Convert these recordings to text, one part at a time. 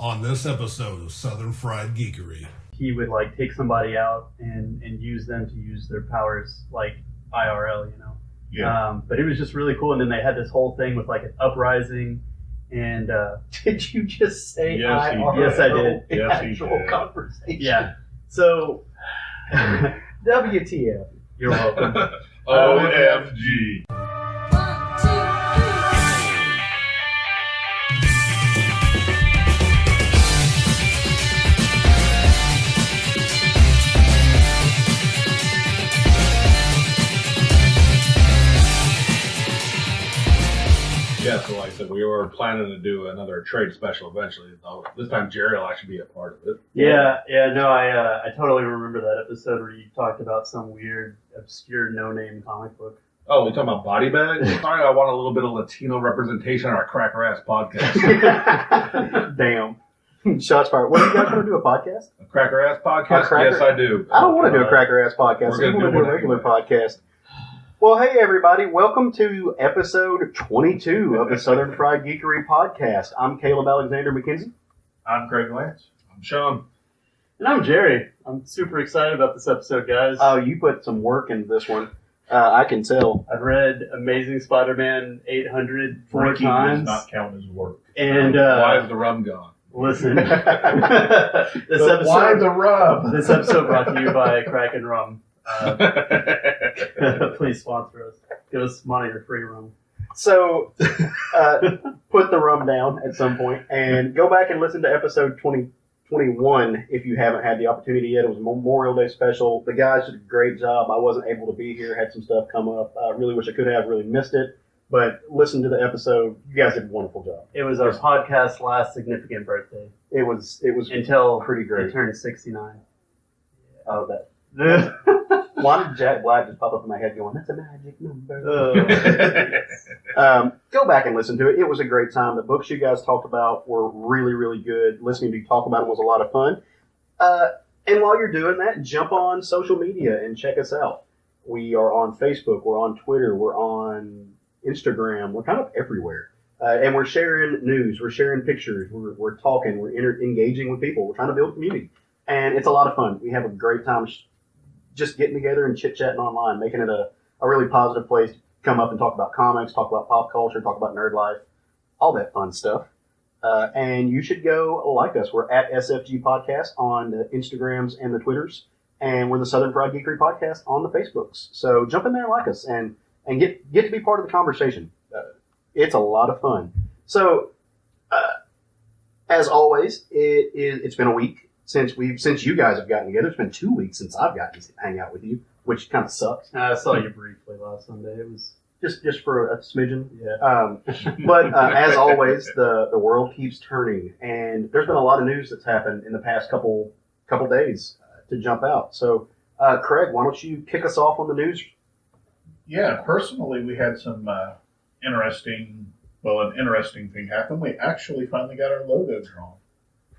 On this episode of Southern Fried Geekery, he would like take somebody out and use them to use their powers like IRL, you know. Yeah. But it was just really cool. And then they had this whole thing with like an uprising. And did you just say IRL? Yes, I did. Yes, he Actual did. conversation. Yeah. So WTF. you're welcome. OFG. Yeah, so like I said, we were planning to do another trade special eventually. Though this time Jerry will actually be a part of it. Yeah. No, I totally remember that episode where you talked about some weird, obscure, no-name comic book. Oh, we talking about body bags? Sorry, I want a little bit of Latino representation on our Cracker Ass podcast. Damn. Shots fired. What are you guys going to do, a podcast? A Cracker Ass podcast? Yes, I do. I don't want to do a Cracker Ass podcast. We're I gonna want do to do a regular podcast. Well, hey, everybody. Welcome to episode 22 of the Southern Fried Geekery podcast. I'm Caleb Alexander McKenzie. I'm Craig Lance. I'm Sean. And I'm Jerry. I'm super excited about this episode, guys. Oh, you put some work into this one. I can tell. I've read Amazing Spider-Man 800 four Drinking times. does not count as work. And why is the rum gone? listen, Why the rub? This episode brought to you by Kraken Rum. Please sponsor us. Give us money or free rum. So, put the rum down at some point and go back and listen to episode 21 if you haven't had the opportunity yet. It was a Memorial Day special. The guys did a great job. I wasn't able to be here. Had some stuff come up. I really wish I could have. Really missed it. But listen to the episode. You guys did a wonderful job. It was our podcast's last significant birthday. It was Until pretty great. it turned 69. Oh, that. Why did Jack Black just pop up in my head going, that's a magic number? Go back and listen to it. It was a great time. The books you guys talked about were really, really good. Listening to you talk about them was a lot of fun. And while you're doing that, jump on social media and check us out. We are on Facebook. We're on Twitter. We're on Instagram. We're kind of everywhere. And we're sharing news. We're sharing pictures. We're talking. We're engaging with people. We're trying to build a community. And it's a lot of fun. We have a great time just getting together and chit-chatting online, making it a really positive place to come up and talk about comics, talk about pop culture, talk about nerd life, all that fun stuff. And you should go like us. We're at SFG Podcast on the Instagrams and the Twitters, and we're the Southern Fried Geekery Podcast on the Facebooks. So jump in there and like us and get to be part of the conversation. It's a lot of fun. So, as always, it's been a week since you guys have gotten together. It's been 2 weeks since I've gotten to hang out with you, which kind of sucks. I saw you briefly last Sunday. It was Just for a smidgen. yeah. But as always, the world keeps turning, and there's been a lot of news that's happened in the past couple days to jump out. So, Craig, why don't you kick us off on the news? Yeah, personally, we had some an interesting thing happen. We actually finally got our logo drawn.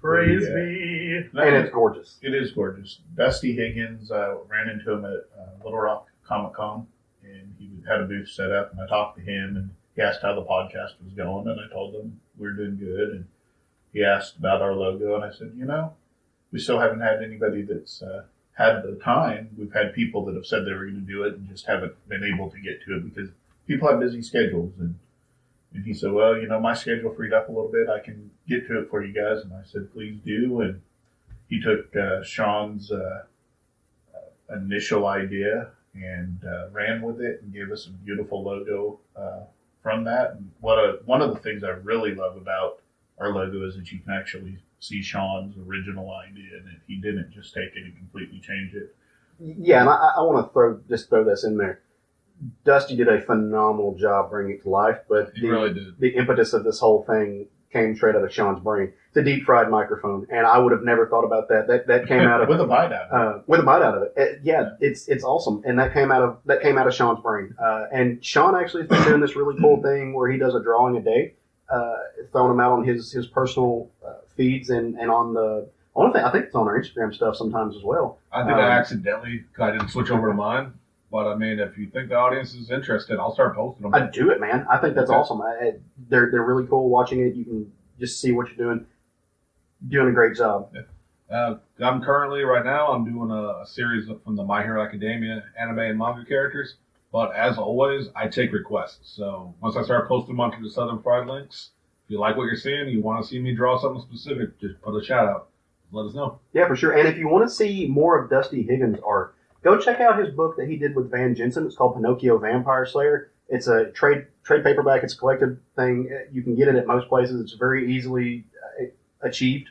Praise me. And it's gorgeous. It is gorgeous. Dusty Higgins, ran into him at Little Rock Comic Con, and he had a booth set up, and I talked to him, and he asked how the podcast was going, and I told him we're doing good, and he asked about our logo, and I said, we still haven't had anybody that's had the time. We've had people that have said they were going to do it and just haven't been able to get to it because people have busy schedules, and he said, well, my schedule freed up a little bit. I can get to it for you guys. And I said, please do. And he took Sean's initial idea and ran with it and gave us a beautiful logo from that. And one of the things I really love about our logo is that you can actually see Sean's original idea, and he didn't just take it and completely change it. Yeah, and I want to throw this in there. Dusty did a phenomenal job bringing it to life, but He really did. The impetus of this whole thing came straight out of Sean's brain. It's a deep fried microphone, and I would have never thought about that. That came out of with a bite out of it. With a bite out of it. It's awesome, and that came out of Sean's brain. And Sean actually has been doing this really cool thing where he does a drawing a day, throwing them out on his personal feeds and on the. I think it's on our Instagram stuff sometimes as well. I did it accidentally. I didn't switch over to mine. But I mean, if you think the audience is interested, I'll start posting them. I'd do it, man. I think that's awesome. They're really cool watching it. You can just see what you're doing. doing a great job. I'm currently, right now, I'm doing a series from the My Hero Academia anime and manga characters. But as always, I take requests. So once I start posting them onto the Southern Fried links, if you like what you're seeing, you want to see me draw something specific, just put a shout out. Let us know. Yeah, for sure. And if you want to see more of Dusty Higgins' art, go check out his book that he did with Van Jensen. It's called Pinocchio Vampire Slayer. It's a trade paperback. It's a collected thing. You can get it at most places. It's very easily achievement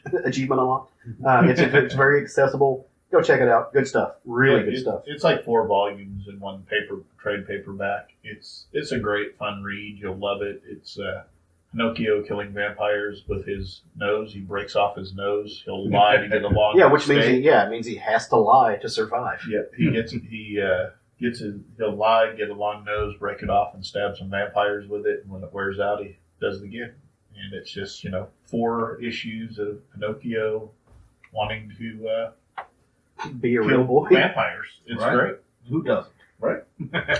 unlocked. It's very accessible. Go check it out. Good stuff. Really good stuff. It's like 4 volumes in one trade paperback. It's a great fun read. You'll love it. It's Pinocchio killing vampires with his nose. He breaks off his nose. He'll lie to get along. Yeah, which means it means he has to lie to survive. Yeah, he'll lie, get a long nose, break it off, and stab some vampires with it. And when it wears out, he does it again. And it's just 4 issues of Pinocchio wanting to be a real boy. Vampires. It's great. Who doesn't? Right?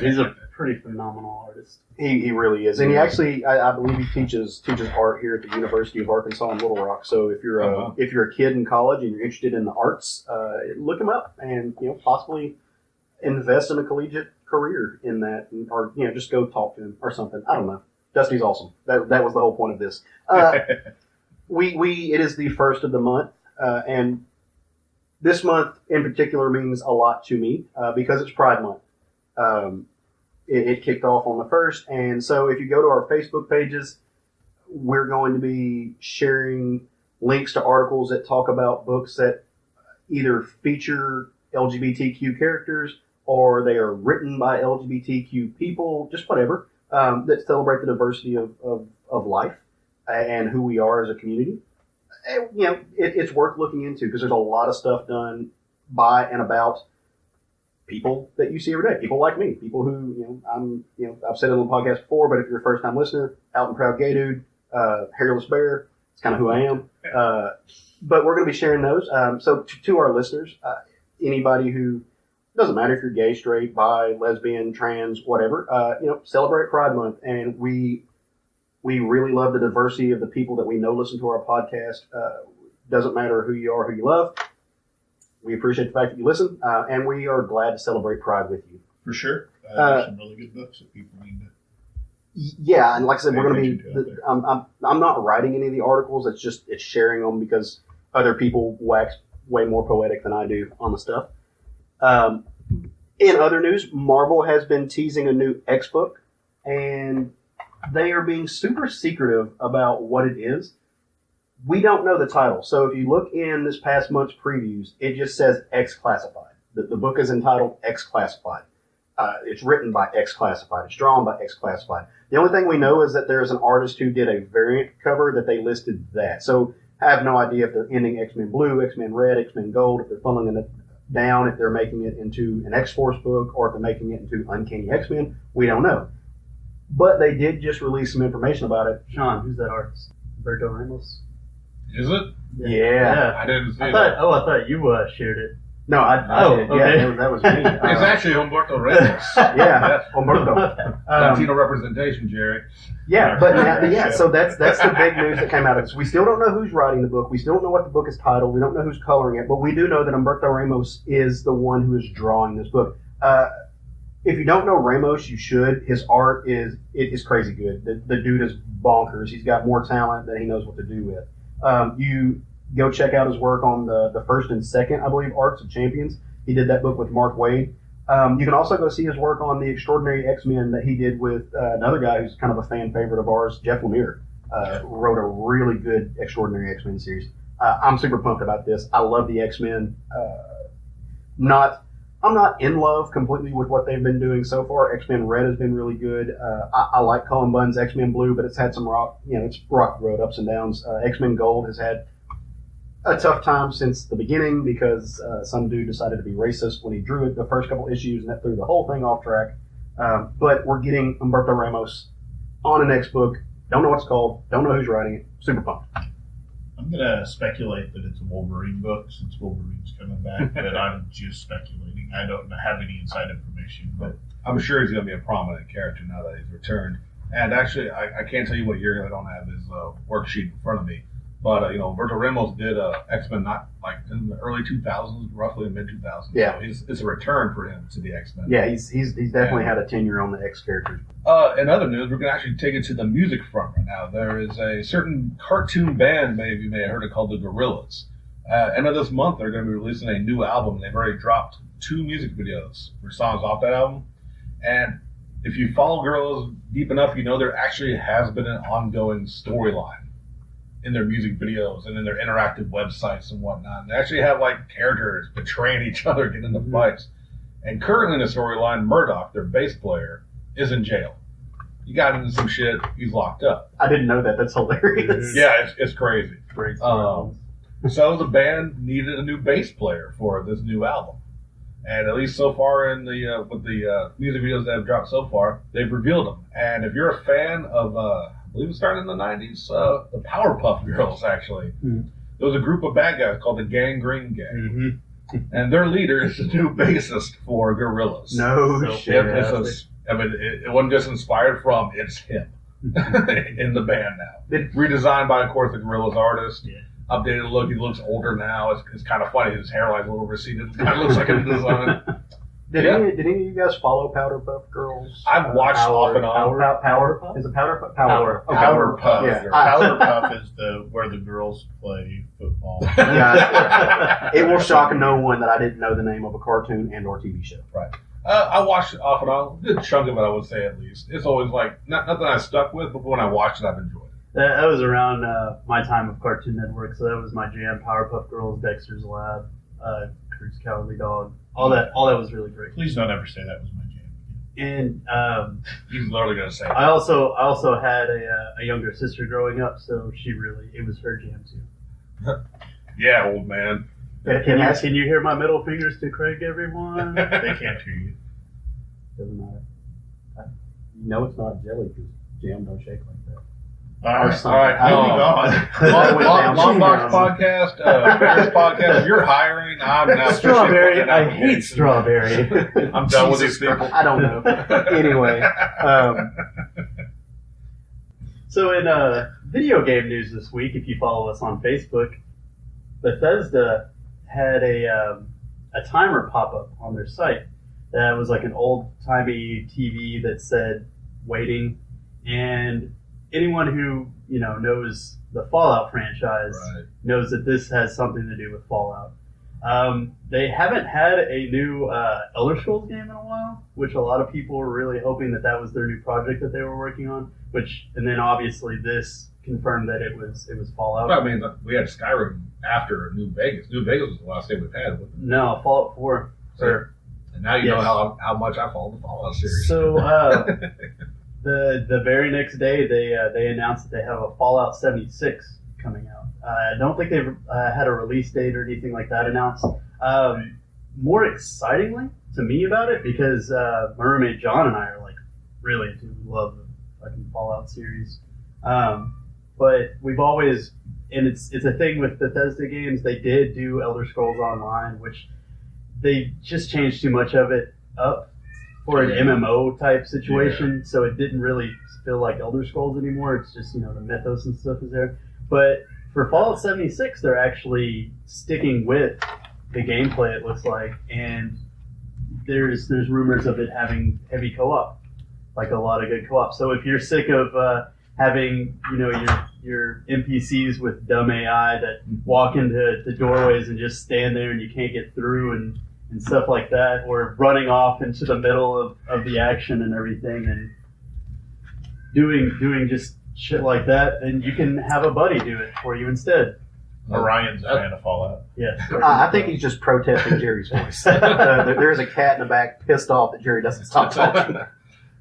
He's a pretty phenomenal artist. He really is, and he actually, I believe he teaches art here at the University of Arkansas in Little Rock. So if you're a kid in college and you're interested in the arts, look him up and possibly invest in a collegiate career in that, or just go talk to him or something. I don't know. Dusty's awesome. That was the whole point of this. It is the first of the month, and this month in particular means a lot to me because it's Pride Month. It kicked off on the 1st, and so if you go to our Facebook pages, we're going to be sharing links to articles that talk about books that either feature LGBTQ characters or they are written by LGBTQ people, just whatever, that celebrate the diversity of life and who we are as a community. And, it's worth looking into because there's a lot of stuff done by and about people that you see every day, people like me, people who, I've said it on the podcast before, but if you're a first time listener, out and proud gay dude, hairless bear, it's kind of who I am. But we're going to be sharing those. So to our listeners, anybody who, doesn't matter if you're gay, straight, bi, lesbian, trans, whatever, celebrate Pride Month. And we really love the diversity of the people that we know listen to our podcast. Doesn't matter who you are, who you love. We appreciate the fact that you listen, and we are glad to celebrate Pride with you. For sure. There's some really good books that people need to. Yeah, and like I said, we're going to be. I'm not writing any of the articles. It's sharing them because other people wax way more poetic than I do on the stuff. In other news, Marvel has been teasing a new X book, and they are being super secretive about what it is. We don't know the title. So if you look in this past month's previews, it just says X Classified. The book is entitled X Classified. It's written by X Classified. It's drawn by X Classified. The only thing we know is that there's an artist who did a variant cover that they listed that. So I have no idea if they're ending X-Men Blue, X-Men Red, X-Men Gold, if they're funneling it down, if they're making it into an X-Force book, or if they're making it into Uncanny X-Men. We don't know. But they did just release some information about it. Sean, who's that artist? Roberto Ramos? Is it? Yeah. I didn't see I that. thought you shared it. No, I did. Okay. Yeah, that was me. It's actually Humberto Ramos. Yeah, Humberto. Latino representation, Jerry. Yeah, but so that's the big news that came out of this. We still don't know who's writing the book. We still don't know what the book is titled. We don't know who's coloring it, but we do know that Humberto Ramos is the one who is drawing this book. If you don't know Ramos, you should. His art is crazy good. The dude is bonkers. He's got more talent than he knows what to do with. You go check out his work on the first and second, I believe, arcs of Champions. He did that book with Mark Waid. You can also go see his work on the Extraordinary X-Men that he did with another guy who's kind of a fan favorite of ours, Jeff Lemire. Wrote a really good Extraordinary X-Men series. I'm super pumped about this. I love the X-Men. I'm not in love completely with what they've been doing so far. X-Men Red has been really good. I like Cullen Bunn's X-Men Blue, but it's had some it's rocky road ups and downs. X-Men Gold has had a tough time since the beginning because some dude decided to be racist when he drew it the first couple issues, and that threw the whole thing off track. But we're getting Humberto Ramos on an X book. Don't know what it's called. Don't know who's writing it. Super pumped. I'm going to speculate that it's a Wolverine book since Wolverine's coming back, but I'm just speculating. I don't have any inside information, but I'm sure he's going to be a prominent character now that he's returned. And actually, I can't tell you what year. I don't have his worksheet in front of me. But Berto Ramos did X-Men not like in the early 2000s, roughly mid 2000s. Yeah. So it's a return for him to the X-Men. Yeah, he's definitely had a tenure on the X characters. In other news, we're going to actually take it to the music front right now. There is a certain cartoon band, maybe you may have heard it, called the Gorillaz. End of this month, they're going to be releasing a new album. They've already dropped 2 music videos for songs off that album. And if you follow Gorillaz deep enough, you know there actually has been an ongoing storyline in their music videos and in their interactive websites and whatnot. And they actually have like characters betraying each other, getting into fights. And currently in the storyline, Murdoch, their bass player, is in jail. He got into some shit. He's locked up. I didn't know that. That's hilarious. Yeah, it's crazy. Great. So the band needed a new bass player for this new album. And at least so far in the with the music videos that have dropped so far, they've revealed them. And if you're a fan of, I believe it started in the 90s, the Powerpuff Girls, actually. Mm-hmm. There was a group of bad guys called the Gangrene Gang. Mm-hmm. And their leader is the new bassist for Gorillaz. No shit. It wasn't just inspired from, it's him in the band now. Redesigned by, of course, the Gorillaz artist. Yeah. Updated look. He looks older now. It's kind of funny. His hairline's a little receded. It kind of looks like a design. Did any of you guys follow Powderpuff Girls? I've watched off and on. Powerpuff? Is it Powderpuff? Powerpuff. Yeah. Powerpuff is where the girls play football. Yeah, it will shock no one that I didn't know the name of a cartoon and or TV show. Right. I watched it off and on. A good chunk of it, I would say, at least. It's always like, nothing I stuck with, but when I watched it, I've enjoyed it. That was around my time of Cartoon Network, so that was my jam. Powerpuff Girls, Dexter's Lab, Kurt's Cowardly Dog. All that was really great. Please don't ever say that was my jam. And He's literally going to say I also had a younger sister growing up, so it was her jam too. Yeah, old man. Can you hear my middle fingers to Craig, everyone? They can't hear you. Doesn't matter. You know it's not jelly because jam don't shake like that. All right. Long Box Podcast, Ferris Podcast. If you're hiring, I'm now Strawberry. I hate Strawberry. I'm done with these people. I don't know. Anyway. So in video game news this week, if you follow us on Facebook, Bethesda had a timer pop up on their site that was like an old-timey TV that said waiting, and anyone who knows the Fallout franchise knows that this has something to do with Fallout. They haven't had a new Elder Scrolls game in a while, which a lot of people were really hoping that was their new project that they were working on. And then obviously this confirmed that it was Fallout. I mean, we had Skyrim after New Vegas. New Vegas was the last game we've had. No, Fallout 4. Sure. And now you know how much I follow the Fallout series. So the very next day they announced that they have a Fallout 76 coming out. I don't think they've had a release date or anything like that announced. More excitingly to me about it, because my roommate John and I are like really into, we love the fucking Fallout series. But we've always, and it's a thing with Bethesda games, they did do Elder Scrolls Online, which they just changed too much of it up for an MMO type situation, so it didn't really feel like Elder Scrolls anymore. It's just, the mythos and stuff is there. But for Fallout 76, they're actually sticking with the gameplay, it looks like, and there's rumors of it having heavy co-op, like a lot of good co-op. So if you're sick of having, your NPCs with dumb AI that walk into the doorways and just stand there and you can't get through and stuff like that, or running off into the middle of the action and everything, and doing just shit like that, then you can have a buddy do it for you instead. Orion's a fan of Fallout. Yes. I think he's just protesting Jerry's voice. There's a cat in the back pissed off that Jerry doesn't stop talking.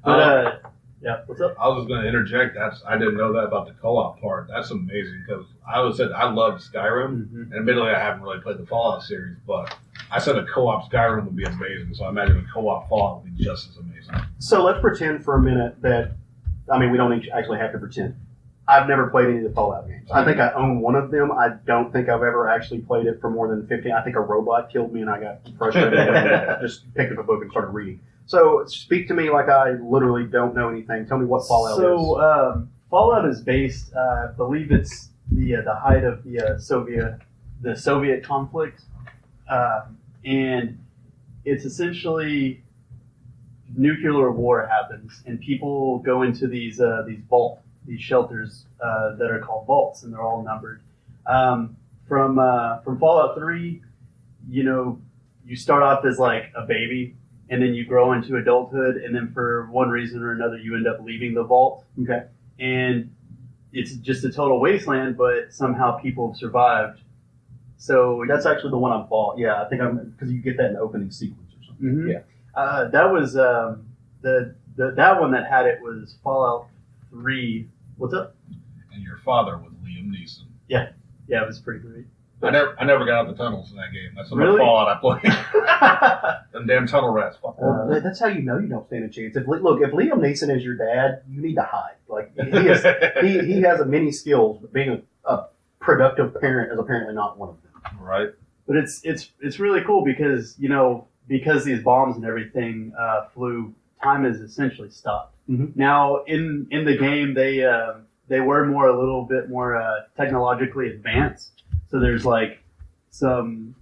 Yeah, what's up? I was just going to interject. I didn't know that about the co-op part. That's amazing, because I always said I loved Skyrim, and admittedly I haven't really played the Fallout series, but I said a co-op Skyrim would be amazing, so I imagine a co-op Fallout would be just as amazing. So let's pretend for a minute that, we don't actually have to pretend. I've never played any of the Fallout games. I think I own one of them. I don't think I've ever actually played it for more than 15. I think a robot killed me and I got frustrated and just picked up a book and started reading. So speak to me like I literally don't know anything. Tell me what Fallout is. So Fallout is based, I believe it's the height of the Soviet conflict, and it's essentially nuclear war happens, and people go into these shelters that are called vaults, and they're all numbered. From Fallout 3, you start off as like a baby, and then you grow into adulthood, and then for one reason or another, you end up leaving the vault. Okay. And it's just a total wasteland, but somehow people have survived. So That's actually the one I bought. Yeah, I think because you get that in the opening sequence or something. Mhm. Yeah. that was that one that had it was Fallout 3. What's up? And your father was Liam Neeson. Yeah, it was pretty great. I never got out the tunnels in that game. That's the Really? Fallout I played. Them damn tunnel rats. Fuck. Well, that's how you know you don't stand a chance. If Liam Neeson is your dad, you need to hide. Like he has a many skills, but being a productive parent is apparently not one of them. Right. But it's really cool because because these bombs and everything flew, time is essentially stopped. Mhm. Now in the game they were a little bit more technologically advanced. So there's like some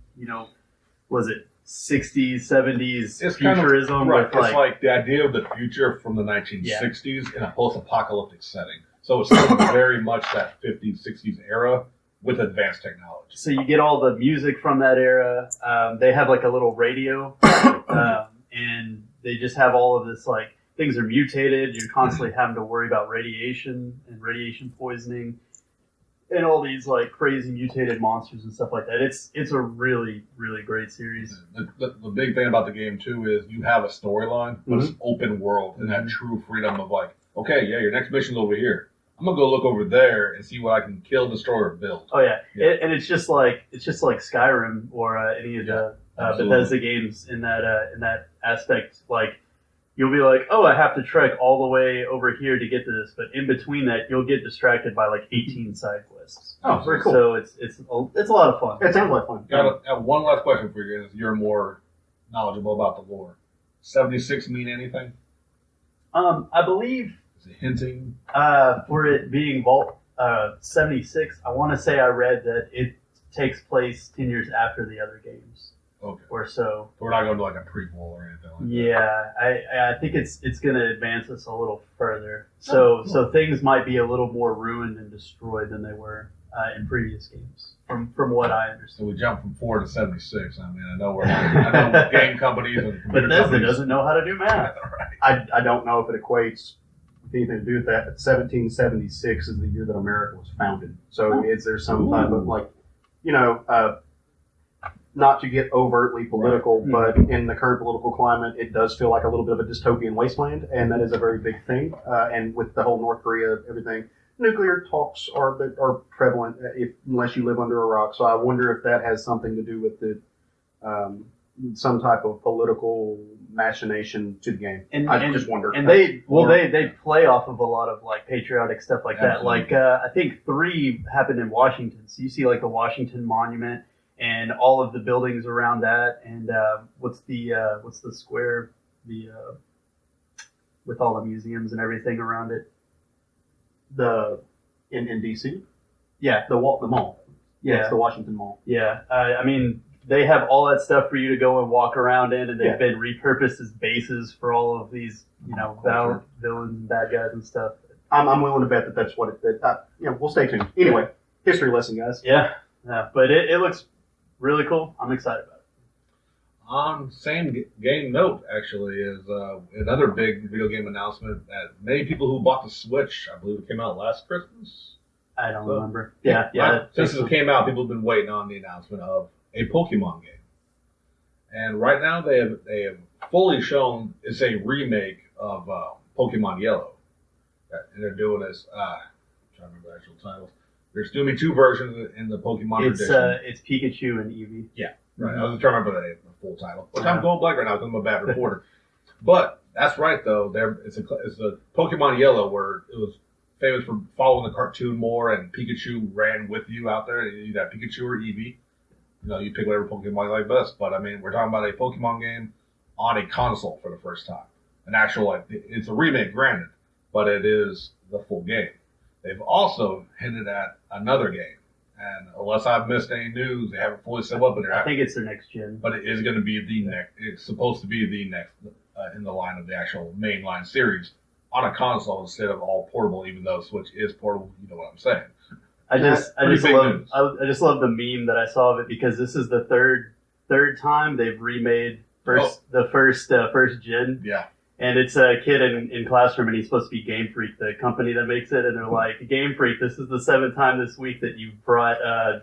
was it 60s 70s It's kind of futurism right. with It's like the idea of the future from the 1960s in a post-apocalyptic setting. So it's still very much that 50s, 60s era with advanced technology. so you get all the music from that era. They have like a little radio, and they just have all of this like things are mutated. You're constantly having to worry about radiation and radiation poisoning, and all these like crazy mutated monsters and stuff like that. It's a really really great series. The big thing about the game too is you have a storyline, but it's open world and that true freedom of like, okay, yeah, your next mission's over here. I'm gonna go look over there and see what I can kill, destroy, or build. Oh yeah, Yeah. and it's just like Skyrim or any of the absolutely. Bethesda games in that aspect. Like you'll be like, oh, I have to trek all the way over here to get to this, but in between that, you'll get distracted by like 18 side quests. Oh, very cool. So it's a lot of fun. It sounds like fun. Got one last question for you. Is you're more knowledgeable about the lore. 76 mean anything? I believe Is it hinting? for it being Vault 76, I want to say I read that it takes place 10 years after the other games Okay. or so. So we're not going to like a prequel or anything like that. Yeah, I think it's going to advance us a little further. So things might be a little more ruined and destroyed than they were in previous games, from what I So understand. we jumped from 4 to 76. I mean, I know game companies and computer Bethesda companies. doesn't know how to do math. Right. I don't know if it equates with anything to do with that, but 1776 is the year that America was founded. So is there some type of like, not to get overtly political, but in the current political climate, it does feel like a little bit of a dystopian wasteland, and that is a very big thing. And with the whole North Korea, everything, nuclear talks are prevalent unless you live under a rock. So I wonder if that has something to do with some type of political machination to the game. I just wonder. And they play off of a lot of like patriotic stuff like that. Absolutely. Like I think 3 happened in Washington, so you see like the Washington Monument and all of the buildings around that, and what's the square with all the museums and everything around it. In DC, Yeah, the mall. yeah, It's the Washington Mall. yeah. I mean, they have all that stuff for you to go and walk around in, and they've Yeah. been repurposed as bases for all of these, villains and bad guys and stuff. I'm willing to bet that's what it. We'll stay tuned. Anyway, history lesson, guys. Yeah, but it looks really cool. I'm excited about it. On same game note, actually, is another big video game announcement that many people who bought the Switch, I believe it came out last Christmas. I don't So- remember. Yeah. Since it came out, people have been waiting on the announcement of a Pokemon game, and right now they have fully shown it's a remake of Pokemon Yellow, and they're doing this. I'm trying to remember the actual titles. There's going to be 2 versions in the Pokemon edition. It's Pikachu and Eevee. Right, I was trying to remember the full title. Which I'm going blank right now because I'm a bad reporter. But that's right though. It's a Pokemon Yellow where it was famous for following the cartoon more, and Pikachu ran with you out there. You got Pikachu or Eevee. You pick whatever Pokemon you like best. But I mean, we're talking about a Pokemon game on a console for the first time. An actual it's a remake, granted, but it is the full game. They've also hinted at another game. And unless I've missed any news, they haven't fully said what, but I think it's their next gen. but it is going to be the next. It's supposed to be the next in the line of the actual mainline series on a console instead of all portable. Even though Switch is portable, you know what I'm saying. I just big love news. I just love the meme that I saw of it because this is the third time they've remade the first gen. Yeah. And it's a kid in classroom, and he's supposed to be Game Freak, the company that makes it. And they're like, Game Freak, this is the 7th time this week that you brought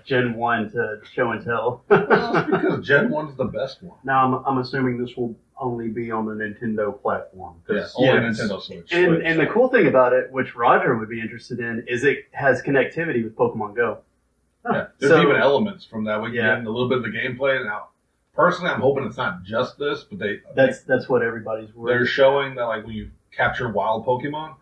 Gen 1 to show and tell. Well, it's because Gen 1's the best one. Now, I'm assuming this will only be on the Nintendo platform. Yeah, 'cause- only Yes. Nintendo Switch. And the cool thing about it, which Roger would be interested in, is it has connectivity with Pokemon Go. Yeah, there's So- even elements from that. We can Yeah. get into a little bit of the gameplay. Now, personally, I'm hoping it's not just this, but That's what everybody's they're worried. showing that like when you capture wild Pokemon,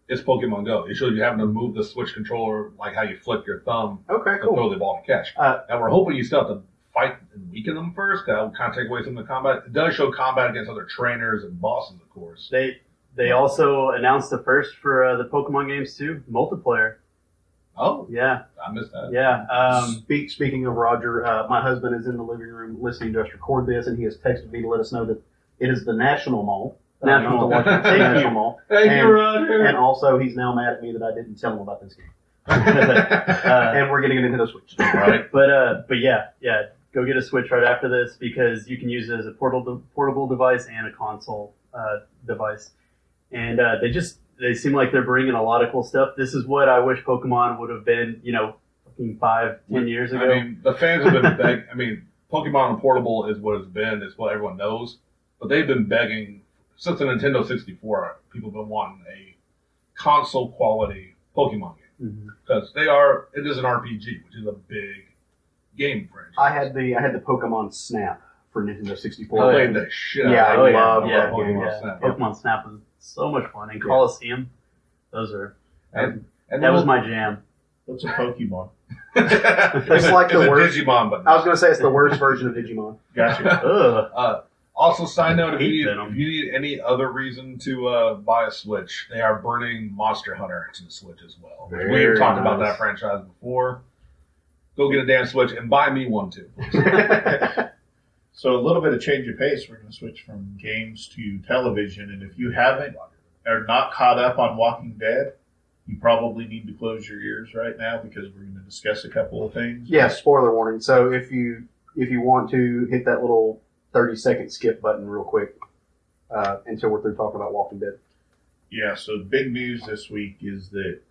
it's Pokemon Go. It shows you having to move the Switch controller like how you flick your thumb Okay, to cool. throw the ball to catch. And we're hoping you still have to fight and weaken them first. That will kind of take away some of the combat. It does show combat against other trainers and bosses, of course. They also announced the first for the Pokemon games too, multiplayer. Oh, Yeah, I missed that. yeah. Speaking of Roger, my husband is in the living room listening to us record this, and he has texted me to let us know that it is the National Mall. National Not the Mall. Washington State National Mall. Thank And- you, Roger. And also, he's now mad at me that I didn't tell him about this game. Uh, And we're getting a Nintendo Switch. right. but yeah, go get a Switch right after this because you can use it as a portable device and a console device. And they seem like they're bringing a lot of cool stuff. This is what I wish Pokemon would have been, fucking 5-10 years ago. I mean, the fans have been begging. I mean, Pokemon Portable is what it's been. It's what everyone knows. But they've been begging since the Nintendo 64. People have been wanting a console quality Pokemon game Mhm. because it is an RPG, which is a big game franchise. I had the Pokemon Snap for Nintendo 64. I played the shit out Yeah, of I that. love yeah, that game. Pokemon Snap. Pokemon Snap was so much fun. And Yeah. Coliseum, those are And that was my jam. What's a Pokemon? it's like the a worst- Digimon, but I was going to say it's the worst version of Digimon. Gotcha. Ugh. Also, side note, if Hate you Venom. need any other reason to buy a Switch, they are burning Monster Hunter to the Switch as well. Very We've talked about nice. that franchise before. Go get a damn Switch and buy me one too. So a little bit of change of pace. We're going to switch from games to television. And if you haven't or not caught up on Walking Dead, you probably need to close your ears right now because we're going to discuss a couple of things. Yeah, spoiler warning. So if you want to hit that little 30-second skip button real quick until we're through talking about Walking Dead. Yeah, so the big news this week is that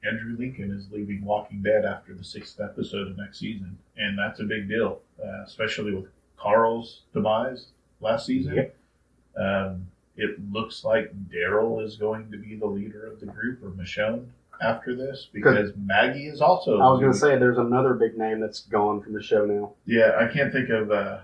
Andrew Lincoln is leaving Walking Dead after the 6th episode of next season. And that's a big deal, especially with Carl's demise last season. Yep. It looks like Daryl is going to be the leader of the group, or Michonne, after this, because Maggie is also... I was going to say there's another big name that's gone from the show now. Yeah, I can't think of the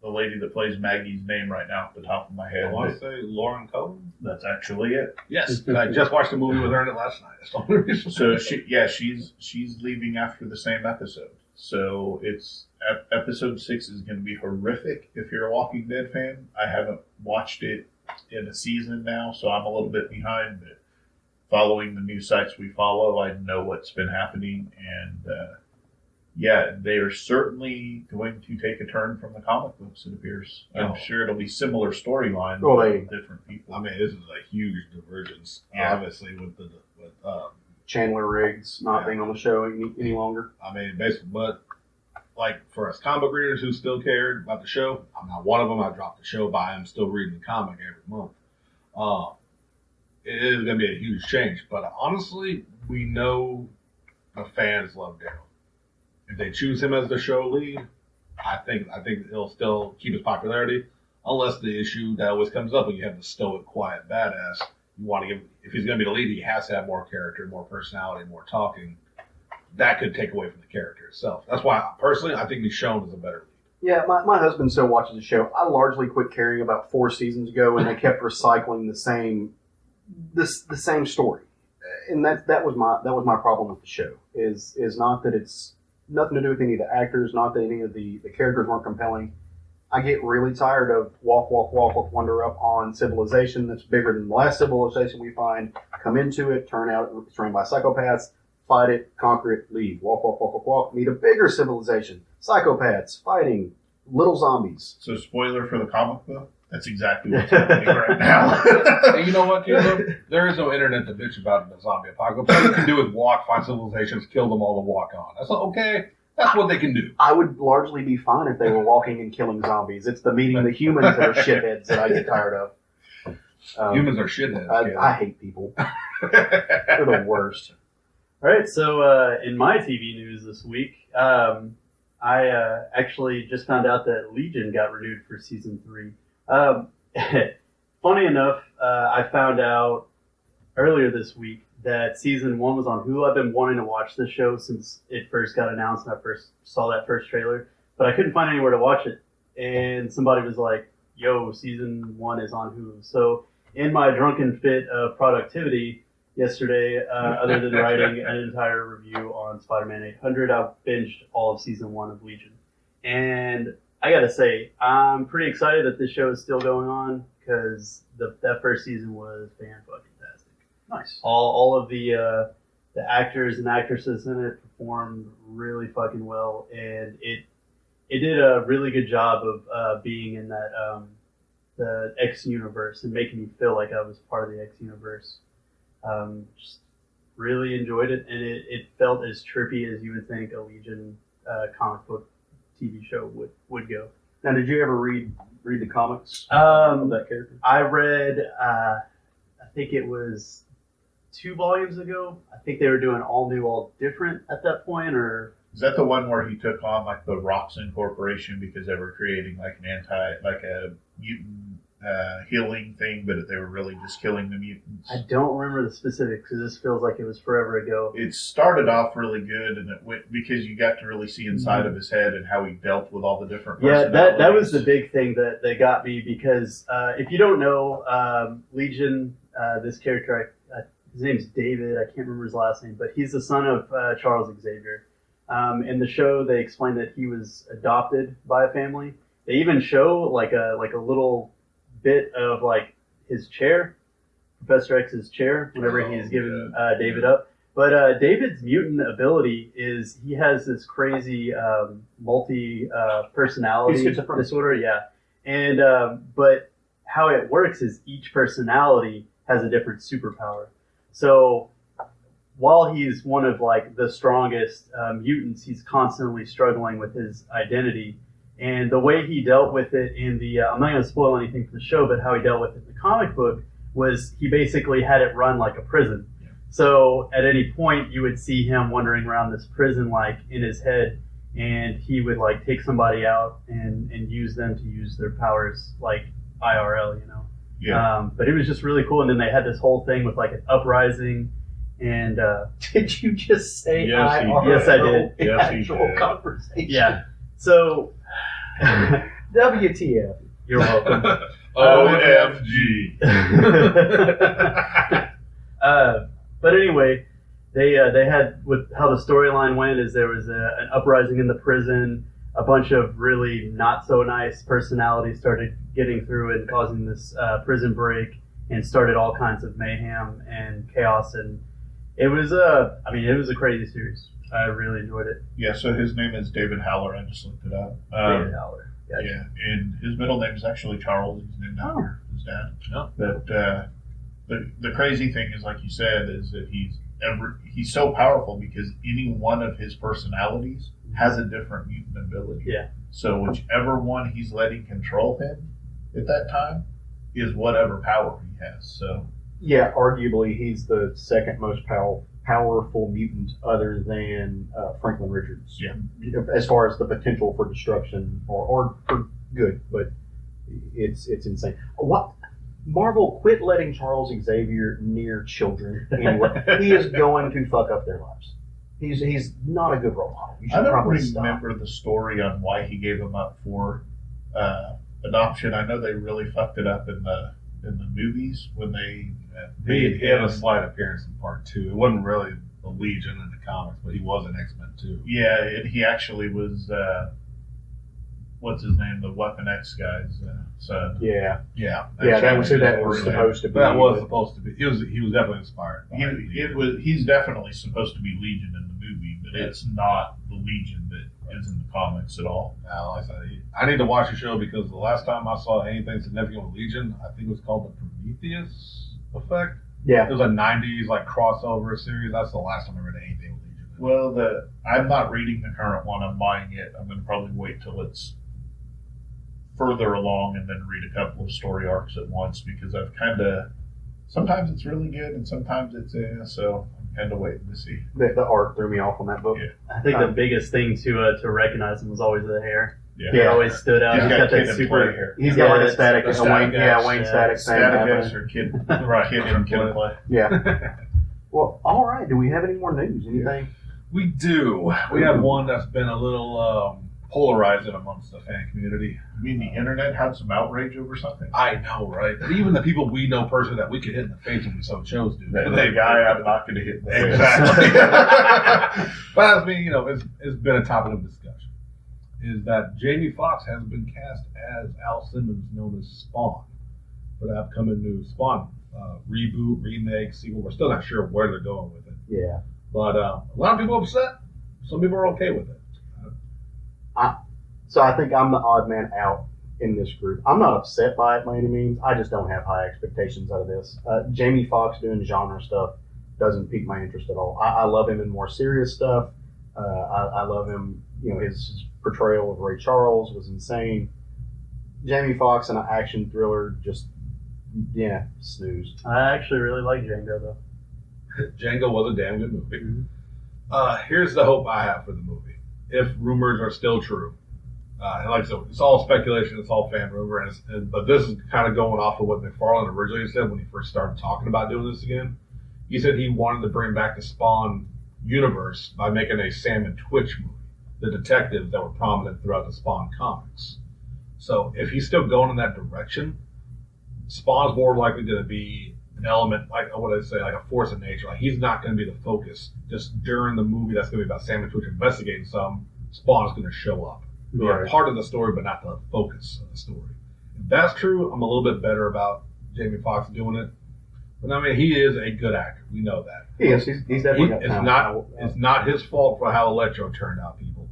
lady that plays Maggie's name right now off the top of my head. I want to but say Lauren Cohen. that's actually it. Yes, I just watched a movie with her in it last night. That's the only reason. So she's leaving after the same episode. So it's episode 6 is going to be horrific if you're a Walking Dead fan. I haven't watched it in a season now, so I'm a little bit behind. But following the news sites we follow, I know what's been happening, and they are certainly going to take a turn from the comic books. It appears. I'm Oh. sure it'll be similar storylines, Well, with different people. I mean, this is a huge divergence, Yeah. obviously, with Chandler Riggs not Yeah. being on the show any longer. I mean, basically, but like for us comic book readers who still cared about the show, I'm not one of them. I dropped the show by. I'm still reading the comic every month. It is going to be a huge change, but honestly, we know the fans love Daryl. If they choose him as the show lead, I think it'll still keep his popularity, unless the issue that always comes up when you have the stoic, quiet badass. You want to give, if he's going to be the lead, he has to have more character, more personality, more talking. That could take away from the character itself. That's why, personally, I think Michonne is a better lead. Yeah, my husband still watches the show. I largely quit caring about 4 seasons ago, and they kept recycling the same story. And that was my problem with the show. Is not that it's nothing to do with any of the actors, not that any of the characters weren't compelling. I get really tired of walk, wander up on civilization that's bigger than the last civilization we find, come into it, turn out it's run by psychopaths, fight it, conquer it, leave. Walk, meet a bigger civilization. Psychopaths, fighting, little zombies. So, spoiler for the comic book, that's exactly what's happening right now. And you know what, Caleb? There is no internet to bitch about in the zombie apocalypse. All you can do is walk, find civilizations, kill them all to walk on. That's okay. That's what they can do. I would largely be fine if they were walking and killing zombies. It's the meeting the humans that are shitheads that I get tired of. Humans are shitheads. I hate people. They're the worst. All right, so in my TV news this week, I actually just found out that Legion got renewed for season 3. Funny enough, I found out earlier this week that season 1 was on Hulu. I've been wanting to watch this show since it first got announced and I first saw that first trailer, but I couldn't find anywhere to watch it. And somebody was like, yo, season 1 is on Hulu. So in my drunken fit of productivity yesterday, other than writing an entire review on Spider-Man 800, I binged all of season 1 of Legion. And I gotta say, I'm pretty excited that this show is still going on because that first season was fan-fucking-tastic. Nice. All of the actors and actresses in it performed really fucking well, and it did a really good job of being in that the X universe and making me feel like I was part of the X universe. Just really enjoyed it, and it felt as trippy as you would think a Legion comic book TV show would go. Now, did you ever read the comics of that character? I read, I think it was 2 volumes ago. I think they were doing all new, all different at that point, or Is that the one where he took on like the Roxxon Corporation because they were creating like a mutant healing thing, but they were really just killing the mutants? I don't remember the specifics because this feels like it was forever ago. It started off really good, and it went because you got to really see inside of his head and how he dealt with all the different Yeah, personalities. that was the big thing that got me because if you don't know, Legion, this character, his name's David. I can't remember his last name, but he's the son of Charles Xavier. In the show, they explained that he was adopted by a family. They even show like a little bit of like his chair, Professor X's chair, whenever he's giving David up. But David's mutant ability is he has this crazy multi personality disorder. Yeah, and but how it works is each personality has a different superpower. So while he's one of like the strongest mutants, he's constantly struggling with his identity. And the way he dealt with it in the, I'm not going to spoil anything for the show, but how he dealt with it in the comic book was he basically had it run like a prison. Yeah. So at any point you would see him wandering around this prison like in his head, and he would like take somebody out and use them to use their powers like IRL, you know. Yeah. But it was just really cool. And then they had this whole thing with like an uprising. And Did you just say Yes, he IRL? Yes, I did. in Yes, he actual did. conversation? yeah. So WTF. you're welcome. OFG. But anyway, they had with how the storyline went is there was an uprising in the prison. A bunch of really not so nice personalities started getting through and causing this prison break and started all kinds of mayhem and chaos. And it was it was a crazy series. I really enjoyed it. Yeah, so his name is David Haller. I just looked it up. David Haller. Gotcha. Yeah, and his middle name is actually Charles. He's named after his dad. Oh. But the crazy thing is, like you said, is that he's so powerful because any one of his personalities has a different mutant ability. Yeah. So whichever one he's letting control him at that time is whatever power he has. So Yeah, arguably he's the second most powerful mutant other than Franklin Richards. Yeah. As far as the potential for destruction or for good, but it's insane. What? Marvel, quit letting Charles Xavier near children. Anyway, he is going to fuck up their lives. He's not a good role model. You should I don't probably stop. remember the story on why he gave him up for adoption. I know they really fucked it up in the movies when they made He had him. a slight appearance in part 2. It wasn't really the Legion in the comics, but he was an X-Men too. Yeah, and he actually was what's his name, the Weapon X guy's son. Yeah, Yeah. that was who that was Yeah. supposed to be. That was supposed to be. He was definitely inspired. By He's definitely supposed to be Legion in the movie, but it's not the Legion that is in the comics at all. Now, like I said, I need to watch the show because the last time I saw anything significant with Legion, I think it was called the Prometheus Effect. Yeah. It was a '90s like crossover series. That's the last time I read anything with Legion. Well, I'm not reading the current one. I'm buying it. I'm going to probably wait till it's further along and then read a couple of story arcs at once because I've sometimes it's really good and sometimes it's so I'm kind of waiting to see. The art threw me off on that book. Yeah. I think the biggest thing to recognize him was always the hair. Yeah. It always stood out. He's He's got got Kid that and super Play hair. He's got like a that's- static, the a Wayne, Static X, Wayne yeah. Static thing Static happening. X or Kid, Right. Kid and Kid Play. Yeah. Well, all right. Do we have any more news? Anything? We do. We have one that's been a little polarizing amongst the fan community. I mean, the internet had some outrage over something. I know, right? But even the people we know personally that we could hit in the face when we so chose to. The guy I'm not going to hit in the face. Exactly. But as being, it's been a topic of discussion. Is that Jamie Foxx has been cast as Al Simmons, known as Spawn, for the upcoming new Spawn reboot, remake, sequel. We're still not sure where they're going with it. Yeah. But a lot of people are upset. Some people are okay with it. So I think I'm the odd man out in this group. I'm not upset by it by any means. I just don't have high expectations out of this. Jamie Foxx doing genre stuff doesn't pique my interest at all. I love him in more serious stuff. I love him. His portrayal of Ray Charles was insane. Jamie Foxx in an action thriller, just snooze. I actually really like Django though. Django was a damn good movie. Here's the hope I have for the movie. If rumors are still true. And like I said, it's all speculation, it's all fan rumor, but this is kind of going off of what McFarlane originally said when he first started talking about doing this again. He said he wanted to bring back the Spawn universe by making a Sam and Twitch movie, the detectives that were prominent throughout the Spawn comics. So if he's still going in that direction, Spawn's more likely going to be an element, like a force of nature. Like he's not going to be the focus. Just during the movie that's going to be about Sam and Twitch investigating some, Spawn's going to show up. Be a part of the story, but not the focus of the story. If that's true, I'm a little bit better about Jamie Foxx doing it. But I mean, he is a good actor. We know that. He is. He's definitely got talent. It's not his fault for how Electro turned out, people.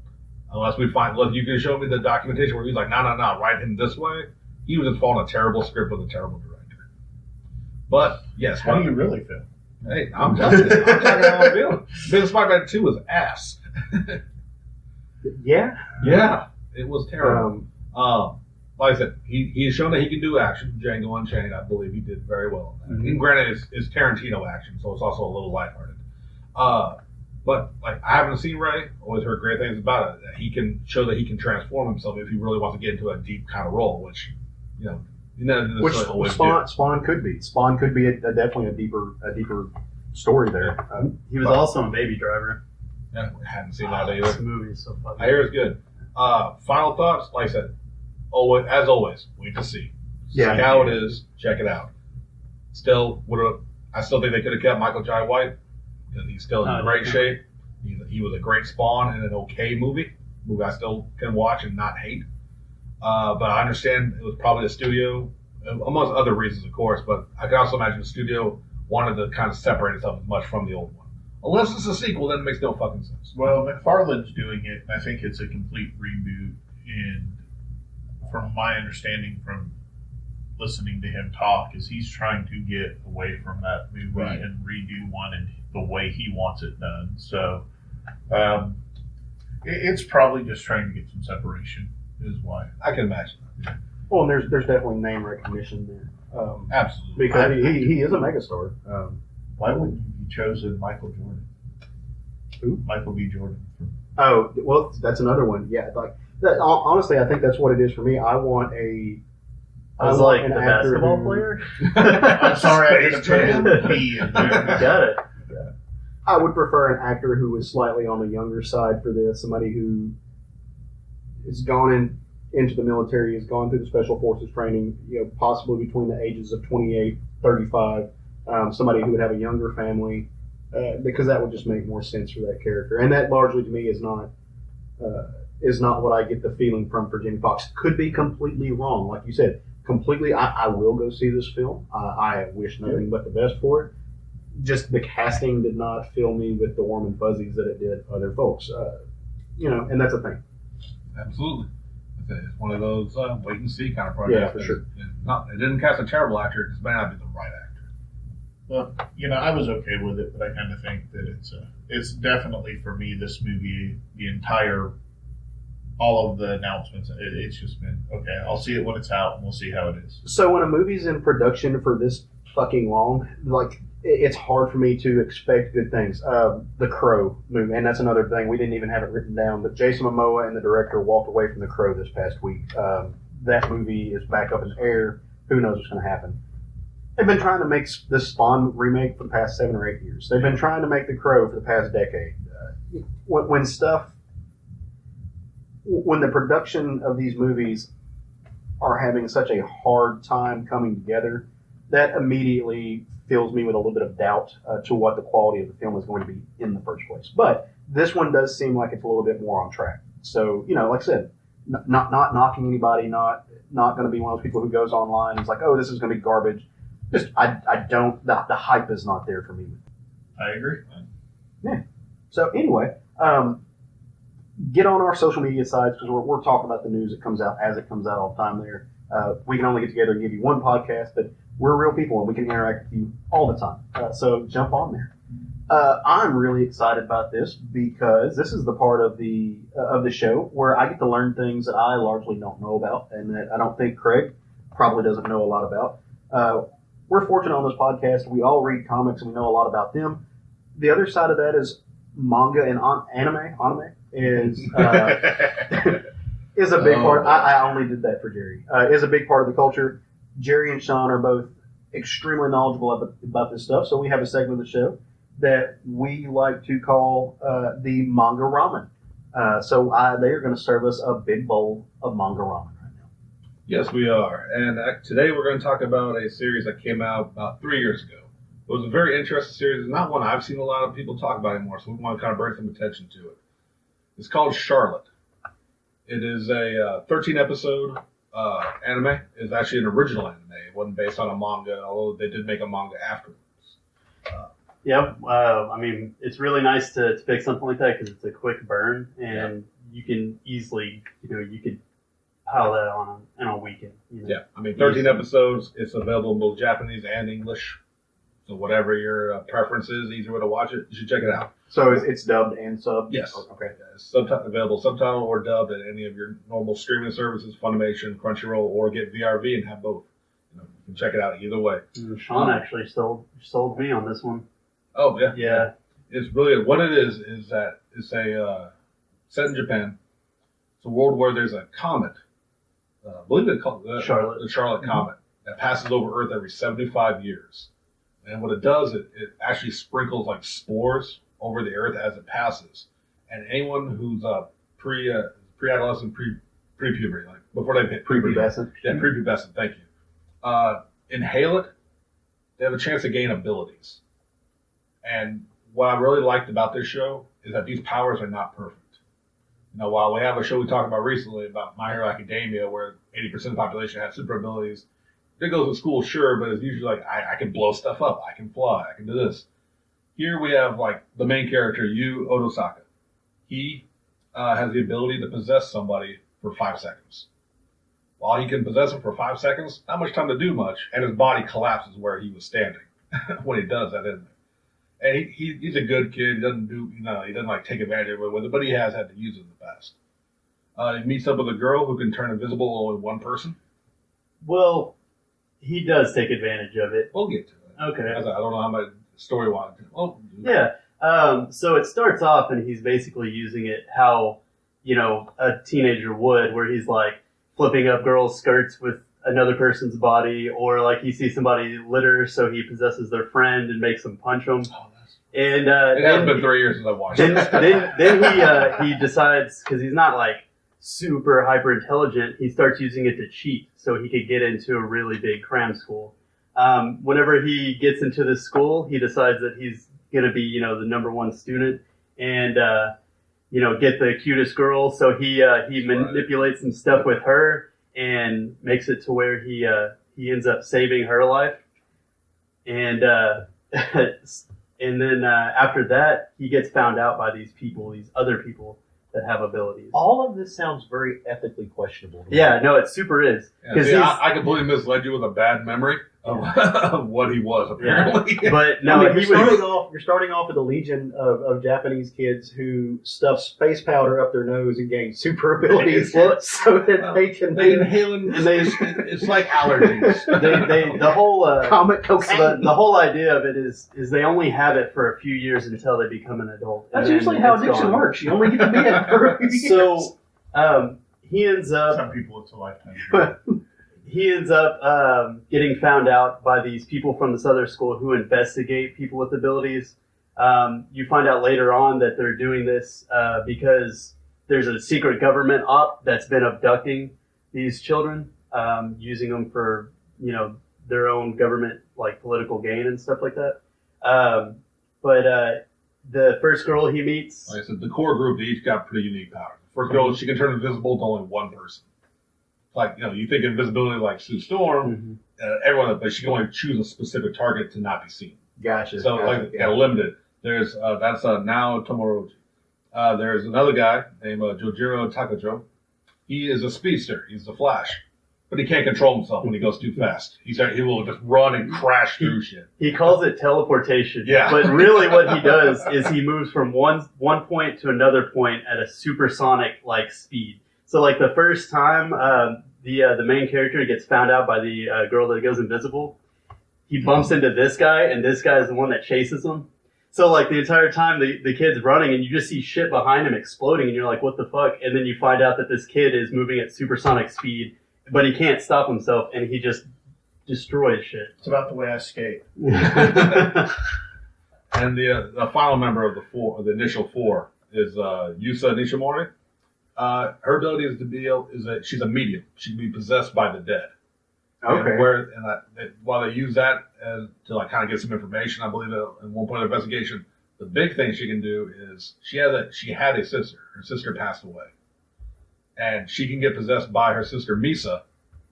Unless you can show me the documentation where he's like, no, write him this way. He was just following a terrible script with a terrible director. But yes, How do you really feel? Hey, I'm talking how I'm feeling. Being Spider-Man 2 was ass. Yeah. Yeah, it was terrible. Like I said, he's shown that he can do action. Django Unchained, I believe he did very well. Mm-hmm. And granted, it's Tarantino action, so it's also a little lighthearted. But like I haven't seen Ray. Always heard great things about it. That he can show that he can transform himself if he really wants to get into a deep kind of role, which Which Spawn could be. Spawn could be definitely a deeper story there. He was also in Baby Driver. Yeah, I hadn't seen that either. This movie is so fucking I hear it's good. Final thoughts, like I said, as always, wait to see. See how it is. Check it out. I still think they could have kept Michael Jai White because he's still in great shape. He was a great Spawn in an okay movie I still can watch and not hate. But I understand it was probably the studio, amongst other reasons, of course. But I can also imagine the studio wanted to kind of separate itself as much from the old one. Unless it's a sequel, then it makes no fucking sense. Well, McFarlane's doing it, and I think it's a complete reboot. And from my understanding from listening to him talk, is he's trying to get away from that movie and redo one in the way he wants it done. So it's probably just trying to get some separation, is why. I can imagine that. Well, and there's definitely name recognition there. Absolutely. Because he is a megastar. Why wouldn't you be chosen Michael Jordan? Who? Michael B. Jordan. Oh, well, that's another one. Yeah, honestly, I think that's what it is for me. I want the basketball player. I'm sorry, I didn't put B in there. Got it. I would prefer an actor who is slightly on the younger side for this. Somebody who has gone into the military, has gone through the special forces training, possibly between the ages of 28, 35. Somebody who would have a younger family, because that would just make more sense for that character. And that largely to me is not is not what I get the feeling from for Jamie Foxx. Could be completely wrong, like you said. Completely, I will go see this film. I wish nothing but the best for it. Just the casting did not fill me with the warm and fuzzies that it did other folks. And that's a thing. Absolutely. It's one of those wait and see kind of projects. Yeah, for sure. It didn't cast a terrible actor. It just may not be the right actor. Well, I was okay with it, but I kind of think that it's definitely for me this movie, the entire, all of the announcements. It's just been okay. I'll see it when it's out, and we'll see how it is. So when a movie's in production for this fucking long, like it's hard for me to expect good things. The Crow movie, and that's another thing we didn't even have it written down. But Jason Momoa and the director walked away from The Crow this past week. That movie is back up in the air. Who knows what's going to happen? They've been trying to make this Spawn remake for the past 7 or 8 years. They've been trying to make The Crow for the past decade. When the production of these movies are having such a hard time coming together, that immediately fills me with a little bit of doubt to what the quality of the film is going to be in the first place. But this one does seem like it's a little bit more on track. So, like I said, not knocking anybody, not going to be one of those people who goes online and is like, oh, this is going to be garbage. Just, I don't, the hype is not there for me. I agree. Yeah. So anyway, get on our social media sites because we're talking about the news that comes out as it comes out all the time there. We can only get together and give you one podcast, but we're real people and we can interact with you all the time. So jump on there. I'm really excited about this because this is the part of the show where I get to learn things that I largely don't know about and that I don't think Craig probably doesn't know a lot about. We're fortunate on this podcast. We all read comics and we know a lot about them. The other side of that is manga and anime is is a big part. I only did that for Jerry. Is a big part of the culture. Jerry and Sean are both extremely knowledgeable about this stuff, so we have a segment of the show that we like to call the manga ramen. So they are going to serve us a big bowl of manga ramen right now. Yes, we are. And today we're going to talk about a series that came out about 3 years ago. It was a very interesting series. It's not one I've seen a lot of people talk about anymore, so we want to kind of bring some attention to it. It's called Charlotte. It is a 13-episode anime. It's actually an original anime. It wasn't based on a manga, although they did make a manga afterwards. Yep. It's really nice to pick something like that because it's a quick burn, and you can easily, you could pile that on in a weekend. Yeah, 13 episodes. It's available in both Japanese and English. So whatever your preference is, easier way to watch it, you should check it out. So it's dubbed and subbed? Yes. Okay. Yeah, it's available subtitle or dubbed at any of your normal streaming services, Funimation, Crunchyroll, or get VRV and have both. You can check it out either way. Sean actually sold me on this one. Oh, yeah. Yeah. It's really, what it is that it's a, set in Japan. It's a world where there's a comet. I believe they call it Charlotte. The Charlotte Comet that passes over Earth every 75 years. And what it does, it actually sprinkles like spores over the Earth as it passes. And anyone who's pre-adolescent, pre-puberty, like before they hit puberty. Prepubescent. Yeah, prepubescent, thank you. Inhale it, they have a chance to gain abilities. And what I really liked about this show is that these powers are not perfect. While we have a show we talked about recently about My Hero Academia where 80% of the population has super abilities, they go to school, sure, but it's usually like, I can blow stuff up, I can fly, I can do this. Here we have like the main character, Yu Otosaka. He has the ability to possess somebody for 5 seconds. While he can possess him for 5 seconds, not much time to do much, and his body collapses where he was standing when he does that, isn't it? And he's a good kid. He doesn't he doesn't like take advantage of it with it, but he has had to use it in the past. He meets up with a girl who can turn invisible to only one person. Well, he does take advantage of it. We'll get to it. Okay. I don't know how much story wise. Yeah. So it starts off and he's basically using it how, a teenager would, where he's like flipping up girls' skirts with another person's body, or like he sees somebody litter, so he possesses their friend and makes them punch them. And it has been 3 years since I watched it. Then he decides, because he's not like super hyper intelligent, he starts using it to cheat so he could get into a really big cram school. Whenever he gets into this school, he decides that he's going to be, the number one student. And get the cutest girl. So he manipulates some stuff with her and makes it to where he ends up saving her life. And and then after that, he gets found out by these other people that have abilities. All of this sounds very ethically questionable. Yeah, no, it super is. Yeah, see, I completely misled you with a bad memory of what he was, apparently. Yeah. But no, you're starting off with a legion of Japanese kids who stuff space powder up their nose and gain super abilities so that they can inhaling, and it's like allergies. The whole comic cocaine. So the whole idea of it is they only have it for a few years until they become an adult. That's usually how addiction works. You only get to be it for a few years. So he ends up. Some people it's a lifetime. He ends up getting found out by these people from this other school who investigate people with abilities. You find out later on that they're doing this because there's a secret government op that's been abducting these children, using them for their own government like political gain and stuff like that. But the first girl he meets, like I said, the core group, they each got pretty unique powers. First girl, she can turn invisible to only one person. Like, you think invisibility like Sue Storm, everyone, but she can only choose a specific target to not be seen. Gotcha. So, limited. There's, that's Nao Tomoroji. There's another guy named Jojiro Takajo. He is a speedster. He's the Flash. But he can't control himself when he goes too fast. He will just run and crash through shit. He calls it teleportation. Yeah. But really what he does is he moves from one point to another point at a supersonic like speed. So like the first time the main character gets found out by the girl that goes invisible, he bumps into this guy, and this guy is the one that chases him. So like the entire time the kid's running, and you just see shit behind him exploding, and you're like, what the fuck? And then you find out that this kid is moving at supersonic speed, but he can't stop himself, and he just destroys shit. It's about the way I skate. And the final member of the initial four is Yusa Nishimori. Her ability is that she's a medium. She can be possessed by the dead. Okay. While they use that to like kind of get some information, I believe in one point of the investigation, the big thing she can do is she had a sister. Her sister passed away, and she can get possessed by her sister Misa,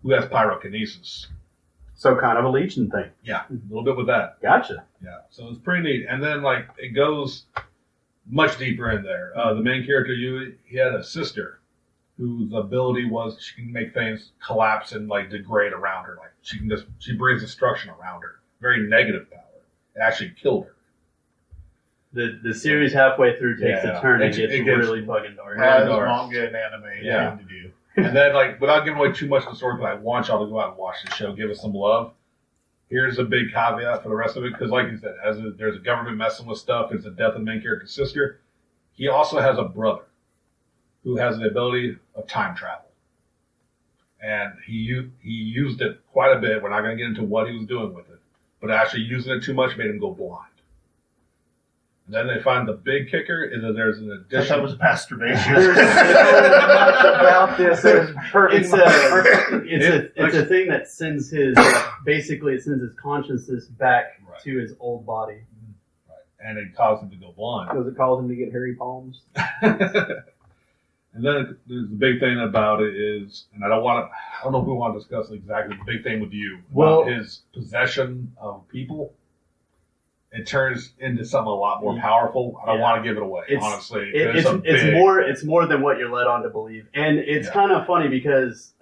who has pyrokinesis. So kind of a Legion thing. Yeah, a little bit with that. Gotcha. Yeah, so it's pretty neat. And then like it goes much deeper in there. The main character, he had a sister whose ability was she can make things collapse and like degrade around her. Like she brings destruction around her. Very negative power. It actually killed her. The series halfway through takes a turn and gets really fucking dark. As manga and anime tend to do. And then like without giving away too much of the story, but I want y'all to go out and watch the show. Give us some love. Here's a big caveat for the rest of it, because like you said, there's a government messing with stuff. There's the death of the main character's sister. He also has a brother who has the ability of time travel. And he used it quite a bit. We're not going to get into what he was doing with it. But actually using it too much made him go blind. And then they find the big kicker is that there's an addition. I thought it was masturbation. There's so much about this. It's a thing that sends his basically it sends his consciousness back to his old body. Right. And it caused him to go blind. Does it cause him to get hairy palms? And then there's the big thing about it is, and I don't know if we want to discuss exactly the big thing with you about his possession of people. It turns into something a lot more powerful. I don't want to give it away, honestly. It's more than what you're led on to believe. And it's kind of funny because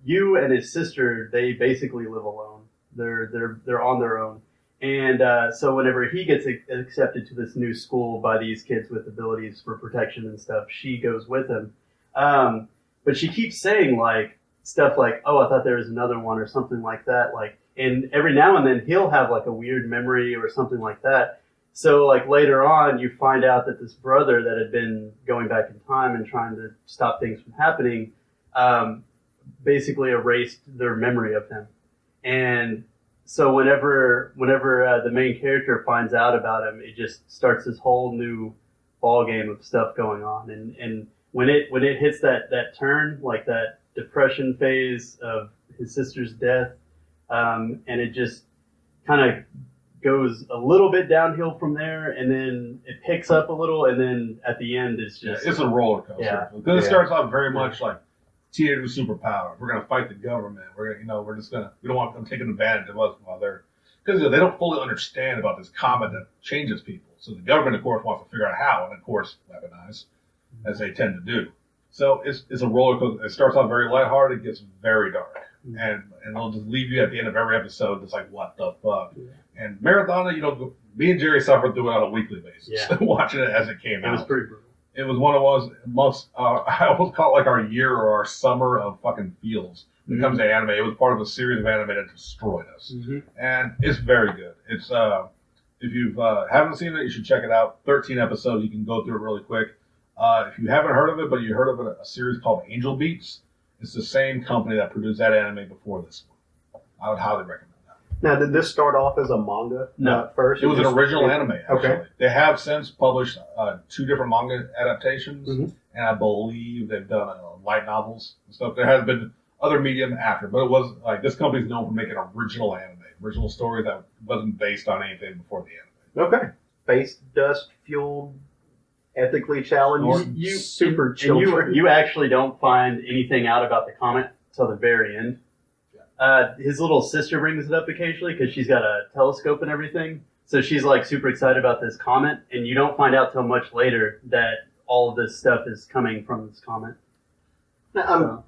you and his sister, they basically live alone. They're on their own. And so whenever he gets accepted to this new school by these kids with abilities for protection and stuff, she goes with him. But she keeps saying like stuff like, "Oh, I thought there was another one," or something like that. Like, and every now and then he'll have like a weird memory or something like that. So like later on, you find out that this brother that had been going back in time and trying to stop things from happening, basically erased their memory of him. And so whenever the main character finds out about him, it just starts this whole new ball game of stuff going on. And when it hits that turn, like that depression phase of his sister's death, and it just kind of goes a little bit downhill from there, and then it picks up a little, and then at the end it's just it's a roller coaster. Yeah. Because it starts off very much like teenager with superpowers. We're gonna fight the government. We're gonna, we don't want them taking advantage of us while they're, because they don't fully understand about this comet that changes people. So the government, of course, wants to figure out how, and of course, weaponize, as they tend to do. So it's a roller coaster. It starts off very lighthearted, it gets very dark, and they'll just leave you at the end of every episode. It's like, what the fuck? And marathon, me and Jerry suffered through it on a weekly basis, watching it as it came out. It was pretty brutal. It was one of those most, I almost call it like our year or our summer of fucking feels when it comes to anime. It was part of a series of anime that destroyed us. And it's very good. It's, if you haven't seen it, you should check it out. 13 episodes, you can go through it really quick. If you haven't heard of it, but you heard of a series called Angel Beats, it's the same company that produced that anime before this one. I would highly recommend that. Now, did this start off as a manga No. first? It was an original anime, actually. Okay. They have since published 2 different manga adaptations, and I believe they've done light novels and stuff. There has been other medium after, but it was like this company's known for making original anime, original story that wasn't based on anything before the anime. Okay. Space dust fueled, ethically challenged, super children. And you actually don't find anything out about the comet till the very end. His little sister brings it up occasionally because she's got a telescope and everything. So she's like super excited about this comet, and you don't find out till much later that all of this stuff is coming from this comet. Now,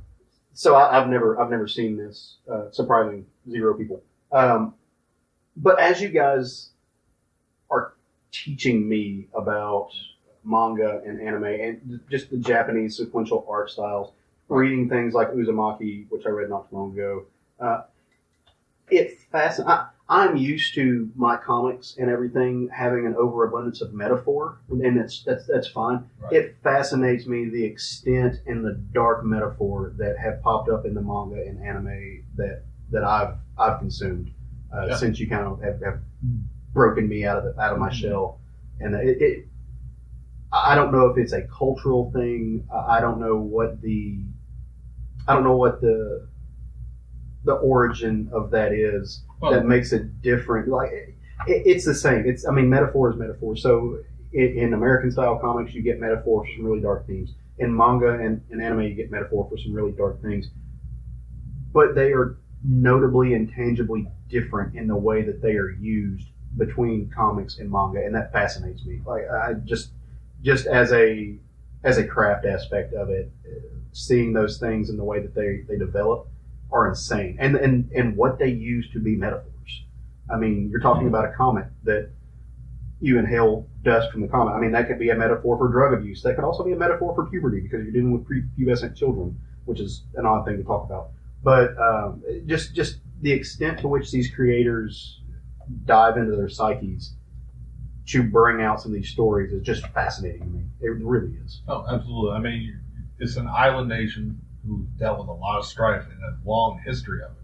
so I've never seen this. Surprising, 0 people. But as you guys are teaching me about manga and anime and just the Japanese sequential art styles, reading things like Uzumaki, which I read not too long ago, it fascinates. I'm used to my comics and everything having an overabundance of metaphor, and that's fine. Right. It fascinates me the extent and the dark metaphor that have popped up in the manga and anime that I've consumed since you kind of have broken me out of my shell, and I don't know if it's a cultural thing. I don't know what the origin of that is that makes it different. Like it's the same. Metaphor is metaphor. So in American style comics, you get metaphor for some really dark themes. In manga and anime, you get metaphor for some really dark things. But they are notably and tangibly different in the way that they are used between comics and manga, and that fascinates me. Like I just as a craft aspect of it, seeing those things and the way that they develop are insane, and what they use to be metaphors. I mean, you're talking about a comet that you inhale dust from the comet. I mean, that could be a metaphor for drug abuse. That could also be a metaphor for puberty because you're dealing with prepubescent children, which is an odd thing to talk about. But just the extent to which these creators dive into their psyches to bring out some of these stories is just fascinating to me. It really is. Oh, absolutely. I mean, it's an island nation who dealt with a lot of strife and a long history of it.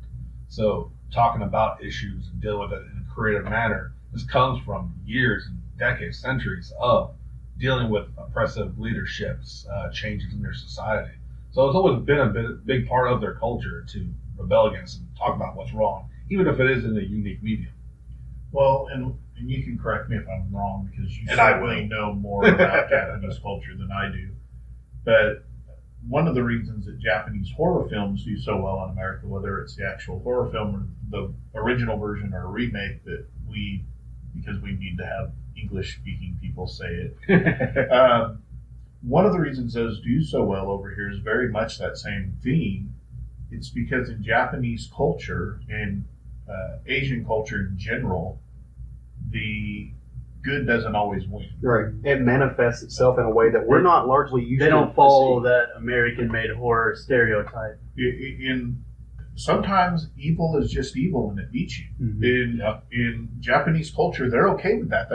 So talking about issues and dealing with it in a creative manner, this comes from years and decades, centuries of dealing with oppressive leaderships, changes in their society. So it's always been a big part of their culture to rebel against and talk about what's wrong, even if it is in a unique medium. Well, and you can correct me if I'm wrong because you And I certainly will. know more about Japanese culture than I do. But one of the reasons that Japanese horror films do so well in America, whether it's the actual horror film or the original version or a remake, because we need to have English-speaking people say it. One of the reasons those do so well over here is very much that same theme. It's because in Japanese culture and Asian culture in general, the good doesn't always win. Right. It manifests itself in a way that we're not largely used to. They don't follow that American-made horror stereotype. Sometimes evil is just evil and it beats you. Mm-hmm. In Japanese culture, they're okay with that.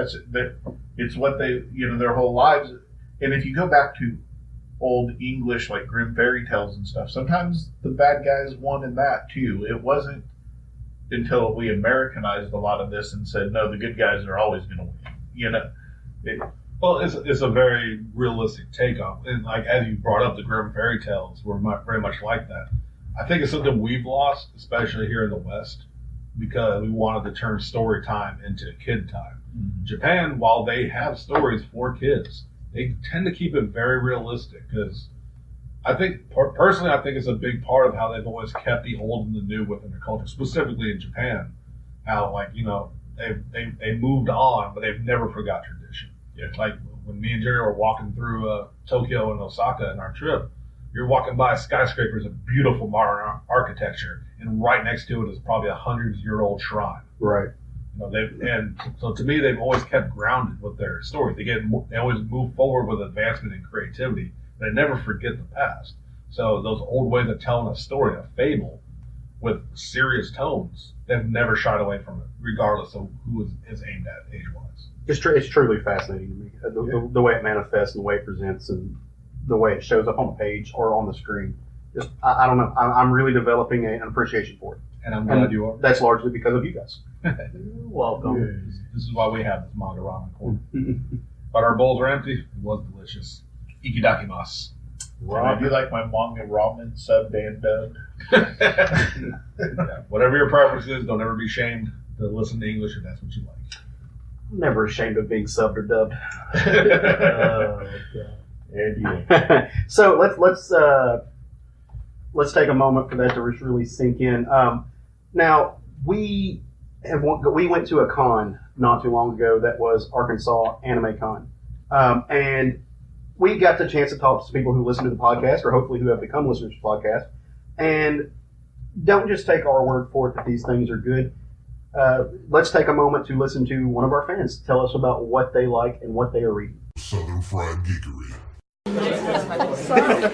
It's what they, their whole lives. And if you go back to old English, like Grimm fairy tales and stuff, sometimes the bad guys won in that too. It wasn't until we Americanized a lot of this and said, no, the good guys are always going to win. Well, it's a very realistic take on, and like as you brought up, the Grimm fairy tales were very much like that. I think it's something we've lost, especially here in the West, because we wanted to turn story time into kid time. Mm-hmm. Japan, while they have stories for kids, they tend to keep it very realistic because I think, personally, I think it's a big part of how they've always kept the old and the new within their culture, specifically in Japan. How, like, you know, they moved on, but they've never forgot tradition. Yeah. Like when me and Jerry were walking through Tokyo and Osaka in our trip, you're walking by skyscrapers of beautiful modern architecture, and right next to it is probably 100-year-old shrine. Right. You know, and so to me, they've always kept grounded with their story. They always move forward with advancement and creativity. They never forget the past. So those old ways of telling a story, a fable, with serious tones, they've never shied away from it, regardless of who is aimed at age-wise. It's truly fascinating to me, the way it manifests and the way it presents and the way it shows up on the page or on the screen. Just, I don't know. I'm really developing an appreciation for it. And I'm glad you are. That's largely because of you guys. You're welcome. This is why we have this manga ramen corner. But our bowls are empty. It was delicious. Ikidakimasu. And I do like my manga ramen subbed and dubbed. Yeah, whatever your preference is, don't ever be ashamed to listen to English if that's what you like. I'm never ashamed of being subbed or dubbed. So let's take a moment for that to really sink in. Now we went to a con not too long ago that was Arkansas Anime Con, and we got the chance to talk to some people who listen to the podcast, or hopefully who have become listeners to the podcast, and don't just take our word for it that these things are good. Let's take a moment to listen to one of our fans tell us about what they like and what they are reading. Southern Fried Geekery.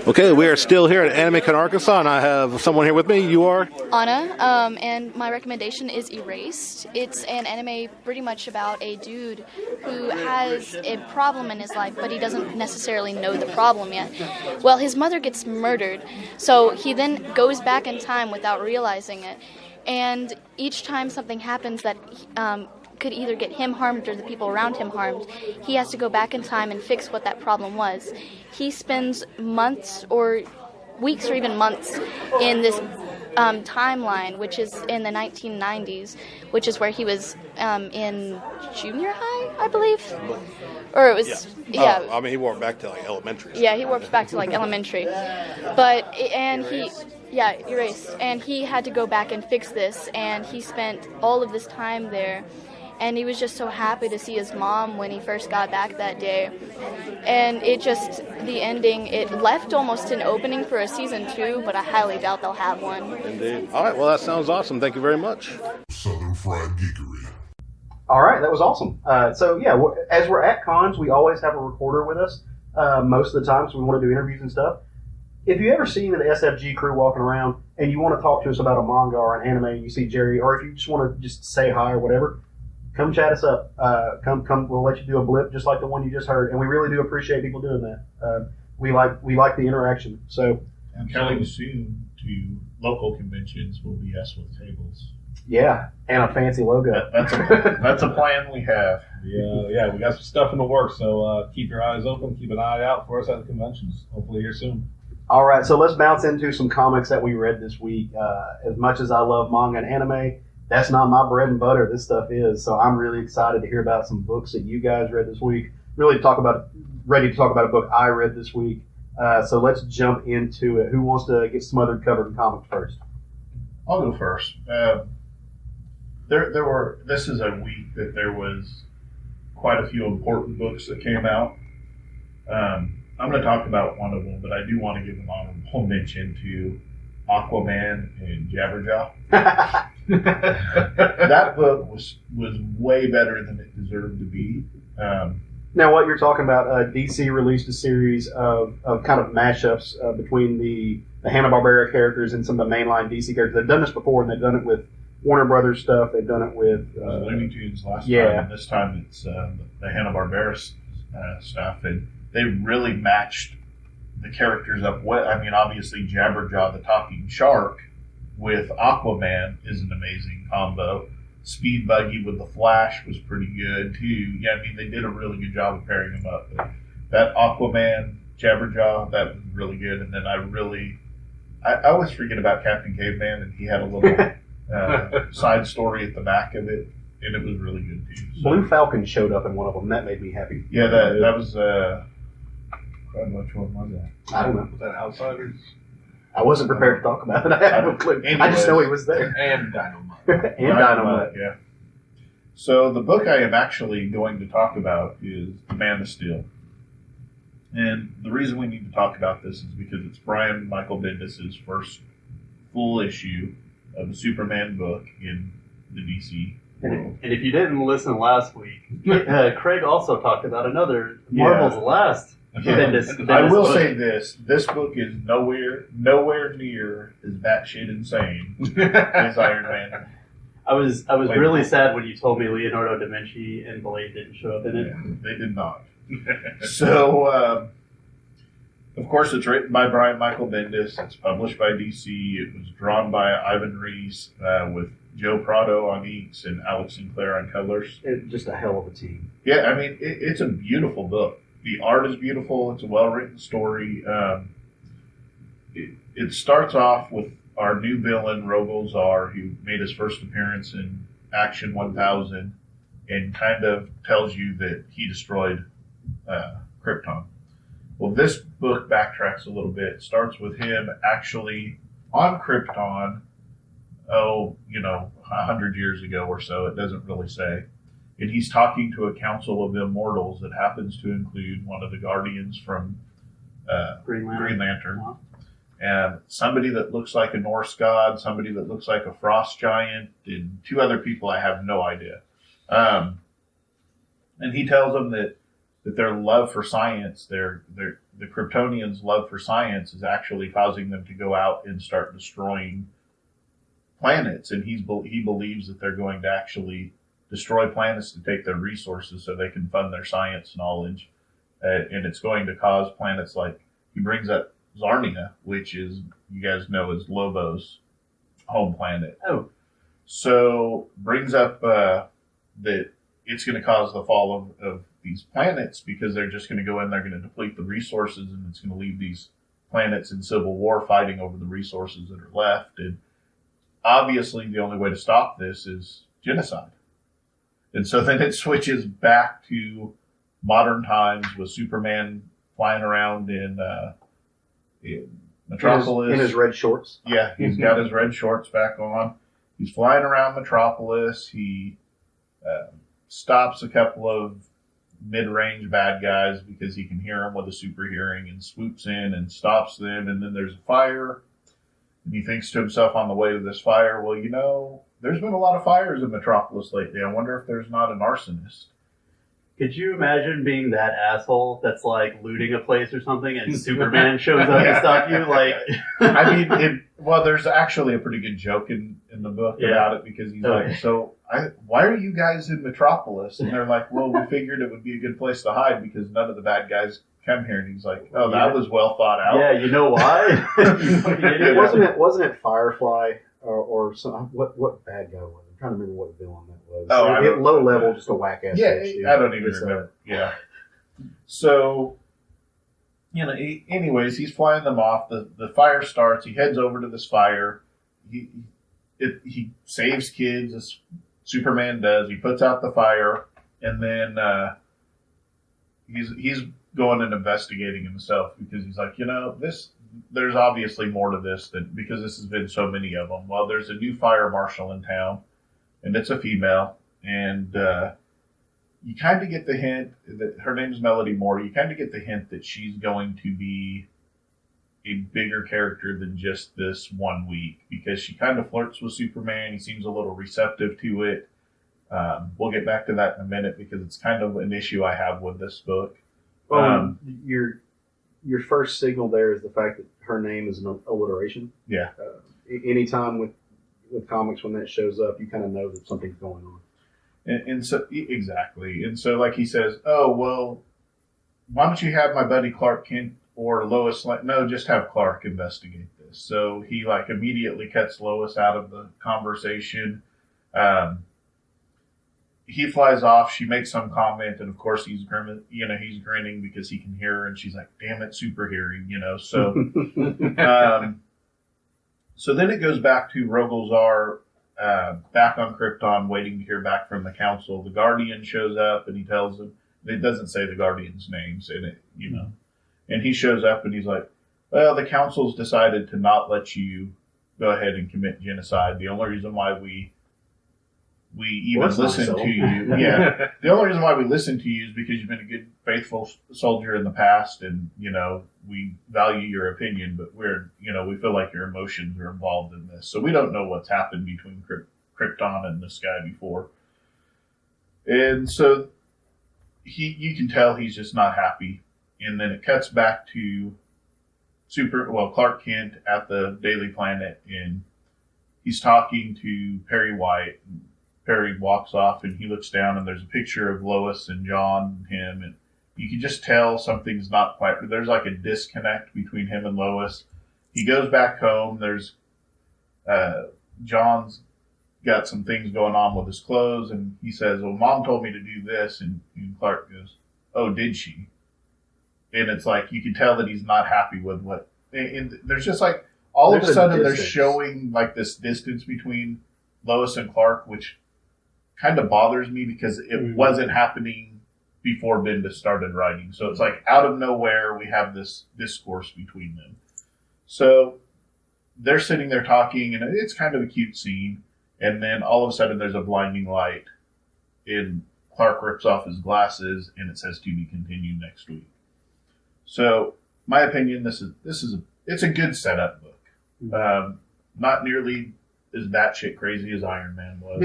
Okay, we are still here at Anime Con Arkansas, and I have someone here with me. You are? Anna, and my recommendation is Erased. It's an anime pretty much about a dude who has a problem in his life, but he doesn't necessarily know the problem yet. Well, his mother gets murdered, so he then goes back in time without realizing it. And each time something happens that could either get him harmed or the people around him harmed, he has to go back in time and fix what that problem was. He spends months or weeks or even months in this timeline, which is in the 1990s, which is where he was in junior high, I believe. Or it was, yeah. I mean, he went back to like elementary. Yeah, he warped back to like elementary. Erased. And he had to go back and fix this, and he spent all of this time there. And he was just so happy to see his mom when he first got back that day. And the ending, it left almost an opening for a season 2, but I highly doubt they'll have one. Indeed. All right, well, that sounds awesome. Thank you very much. Southern Fried Geekery. All right, that was awesome. As we're at cons, we always have a recorder with us most of the time, so we want to do interviews and stuff. If you ever see the SFG crew walking around and you want to talk to us about a manga or an anime, and you see Jerry, or if you just want to just say hi or whatever, come chat us up. Come. We'll let you do a blip just like the one you just heard, and we really do appreciate people doing that. We like the interaction. So, And coming soon to local conventions will be us with tables. yeah, and a fancy logo. That's a plan we have. Yeah, we got some stuff in the works, so keep your eyes open, keep an eye out for us at the conventions. Hopefully here soon. All right, so let's bounce into some comics that we read this week. As much as I love manga and anime, that's not my bread and butter. This stuff is. So I'm really excited to hear about some books that you guys read this week. Ready to talk about a book I read this week. So let's jump into it. Who wants to get smothered covered in comics first? I'll go first. This is a week that there was quite a few important books that came out. I'm going to talk about one of them, but I do want to give an honorable mention to Aquaman and Jabberjaw. That book was way better than it deserved to be. Now, what you're talking about, DC released a series of kind of mashups between the Hanna-Barbera characters and some of the mainline DC characters. They've done this before, and they've done it with Warner Brothers stuff. They've done it with Looney Tunes last time, and this time it's the Hanna-Barbera stuff, and they really matched the characters up well. I mean, obviously, Jabberjaw, the talking shark, with Aquaman is an amazing combo. Speed Buggy with the Flash was pretty good too. Yeah, I mean they did a really good job of pairing them up. But that Aquaman Jabberjaw, that was really good. And then I always forget about Captain Caveman, and he had a little side story at the back of it, and it was really good too. So, Blue Falcon showed up in one of them. That made me happy. yeah, that was. Which one was that? I don't know. Was that Outsiders? I wasn't prepared to talk about it. I have no clue. I just know he was there. And Dynamite. And Dynamite. Yeah. So the book I am actually going to talk about is The Man of Steel. And the reason we need to talk about this is because it's Brian Michael Bendis' first full issue of a Superman book in the DC world. And if you didn't listen last week, Craig also talked about another Marvel's last Bendis I will book. say this book is nowhere near as batshit insane as Iron Man. I was really sad when you told me Leonardo da Vinci and Blade didn't show up in it. Yeah, they did not. So, of course, it's written by Brian Michael Bendis. It's published by DC. It was drawn by Ivan Reis with Joe Prado on inks and Alex Sinclair on colors. Just a hell of a team. Yeah, I mean, it's a beautiful book. The art is beautiful. It's a well-written story. It starts off with our new villain, Rogol Zar, who made his first appearance in Action 1000 and kind of tells you that he destroyed Krypton. Well, this book backtracks a little bit. It starts with him actually on Krypton, 100 years ago or so. It doesn't really say. And he's talking to a council of immortals that happens to include one of the Guardians from Green Lantern. Wow. And somebody that looks like a Norse god, somebody that looks like a frost giant, and two other people I have no idea. And he tells them that their love for science, the Kryptonians' love for science is actually causing them to go out and start destroying planets. And he believes that they're going to actually destroy planets to take their resources so they can fund their science knowledge. And it's going to cause planets like, he brings up Zarnia, which is, you guys know, is Lobo's home planet. Oh. So brings up that it's going to cause the fall of these planets because they're just going to go in, they're going to deplete the resources, and it's going to leave these planets in civil war fighting over the resources that are left. And obviously the only way to stop this is genocide. And so then it switches back to modern times with Superman flying around in Metropolis. In his red shorts. Yeah, he's got his red shorts back on. He's flying around Metropolis. He stops a couple of mid-range bad guys because he can hear them with a super hearing and swoops in and stops them. And then there's a fire. And he thinks to himself on the way to this fire, well, there's been a lot of fires in Metropolis lately. I wonder if there's not an arsonist. Could you imagine being that asshole that's like looting a place or something and Superman shows up Yeah. to stop you? Like, I mean, there's actually a pretty good joke in the book about it because he's like, why are you guys in Metropolis? And they're like, well, we figured it would be a good place to hide because none of the bad guys come here. And he's like, oh, that was well thought out. yeah, you know why? You fucking idiot. Wasn't it Firefly or some, what bad guy was it? I'm trying to remember what villain that was. Oh, I don't- low level, just a whack ass. Yeah, I don't even remember. Yeah. So, anyways, he's flying them off. The fire starts. He heads over to this fire. He saves kids, as Superman does. He puts out the fire, and then he's going and investigating himself because he's like, there's obviously more to this because this has been so many of them. Well, there's a new fire marshal in town, and it's a female, and you kind of get the hint that her name's Melody Moore. You kind of get the hint that she's going to be a bigger character than just this 1 week because she kind of flirts with Superman. He seems a little receptive to it. We'll get back to that in a minute because it's kind of an issue I have with this book. Your first signal there is the fact that her name is an alliteration. Yeah. Anytime with comics when that shows up, you kind of know that something's going on. And so, exactly. And so, like he says, oh, well, why don't you have my buddy Clark Kent or Lois? No, just have Clark investigate this. So he immediately cuts Lois out of the conversation. He flies off. She makes some comment, and of course he's grinning because he can hear her, and she's like, "Damn it, super hearing," So, so then it goes back to Rogol Zar back on Krypton, waiting to hear back from the council. The Guardian shows up and he tells them, it doesn't say the Guardian's names in it, and he shows up and he's like, well, the council's decided to not let you go ahead and commit genocide. The only reason why we even listen to you, the only reason why we listen to you is because you've been a good, faithful soldier in the past, and we value your opinion, but we feel like your emotions are involved in this, so we don't know what's happened between Krypton and this guy before, and so you can tell he's just not happy, and then it cuts back to Clark Kent at the Daily Planet, and he's talking to Perry White. Perry walks off and he looks down and there's a picture of Lois and John and him, and you can just tell something's not quite, there's like a disconnect between him and Lois. He goes back home. There's John's got some things going on with his clothes, and he says, well, Mom told me to do this, and Clark goes, oh, did she? And it's like you can tell that he's not happy with what, and there's just like all of a sudden they're showing like this distance between Lois and Clark, which kind of bothers me because it wasn't happening before Bendis started writing. So it's like out of nowhere we have this discourse between them. So they're sitting there talking, and it's kind of a cute scene. And then all of a sudden there's a blinding light, and Clark rips off his glasses, and it says to be continued next week. So my opinion, it's a good setup book. Not nearly as batshit crazy as Iron Man was.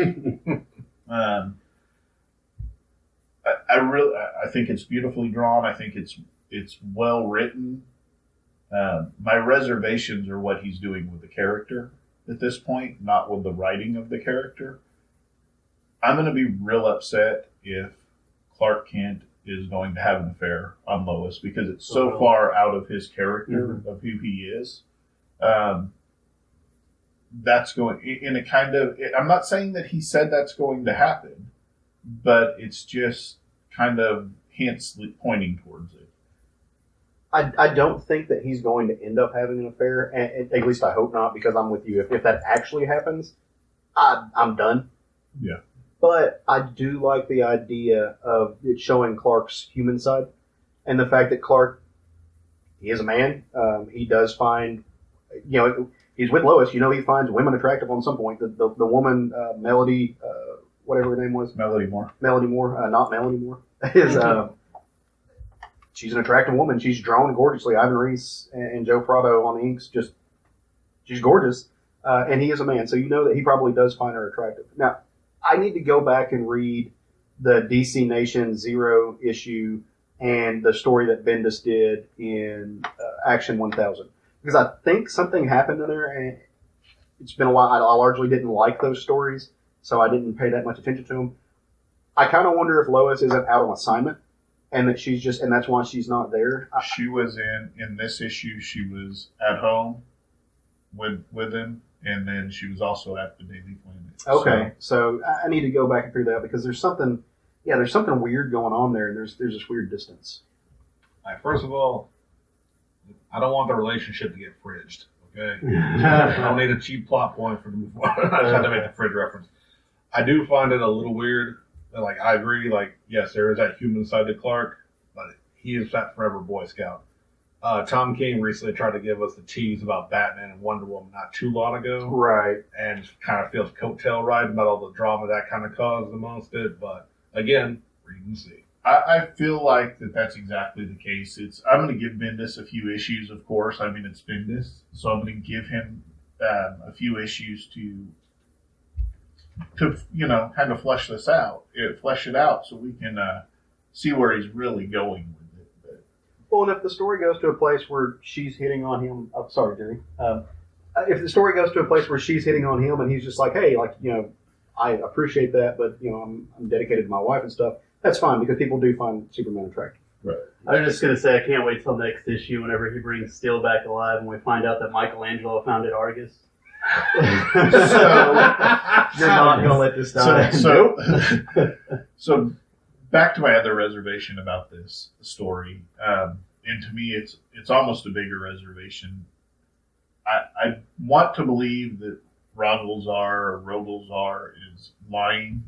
I think it's beautifully drawn. I think it's well written. My reservations are what he's doing with the character at this point, not with the writing of the character. I'm going to be real upset if Clark Kent is going to have an affair on Lois, because it's so far out of his character of who he is. That's going in a kind of, I'm not saying that he said that's going to happen, but it's just kind of hints pointing towards it. I don't think that he's going to end up having an affair, and at least I hope not, because I'm with you. If that actually happens, I'm done. Yeah. But I do like the idea of it showing Clark's human side, and the fact that Clark, he is a man. He does find, he's with Lois. He finds women attractive on some point. The woman, Melody, whatever her name was. Melody Moore. Melody Moore, not Melody Moore. Is she's an attractive woman. She's drawn gorgeously. Ivan Reis and Joe Prado on the inks, she's gorgeous. And he is a man, so that he probably does find her attractive. Now, I need to go back and read the DC Nation Zero issue and the story that Bendis did in Action 1000. Because I think something happened in there, and it's been a while. I largely didn't like those stories, so I didn't pay that much attention to them. I kind of wonder if Lois isn't out on assignment, and that and that's why she's not there. She was in this issue. She was at home with him, and then she was also at the Daily Planet. Okay, so I need to go back and figure that out, because there's something weird going on there, and there's this weird distance. All right, first of all, I don't want the relationship to get fridged, okay? I don't need a cheap plot point for the movie. I just had to make the fridge reference. I do find it a little weird. Like, I agree, yes, there is that human side to Clark, but he is that forever Boy Scout. Tom King recently tried to give us the tease about Batman and Wonder Woman not too long ago. Right. And kind of feels coattail riding about all the drama that kind of caused amongst it. But, again, read and see. I feel like that's exactly the case. I'm going to give Bendis a few issues, of course. I mean, it's Bendis. So I'm going to give him a few issues to kind of flesh this out. Flesh it out so we can see where he's really going with it. But, well, and if the story goes to a place where she's hitting on him, sorry, Jerry. If the story goes to a place where she's hitting on him and he's just like, hey, I appreciate that, but I'm dedicated to my wife and stuff. That's fine, because people do find Superman attractive. Right. I was just going to say, I can't wait till next issue whenever he brings Steel back alive and we find out that Michelangelo founded Argus. You're not going to let this die. So back to my other reservation about this story, and to me, it's almost a bigger reservation. I want to believe that Rogolzar or Rogolzar is lying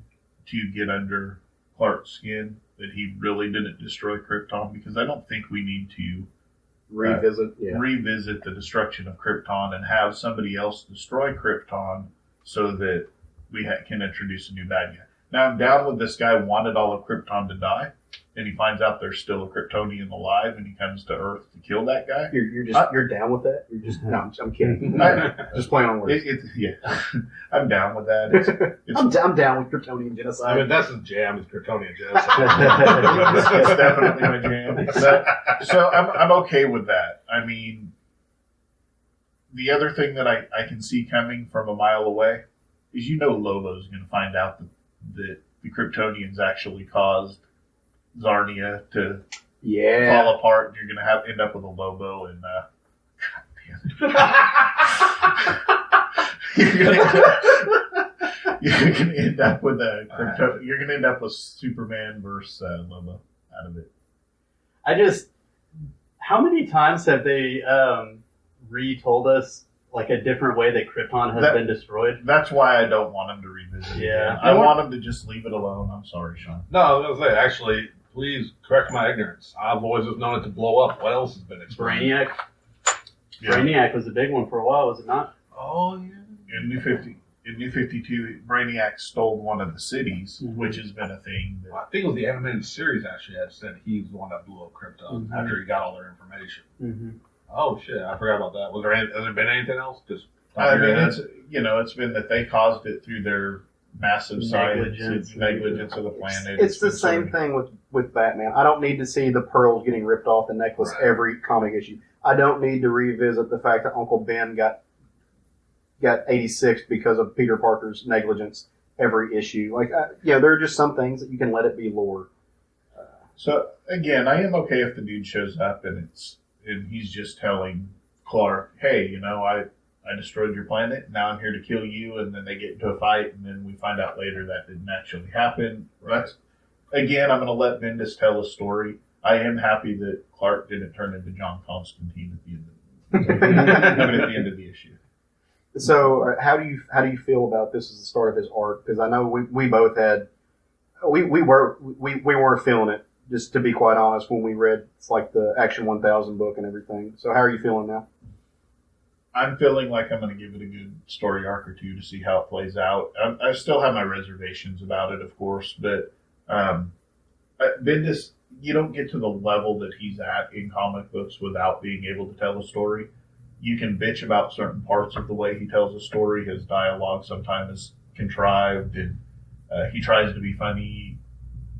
to get under Clark's skin, that he really didn't destroy Krypton, because I don't think we need to Revisit. revisit the destruction of Krypton and have somebody else destroy Krypton so that we can introduce a new bad guy. Now, I'm down with this guy wanted all of Krypton to die, and he finds out there's still a Kryptonian alive, and he comes to Earth to kill that guy. You're down with that? You're just no. I'm kidding. Just playing on words. Yeah, I'm down with that. I'm down with Kryptonian genocide. I mean, that's his jam, is Kryptonian genocide. It's definitely my jam. So I'm okay with that. I mean, the other thing that I can see coming from a mile away is, Lobo's going to find out that the Kryptonians actually caused Zarnia to fall apart, and you're going to end up with a Lobo, and you're going to end up with you're going to end up with Superman versus Lobo out of it. How many times have they retold us like a different way that Krypton has been destroyed? That's why I don't want him to revisit it. Yeah. I want him to just leave it alone. I'm sorry, Sean. No, I was going to say, actually, please correct my ignorance. I've always just known it to blow up. What else has been explained? Brainiac. Yeah. Brainiac was a big one for a while, was it not? Oh, yeah. In New 52, Brainiac stole one of the cities, which has been a thing. Well, I think it was the animated series actually had said he's the one that blew up Krypton after he got all their information. Mm-hmm. Oh shit, I forgot about that. Has there been anything else? Just I mean, it's been that they caused it through their massive negligence of the planet. It's the same thing with Batman. I don't need to see the pearls getting ripped off the necklace every comic issue. I don't need to revisit the fact that Uncle Ben got 86 because of Peter Parker's negligence every issue. There are just some things that you can let it be lore. So again, I am okay if the dude shows up and he's just telling Clark, hey, I destroyed your planet. Now I'm here to kill you. And then they get into a fight, and then we find out later that didn't actually happen. Right. Again, I'm going to let Bendis tell a story. I am happy that Clark didn't turn into John Constantine at the end of the issue. So, how do you feel about this as the start of his arc? Because I know we both had we weren't feeling it. Just to be quite honest, when we read the Action 1000 book and everything. So, how are you feeling now? I'm feeling like I'm going to give it a good story arc or two to see how it plays out. I still have my reservations about it, of course, but Bendis, you don't get to the level that he's at in comic books without being able to tell a story. You can bitch about certain parts of the way he tells a story. His dialogue sometimes is contrived, and he tries to be funny,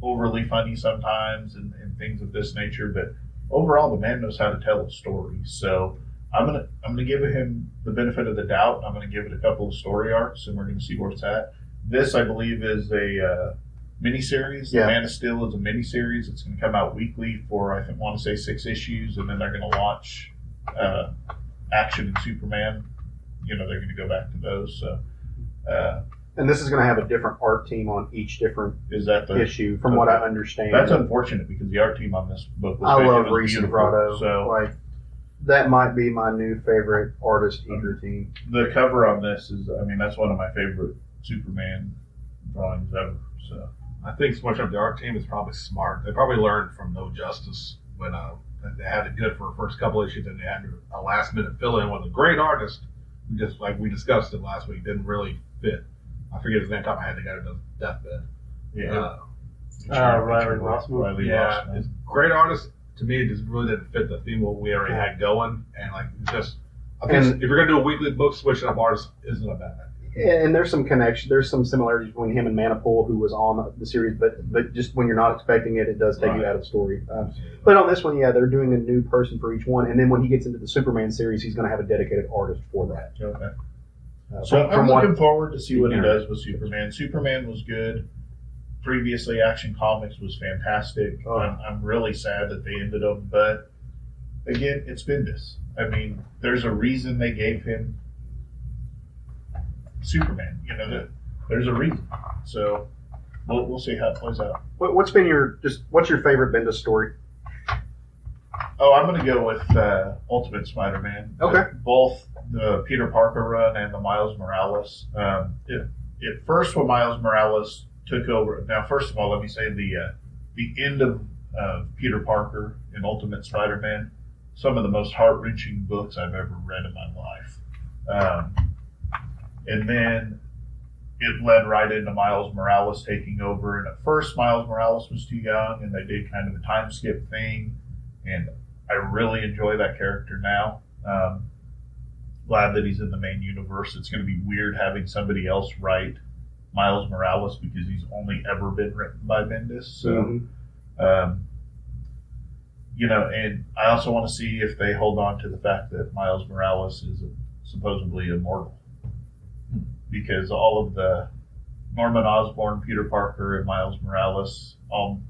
overly funny sometimes, and things of this nature. But overall, the man knows how to tell a story. So I'm gonna give him the benefit of the doubt. I'm gonna give it a couple of story arcs, and we're gonna see where it's at. This, I believe, is a miniseries. Yeah. Man of Steel is a miniseries. It's going to come out weekly for, I want to say, 6 issues, and then they're going to launch Action and Superman. They're going to go back to those. So, and this is going to have a different art team on each different issue, from what I understand. That's unfortunate, because the art team on this book was I love Reese and Prado. So that might be my new favorite artist eager team. The cover on this is, that's one of my favorite Superman drawings ever. So I think switching up the art team is probably smart. They probably learned from No Justice when they had it good for the first couple issues, and they had a last minute fill in with a great artist, who just like we discussed it last week, didn't really fit. I forget his name. Top of my head, the guy who does Deathbed. Yeah. Riley Rossmo. Yeah, it's great artist. To me, it just really didn't fit the theme what we already had going, and I think if you're gonna do a weekly book, switching up artists isn't a bad idea. And there's some connection. There's some similarities between him and Manipool, who was on the series, but just when you're not expecting it, it does take you out of the story. But on this one, they're doing a new person for each one, and then when he gets into the Superman series, he's going to have a dedicated artist for that. Okay. So I'm looking forward to see what he does with Superman. Superman was good. Previously, Action Comics was fantastic. I'm really sad that they ended him, but again, it's Bendis. There's a reason they gave him Superman. There's a reason. So we'll see how it plays out. What's your favorite Bendis story? Oh, I'm going to go with Ultimate Spider-Man. Okay. Both the Peter Parker run and the Miles Morales. At first, when Miles Morales took over, now first of all, let me say the end of Peter Parker in Ultimate Spider-Man, some of the most heart-wrenching books I've ever read in my life. And then it led right into Miles Morales taking over. And at first, Miles Morales was too young, and they did kind of a time skip thing. And I really enjoy that character now. Glad that he's in the main universe. It's going to be weird having somebody else write Miles Morales because he's only ever been written by Bendis. So, and I also want to see if they hold on to the fact that Miles Morales is supposedly immortal. Because all of the Norman Osborn, Peter Parker, and Miles Morales all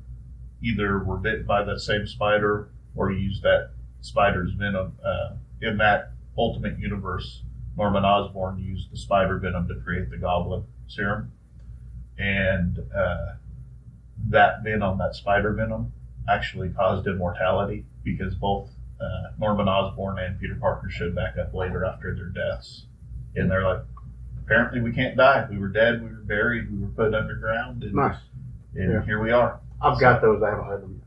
either were bitten by that same spider or used that spider's venom. In that Ultimate Universe, Norman Osborn used the spider venom to create the Goblin serum. And that venom, that spider venom, actually caused immortality because both Norman Osborn and Peter Parker showed back up later after their deaths. And they're like, apparently we can't die. We were dead, we were buried, we were put underground, and, Nice. and here we are. I've got those. I haven't read them yet.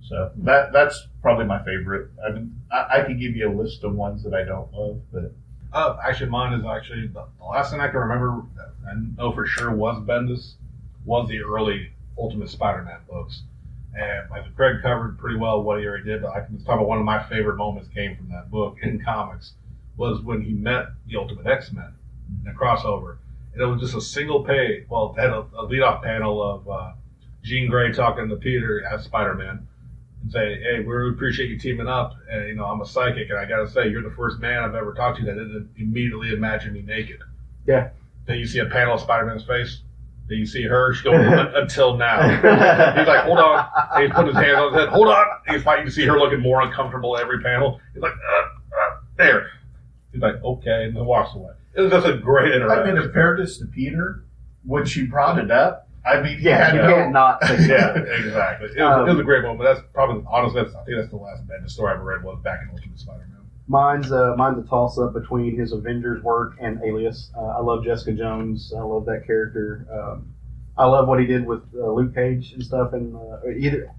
So that's probably my favorite. I mean, I could give you a list of ones that I don't love, but Actually, mine is actually the last thing I can remember and know for sure was Bendis was the early Ultimate Spider-Man books. And like Craig covered pretty well what he already did, but I can just talk about one of my favorite moments came from that book in comics was when he met the Ultimate X-Men in a crossover. And it was just a single page. Well, it had a lead-off panel of Jean Grey talking to Peter as Spider-Man and saying, hey, we really appreciate you teaming up. And, I'm a psychic, and I got to say, you're the first man I've ever talked to that didn't immediately imagine me naked. Yeah. Then you see a panel of Spider-Man's face. Then you see her. She goes, until now. He's like, hold on. And he's putting his hands on his head. Hold on. And he's fighting. You see her looking more uncomfortable every panel. He's like, there. He's like, okay, and then walks away. It was just a great interaction. I mean, in fairness to Peter, when she brought it up, I mean, Yeah, you can't not think Yeah, exactly. It was a great moment. That's probably, honestly, I think that's the last Bendis story I ever read was back in Ultimate Spider-Man. Mine's a toss-up between his Avengers work and Alias. I love Jessica Jones. I love that character. I love what he did with Luke Cage and stuff. And either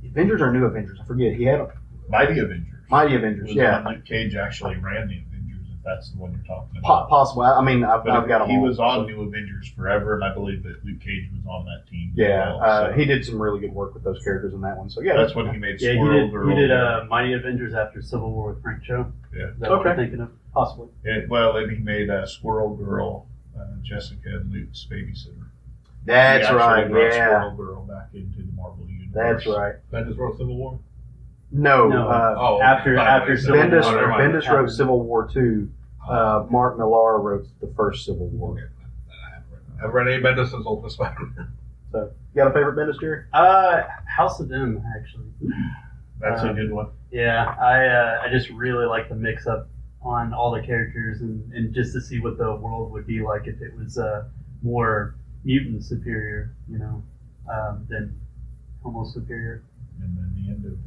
Avengers or New Avengers, I forget. He had Mighty Avengers. Mighty Avengers, Was yeah. when Luke Cage actually ran the Avengers, if that's the one you're talking about. Possible. I mean, I've got them He all, was on so. New Avengers forever, and I believe that Luke Cage was on that team. Yeah, as well, so he did some really good work with those characters in that one. So yeah, that's when he made Yeah, Squirrel Girl. he did Mighty Avengers after Civil War with Frank Cho. Yeah. Is that what you're Okay. thinking of? possibly. Then he made Squirrel Girl, Jessica and Luke's babysitter. That's He actually right. brought Yeah, Squirrel Girl back into the Marvel universe. that's right. Bendis wrote Civil War? No, No. After Civil War. Bendis wrote Civil War 2. Mark Millar wrote the first Civil War. Okay. I haven't read any Bendis since Ultimate Spider-Man. So, you got a favorite Bendis, Jerry? House of M, actually. That's a good one. Yeah, I just really like the mix up on all the characters and just to see what the world would be like if it was more mutant superior, than Homo superior. And then the end of the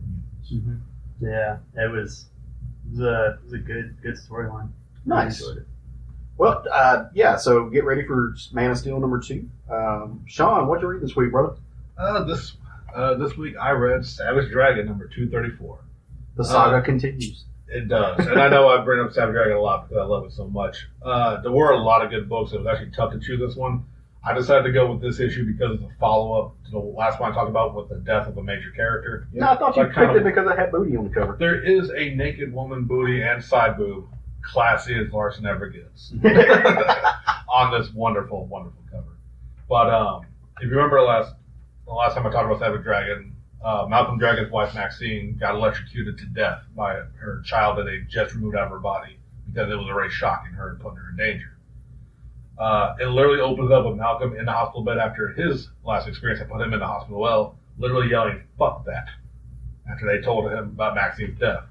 mutants. Yeah, it was a good storyline. Nice. I enjoyed it. Well, yeah, so get ready for Man of Steel number 2. Sean, what'd you read this week, brother? This week I read Savage Dragon number 234. The saga continues. It does. And I know I bring up Savage Dragon a lot because I love it so much. There were a lot of good books. It was actually tough to choose this one. I decided to go with this issue because it's a follow-up to the last one I talked about with the death of a major character. No, I thought you Like kind picked of- it because I had booty on the cover. There is a naked woman booty and side boob, classy as Larson ever gets, on this wonderful, wonderful cover. But if you remember the last time I talked about Savage Dragon, Malcolm Dragon's wife Maxine got electrocuted to death by her child that they just removed out of her body because it was already shocking her and putting her in danger. It literally opens up with Malcolm in the hospital bed after his last experience that put him in the hospital well, literally yelling, "Fuck that," after they told him about Maxine's death.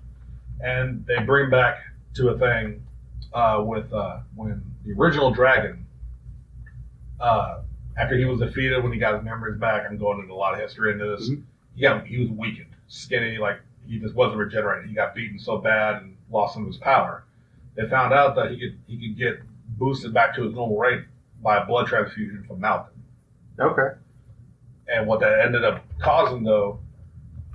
And they bring back to a thing with when the original Dragon, after he was defeated, when he got his memories back, I'm going into a lot of history into this, he was weakened, skinny, like he just wasn't regenerated. He got beaten so bad and lost some of his power. they found out that he could get boosted back to his normal rate by a blood transfusion from Malcolm. Okay. And what that ended up causing, though,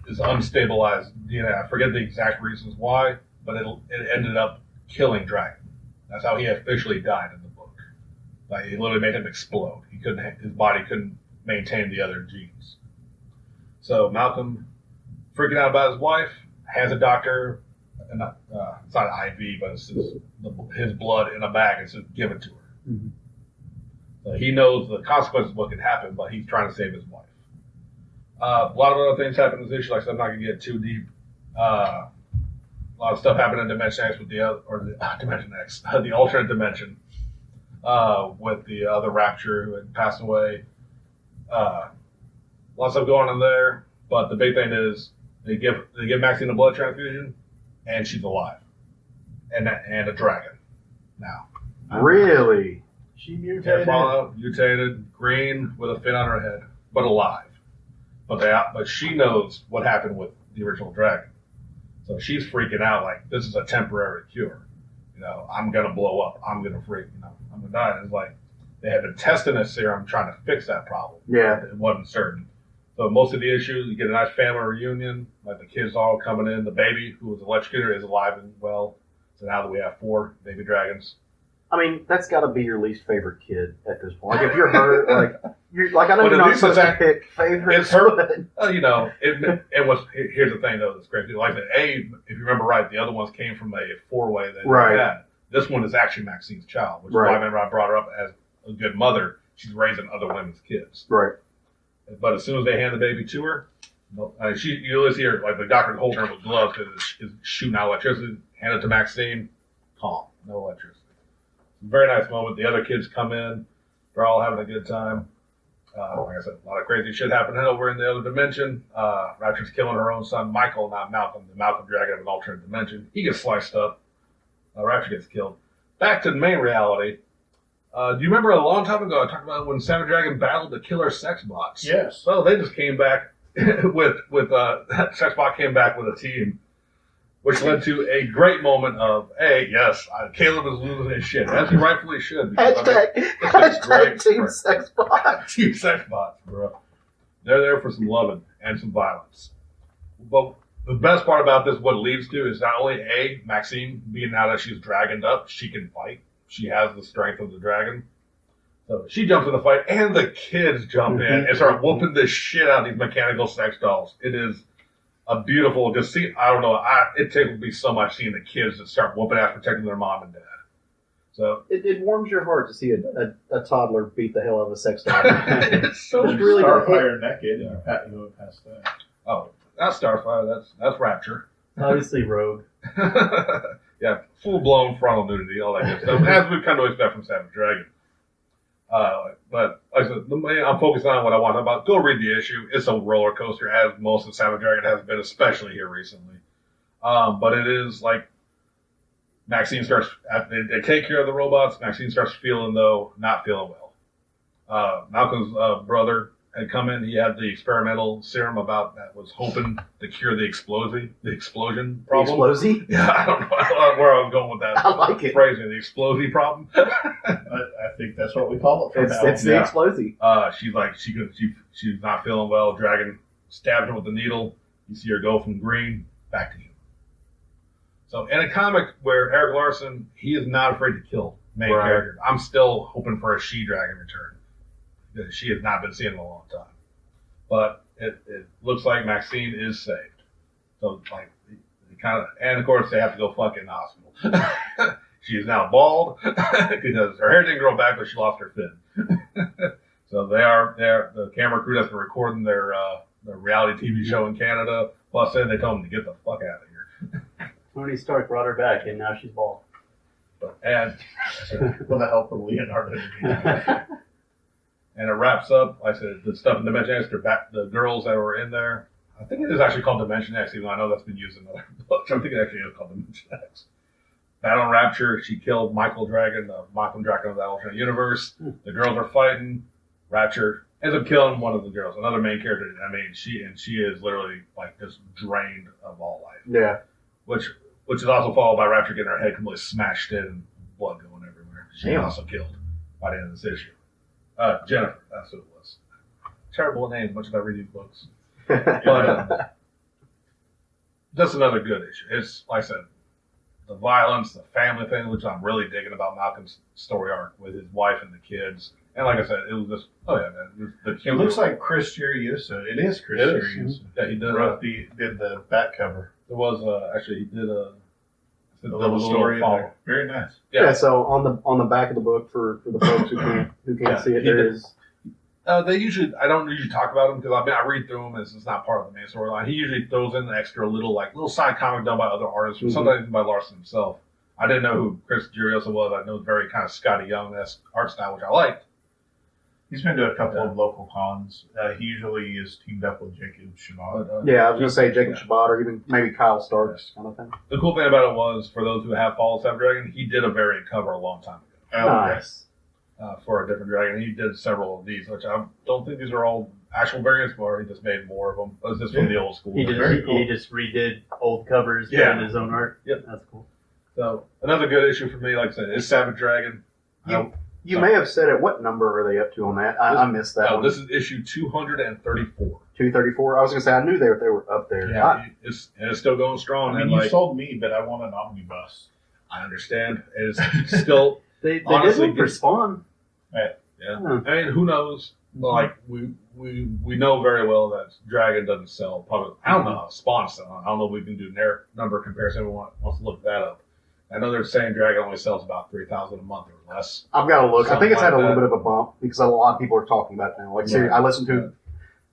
is unstabilized DNA. I forget the exact reasons why, but it ended up killing Dragon. That's how he officially died in the book. Like, it literally made him explode. His body couldn't maintain the other genes. So Malcolm, freaking out about his wife, has a doctor, and it's not an IV, but it's his blood in a bag and says, give it to her. Mhm. So he knows the consequences of what could happen, but he's trying to save his wife. A lot of other things happen in this issue. Like I said, I'm not going to get too deep. A lot of stuff happened in Dimension X with Dimension X, the alternate dimension, with the other Rapture who had passed away. A lot of stuff going on there, but the big thing is they give Maxine a blood transfusion, and she's alive, and a dragon now. Really? She mutated. Mutated, green with a fin on her head, but alive. But she knows what happened with the original dragon, so she's freaking out like this is a temporary cure. I'm gonna blow up. I'm gonna freak. I'm gonna die. And it's like they had been testing a serum trying to fix that problem. Yeah. It wasn't certain. So most of the issues, you get a nice family reunion, like the kids all coming in. The baby who was electrocuted is alive and well. So now that we have 4 baby dragons. I mean, that's got to be your least favorite kid at this point. Like, if you're hurt, I know But you're at not least supposed it's to pick favorites. It's her. but- It was. Here's the thing, though, that's great. Like if you remember right, the other ones came from a 4-way that Right. they had. This one is actually Maxine's child, which Right. is why I remember I brought her up as a good mother. She's raising other women's kids. Right. But as soon as they hand the baby to her, you always hear like the doctor holding her with gloves because it's shooting out electricity. Hand it to Maxine, calm, no electricity. Very nice moment. The other kids come in, they're all having a good time. Like I said, a lot of crazy shit happening over in the other dimension. Rapture's killing her own son, Michael, not Malcolm. The Malcolm dragon of an alternate dimension. He gets sliced up. Rapture gets killed. Back to the main reality. Do you remember a long time ago I talked about when Savage Dragon battled the killer sex bots? Yes. So they just came back with that sex bot came back with a team, which led to a great moment of Caleb is losing his shit as he rightfully should. Hashtag Team Sex Bot. Team sex bots, bro. They're there for some loving and some violence. But the best part about this, what it leads to, is not only Maxine being now that she's dragoned up, she can fight. She has the strength of the dragon. So she jumps in the fight, and the kids jump in and start whooping the shit out of these mechanical sex dolls. It is a beautiful, I don't know, it tickled me so much seeing the kids that start whooping ass protecting their mom and dad. So It warms your heart to see a toddler beat the hell out of a sex doll. it's so It's really good. Starfire naked. You go past that. Oh, that's Starfire. That's Rapture. Obviously, Rogue. Yeah, full blown frontal nudity, all that good stuff, as we've come to expect from Savage Dragon. But like I said, I'm focusing on what I want about. Go read the issue. It's a roller coaster, as most of Savage Dragon has been, especially here recently. But it is like Maxine starts. They take care of the robots. Maxine starts not feeling well. Malcolm's brother had come in. He had the experimental serum that was hoping to cure the explosion problem. Explosy? Yeah, I don't know where I was going with that. I like it. Phrasing, the explosy problem. I think that's what we call it from now. It's the explosy. She's not feeling well. Dragon stabbed her with the needle. You see her go from green back to you. So in a comic where Eric Larson, he is not afraid to kill main characters. I'm still hoping for a she-dragon return. She has not been seen in a long time. But it looks like Maxine is saved. So and of course they have to go fuck in the hospital. She is now bald because her hair didn't grow back, but she lost her fin. So the camera crew that's been recording their reality TV show in Canada. Plus then they told them to get the fuck out of here. Tony Stark brought her back, and now she's bald. And With the help of Leonardo da Vinci. And it wraps up, like I said, the stuff in Dimension X, the girls that were in there. I think it is actually called Dimension X, even though I know that's been used in other books. I think it actually is called Dimension X. Battle and Rapture, she killed Michael Dragon, the Malcolm Dragon of the alternate universe. The girls are fighting. Rapture ends up killing one of the girls, another main character. I mean, she is literally like just drained of all life. Yeah. Which which is also followed by Rapture getting her head completely smashed in and blood going everywhere. She was also killed by the end of this issue. Jennifer, that's who it was. Terrible name, much as I read these books. But just another good issue. It's, like I said, the violence, the family thing, which I'm really digging about Malcolm's story arc with his wife and the kids. And like I said, it was just, oh yeah, man. It looks like Chris Jeriusa. It is Chris Jeriusa. Yeah, he did. Did the back cover. There was actually he did a little story. Very nice. Yeah. So on the back of the book for the folks who can't see it, there is. I don't usually talk about them because I read through them. It's not part of the main storyline. He usually throws in an extra little side comic done by other artists, or sometimes even by Larson himself. I didn't know who Chris Jeriusa was. I know very kind of Scotty Young-esque art style, which I liked. He's been to a couple of local cons. He usually is teamed up with Jacob Shabbat. Yeah, I was going to say Jacob Shabbat or even maybe Kyle Starks kind of thing. The cool thing about it was, for those who have followed Seven Dragon, he did a variant cover a long time ago. Nice. For a different dragon. He did several of these, which I don't think these are all actual variants, but he just made more of them. But it's just from the old school. He just redid old covers in his own art. Yep. That's cool. So another good issue for me, like I said, is Savage Dragon. You may have said it. What number are they up to on that? I missed that one. This is issue 234. 234. I was going to say I knew they were up there. Yeah, it's still going strong. I mean, you sold me, but I want an omnibus. I understand. It's still they honestly did respond. Yeah. I mean, who knows? Like we know very well that Dragon doesn't sell. Probably, I don't know how Spawn selling. I don't know if we can do number comparison. Everyone wants to look that up. I know they're saying Dragon only sells about 3,000 a month or less. I've got to look. I think it's had a little bit of a bump because a lot of people are talking about it now. Like, I listened to,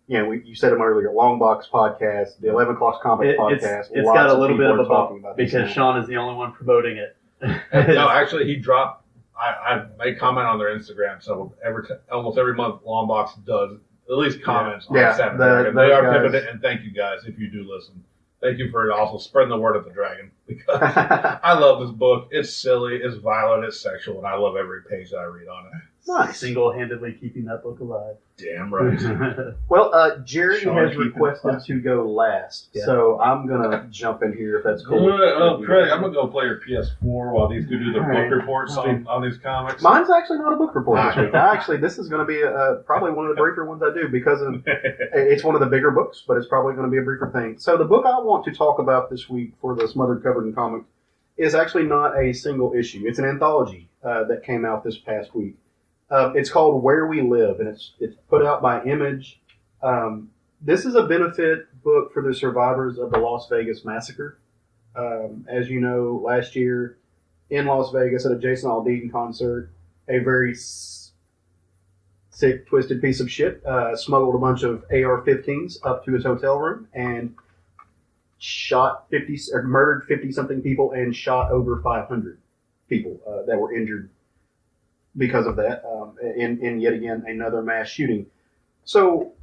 you said them earlier, Long Box podcast, the 11 O'Clock Comics podcast. It's got a little bit of a bump because Sean is the only one promoting it. No, actually, he dropped. I made comment on their Instagram, so almost every month, Longbox does at least comments on Seven Dragon. They are pivoted, and thank you guys if you do listen. Thank you for also spreading the word of the Dragon, because I love this book. It's silly, it's violent, it's sexual, and I love every page that I read on it. Nice. Single-handedly keeping that book alive. Damn right. Well, Jerry has requested to go last, so I'm going to jump in here if that's cool. Craig, I'm going to go play your PS4 while these two do their book reports on these comics. Mine's actually not a book report this week. This is going to be probably one of the briefer ones I do because it's one of the bigger books, but it's probably going to be a briefer thing. So the book I want to talk about this week for the Smothered Covered in Comics is actually not a single issue. It's an anthology that came out this past week. It's called Where We Live, and it's put out by Image. This is a benefit book for the survivors of the Las Vegas massacre. As you know, last year in Las Vegas at a Jason Aldean concert, a very sick, twisted piece of shit smuggled a bunch of AR-15s up to his hotel room and murdered 50-something people and shot over 500 people that were injured because of that, in yet again another mass shooting. So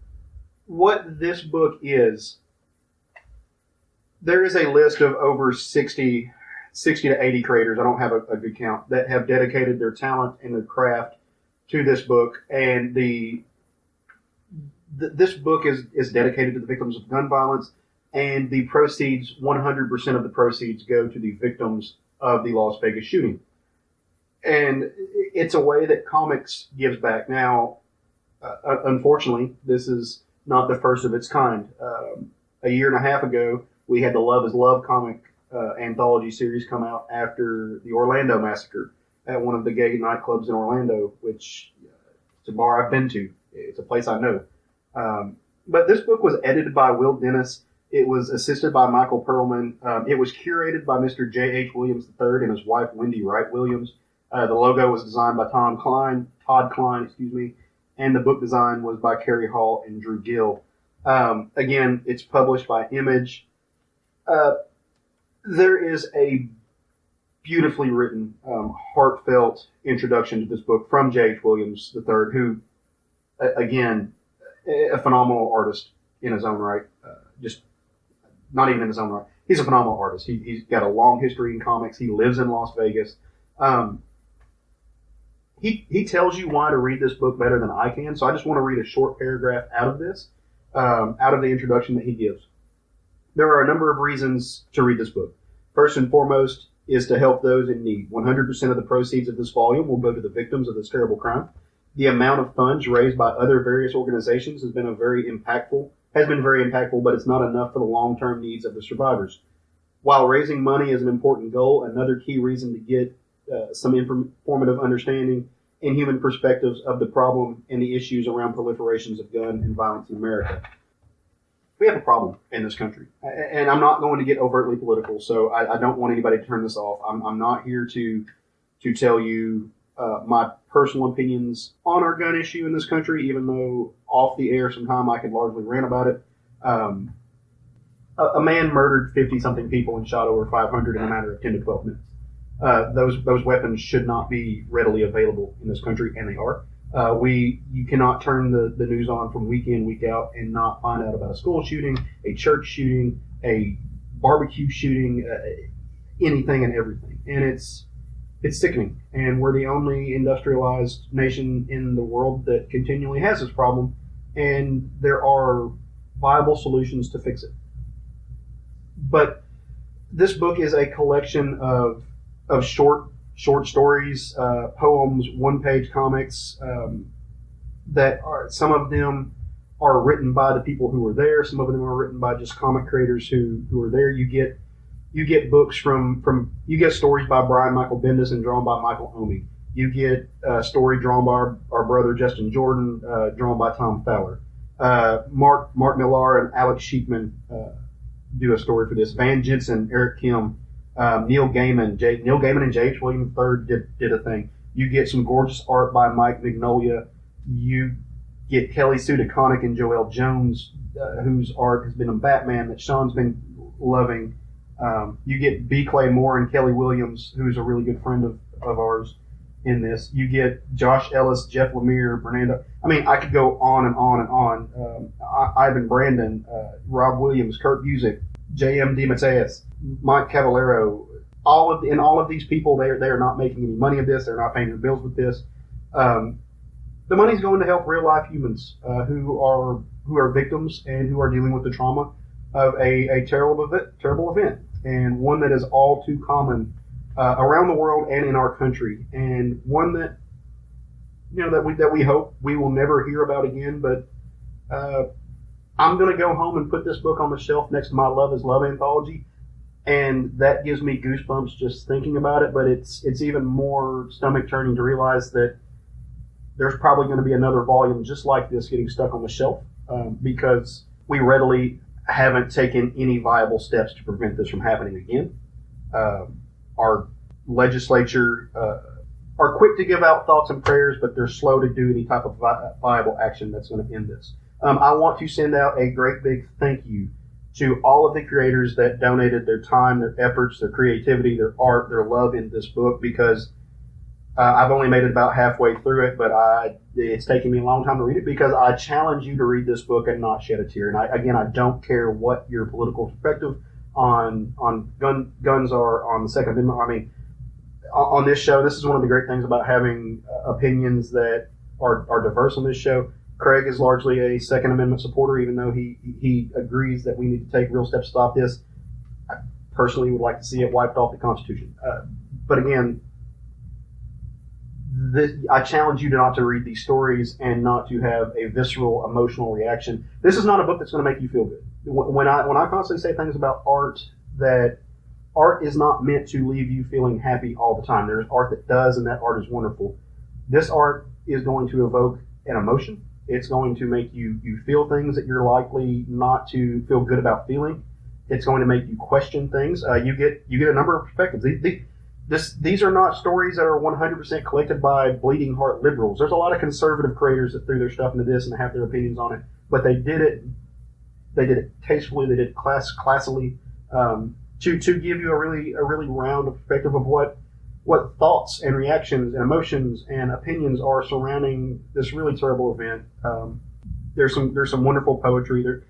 what this book is, there is a list of over 60 to 80 creators, I don't have a good count, that have dedicated their talent and their craft to this book. And this book is dedicated to the victims of gun violence, and the proceeds, 100% of the proceeds, go to the victims of the Las Vegas shooting. And it's a way that comics gives back. Now, unfortunately, this is not the first of its kind. A year and a half ago, we had the Love is Love comic anthology series come out after the Orlando massacre at one of the gay nightclubs in Orlando, which it's a bar I've been to. It's a place I know. But this book was edited by Will Dennis. It was assisted by Michael Perlman. It was curated by Mr. J.H. Williams III and his wife, Wendy Wright Williams. The logo was designed by Todd Klein, and the book design was by Kerry Hall and Drew Gill. Again, it's published by Image. There is a beautifully written, heartfelt introduction to this book from J.H. Williams III, who, again, a phenomenal artist in his own right. Just not even in his own right. He's a phenomenal artist. He's got a long history in comics. He lives in Las Vegas. He tells you why to read this book better than I can, so I just want to read a short paragraph out of this, out of the introduction that he gives. There are a number of reasons to read this book. First and foremost is to help those in need. 100% of the proceeds of this volume will go to the victims of this terrible crime. The amount of funds raised by other various organizations has been very impactful, but it's not enough for the long-term needs of the survivors. While raising money is an important goal, another key reason to get some informative understanding and human perspectives of the problem and the issues around proliferations of gun and violence in America. We have a problem in this country, and I'm not going to get overtly political, so I don't want anybody to turn this off. I'm not here to tell you my personal opinions on our gun issue in this country, even though off the air sometime I could largely rant about it. A man murdered 50-something people and shot over 500 in a matter of 10 to 12 minutes. Those weapons should not be readily available in this country, and they are. You cannot turn the news on from week in, week out and not find out about a school shooting, a church shooting, a barbecue shooting, anything and everything. And it's sickening. And we're the only industrialized nation in the world that continually has this problem, and there are viable solutions to fix it. But this book is a collection of short stories, poems, one-page comics that are, some of them are written by the people who were there. Some of them are written by just comic creators who are there. You get books you get stories by Brian Michael Bendis and drawn by Michael Omi. You get a story drawn by our brother Justin Jordan, drawn by Tom Fowler. Mark Millar and Alex Sheikman do a story for this. Van Jensen, Eric Kim, Neil Gaiman and J.H. Williams III did a thing. You get some gorgeous art by Mike Mignola. You get Kelly Sue DeConnick and Joelle Jones, whose art has been on Batman that Sean's been loving. You get B. Clay Moore and Kelly Williams, who's a really good friend of ours in this. You get Josh Ellis, Jeff Lemire, Bernardo. I mean, I could go on and on and on. Ivan Brandon, Rob Williams, Kurt Busiek, J.M. DeMatteis, Mike Cavallero. All of these people, they are not making any money of this. They're not paying their bills with this. The money's going to help real life humans who are victims and who are dealing with the trauma of a terrible event, and one that is all too common around the world and in our country, and one that that we hope we will never hear about again. But I'm going to go home and put this book on the shelf next to my Love is Love anthology, and that gives me goosebumps just thinking about it. But it's even more stomach turning to realize that there's probably going to be another volume just like this getting stuck on the shelf because we readily haven't taken any viable steps to prevent this from happening again. Our legislature are quick to give out thoughts and prayers, but they're slow to do any type of viable action that's going to end this. I want to send out a great big thank you to all of the creators that donated their time, their efforts, their creativity, their art, their love in this book, because I've only made it about halfway through it, but it's taken me a long time to read it because I challenge you to read this book and not shed a tear. And I don't care what your political perspective on guns are, on the Second Amendment. I mean, on this show, this is one of the great things about having opinions that are diverse on this show. Craig is largely a Second Amendment supporter, even though he agrees that we need to take real steps to stop this. I personally would like to see it wiped off the Constitution. But again, I challenge you not to read these stories and not to have a visceral, emotional reaction. This is not a book that's going to make you feel good. When I constantly say things about art, that art is not meant to leave you feeling happy all the time. There's art that does, and that art is wonderful. This art is going to evoke an emotion. It's going to make you feel things that you're likely not to feel good about feeling. It's going to make you question things. You get a number of perspectives. These are not stories that are 100% collected by bleeding heart liberals. There's a lot of conservative creators that threw their stuff into this and have their opinions on it, but they did it tastefully. They did it classily, to give you a really round perspective of what thoughts and reactions and emotions and opinions are surrounding this really terrible event. There's some wonderful poetry there.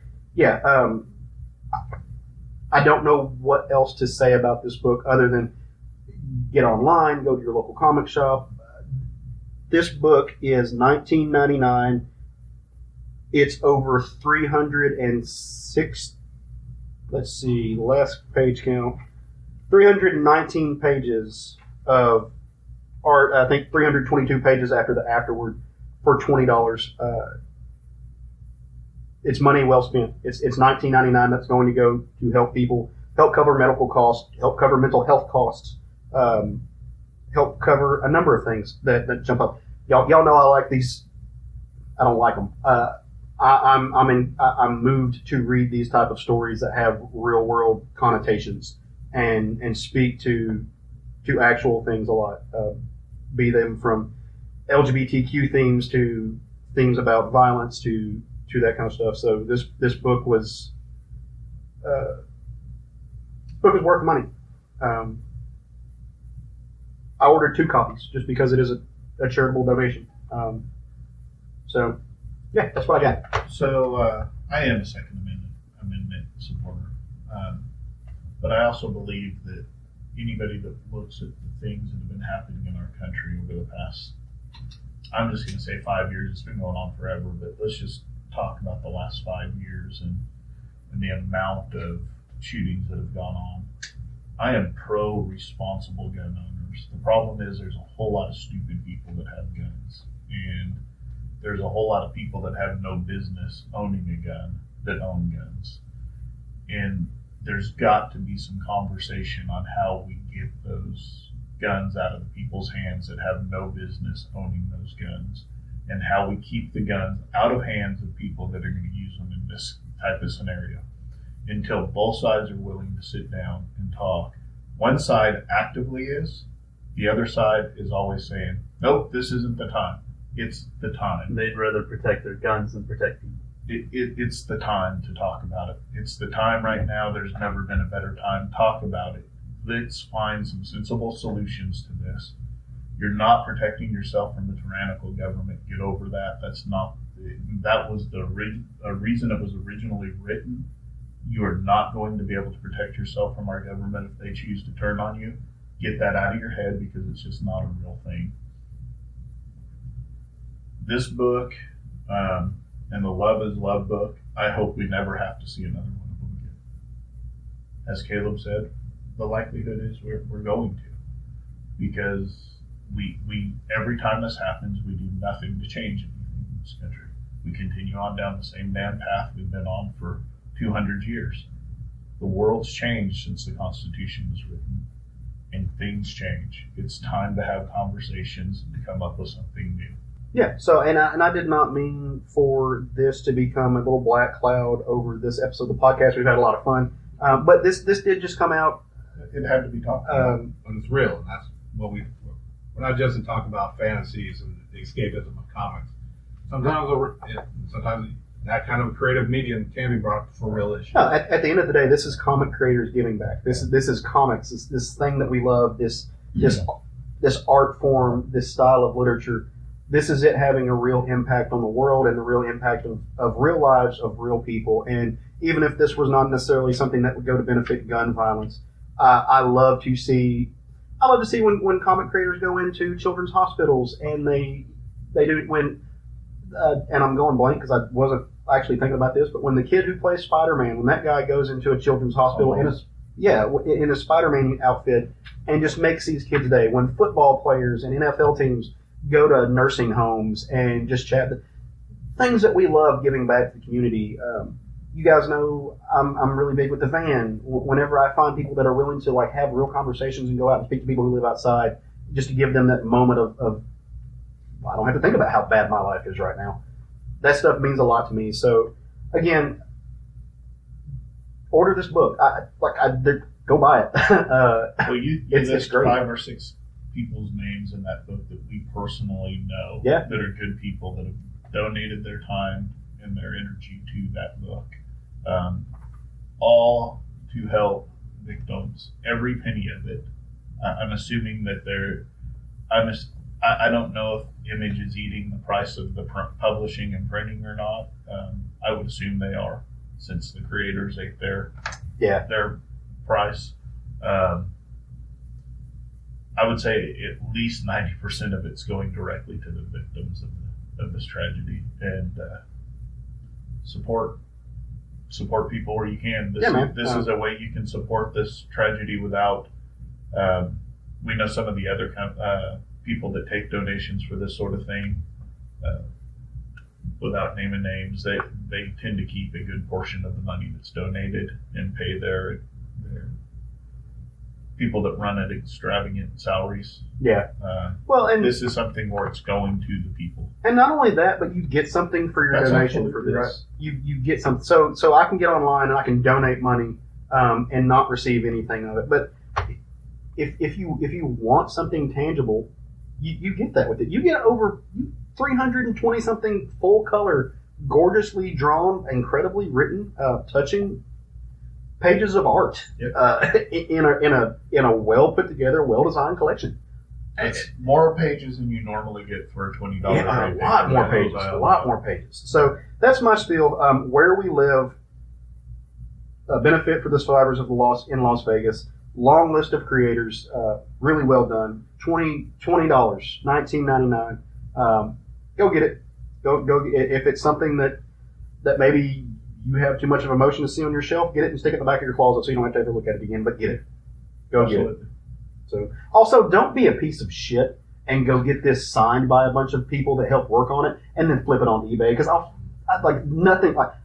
I don't know what else to say about this book other than get online, go to your local comic shop. This book is $19.99. It's over 306. Let's see, last page count. 319 pages of art. I think 322 pages after the afterword for $20. It's money well spent. It's $19.99 that's going to go to help people, help cover medical costs, help cover mental health costs, help cover a number of things that jump up. Y'all know I like these. I don't like them. I'm moved to read these type of stories that have real world connotations and speak to actual things a lot. Be them from LGBTQ themes to things about violence to that kind of stuff. So this book was worth money. I ordered 2 copies just because it is a charitable donation. So yeah, that's what I got. So I am a Second Amendment supporter, but I also believe that anybody that looks at the things that have been happening in our country over the past, I'm just going to say 5 years, it's been going on forever, but let's just talk about the last 5 years and the amount of shootings that have gone on. I am pro responsible gun owners. The problem is there's a whole lot of stupid people that have guns, and there's a whole lot of people that have no business owning a gun that own guns. And there's got to be some conversation on how we get those guns out of the people's hands that have no business owning those guns, and how we keep the guns out of hands of people that are going to use them in this type of scenario. Until both sides are willing to sit down and talk. One side actively is, the other side is always saying, nope, this isn't the time. It's the time. They'd rather protect their guns than protect people. It's the time to talk about it. It's the time right now. There's never been a better time to talk about it. Let's find some sensible solutions to this. You're not protecting yourself from a tyrannical government. Get over that. That was the reason it was originally written. You are not going to be able to protect yourself from our government if they choose to turn on you. Get that out of your head, because it's just not a real thing. This book, and the Love is Love book, I hope we never have to see another one of them again. As Caleb said, the likelihood is we're going to, because we every time this happens, we do nothing to change anything in this country. We continue on down the same damn path we've been on for 200 years. The world's changed since the Constitution was written, and things change. It's time to have conversations and to come up with something new. Yeah. So, and I did not mean for this to become a little black cloud over this episode of the podcast. We've had a lot of fun, but this did just come out. It had to be talked about. But it's real, and that's what we're not just to talk about fantasies and the escapism of comics. Sometimes that kind of creative medium can be brought for real issues. No, at the end of the day, this is comic creators giving back. This is comics. This thing that we love. This art form. This style of literature. This is it having a real impact on the world and the real impact of real lives of real people. And even if this was not necessarily something that would go to benefit gun violence, I love to see when comic creators go into children's hospitals and they do when and I'm going blank because I wasn't actually thinking about this, but when the kid who plays Spider-Man, when that guy goes into a children's hospital in a Spider-Man outfit and just makes these kids' day, when football players and NFL teams go to nursing homes and just chat, things that we love giving back to the community. You guys know I'm really big with the van. Whenever I find people that are willing to like have real conversations and go out and speak to people who live outside, just to give them that moment of I don't have to think about how bad my life is right now. That stuff means a lot to me. So again, order this book. Go buy it. Well, you list great. 5 or 6 people's names in that book that we personally know that are good people that have donated their time and their energy to that book, all to help victims. Every penny of it. I'm assuming that I don't know if Image is eating the price of the publishing and printing or not. I would assume they are, since the creators ate their price. I would say at least 90% of it's going directly to the victims of this tragedy, and support people where you can. This is a way you can support this tragedy without We know some of the other people that take donations for this sort of thing. Without naming names, they tend to keep a good portion of the money that's donated and pay their people that run at extravagant salaries. Yeah. Well, and this is something where it's going to the people. And not only that, but you get something for your That's donation for absolutely this. You get something. So I can get online and I can donate money and not receive anything of it. But if you want something tangible, you get that with it. You get over 320 something full color, gorgeously drawn, incredibly written, touching pages of art in a well put together, well designed collection. It's more pages than you normally get for a $20. Yeah, a lot more pages. A lot more pages. So that's my spiel. Where we live, a benefit for the survivors of the loss in Las Vegas. Long list of creators, really well done. $20, $19.99. Go get it. Go. If it's something that maybe you have too much of emotion to see on your shelf, get it and stick it in the back of your closet so you don't have to ever look at it again. But get it. Go Absolutely. get it. So also, don't be a piece of shit and go get this signed by a bunch of people that help work on it and then flip it on eBay. Because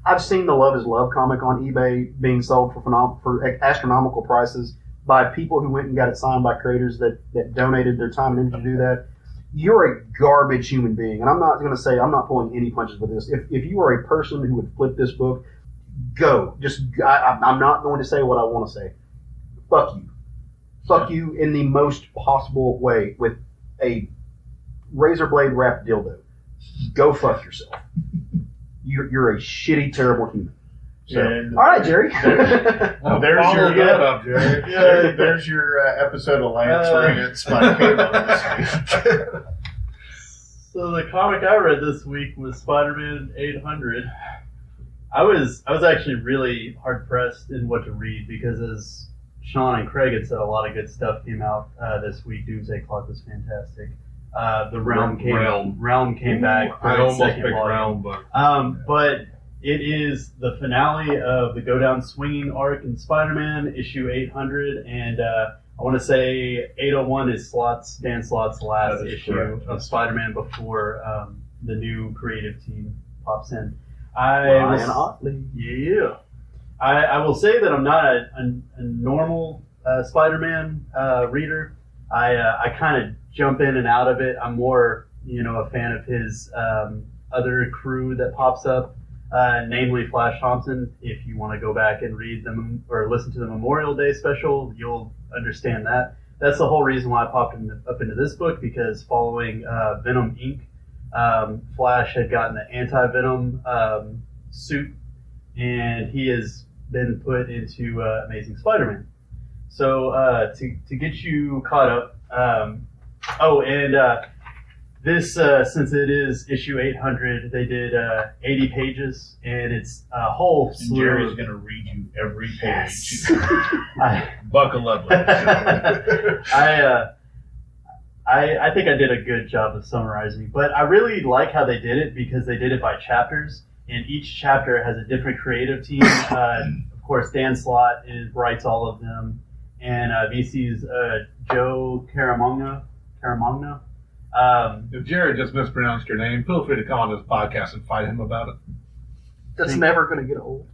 I've seen the Love Is Love comic on eBay being sold for astronomical prices by people who went and got it signed by creators that donated their time and energy to do that. You're a garbage human being, and I'm not going to say I'm not pulling any punches with this. If you are a person who would flip this book, go. I'm not going to say what I want to say. Fuck you. Fuck you in the most possible way with a razor blade wrapped dildo. Go fuck yourself. You're a shitty, terrible human. So, all right, Jerry. There's your episode of Lance Rants by Caleb this week. So the comic I read this week was Spider-Man 800. I was actually really hard pressed in what to read because, as Sean and Craig had said, a lot of good stuff came out this week. Doomsday Clock was fantastic. The Realm came back. I almost picked volume. Realm, but it is the finale of the Go Down Swinging arc in Spider-Man, issue 800, and I want to say 801 is Dan Slott's last issue of Spider-Man before the new creative team pops in. Ryan Otley. Yeah. I will say that I'm not a normal Spider-Man reader. I kind of jump in and out of it. I'm more, a fan of his other crew that pops up. Namely Flash Thompson. If you want to go back and read them or listen to the Memorial Day special, you'll understand that. That's the whole reason why I popped up into this book, because following Venom Inc., Flash had gotten the anti-Venom suit, and he has been put into Amazing Spider-Man. So to get you caught up, this, since it is issue 800, they did 80 pages, and it's a whole slew. Jerry's going to read you every page. Buckle up, ladies. I think I did a good job of summarizing, but I really like how they did it because they did it by chapters, and each chapter has a different creative team. Of course, Dan Slott writes all of them, and VC's Joe Caramagna. If Jared just mispronounced your name, feel free to come on this podcast and fight him about it. That's never going to get old.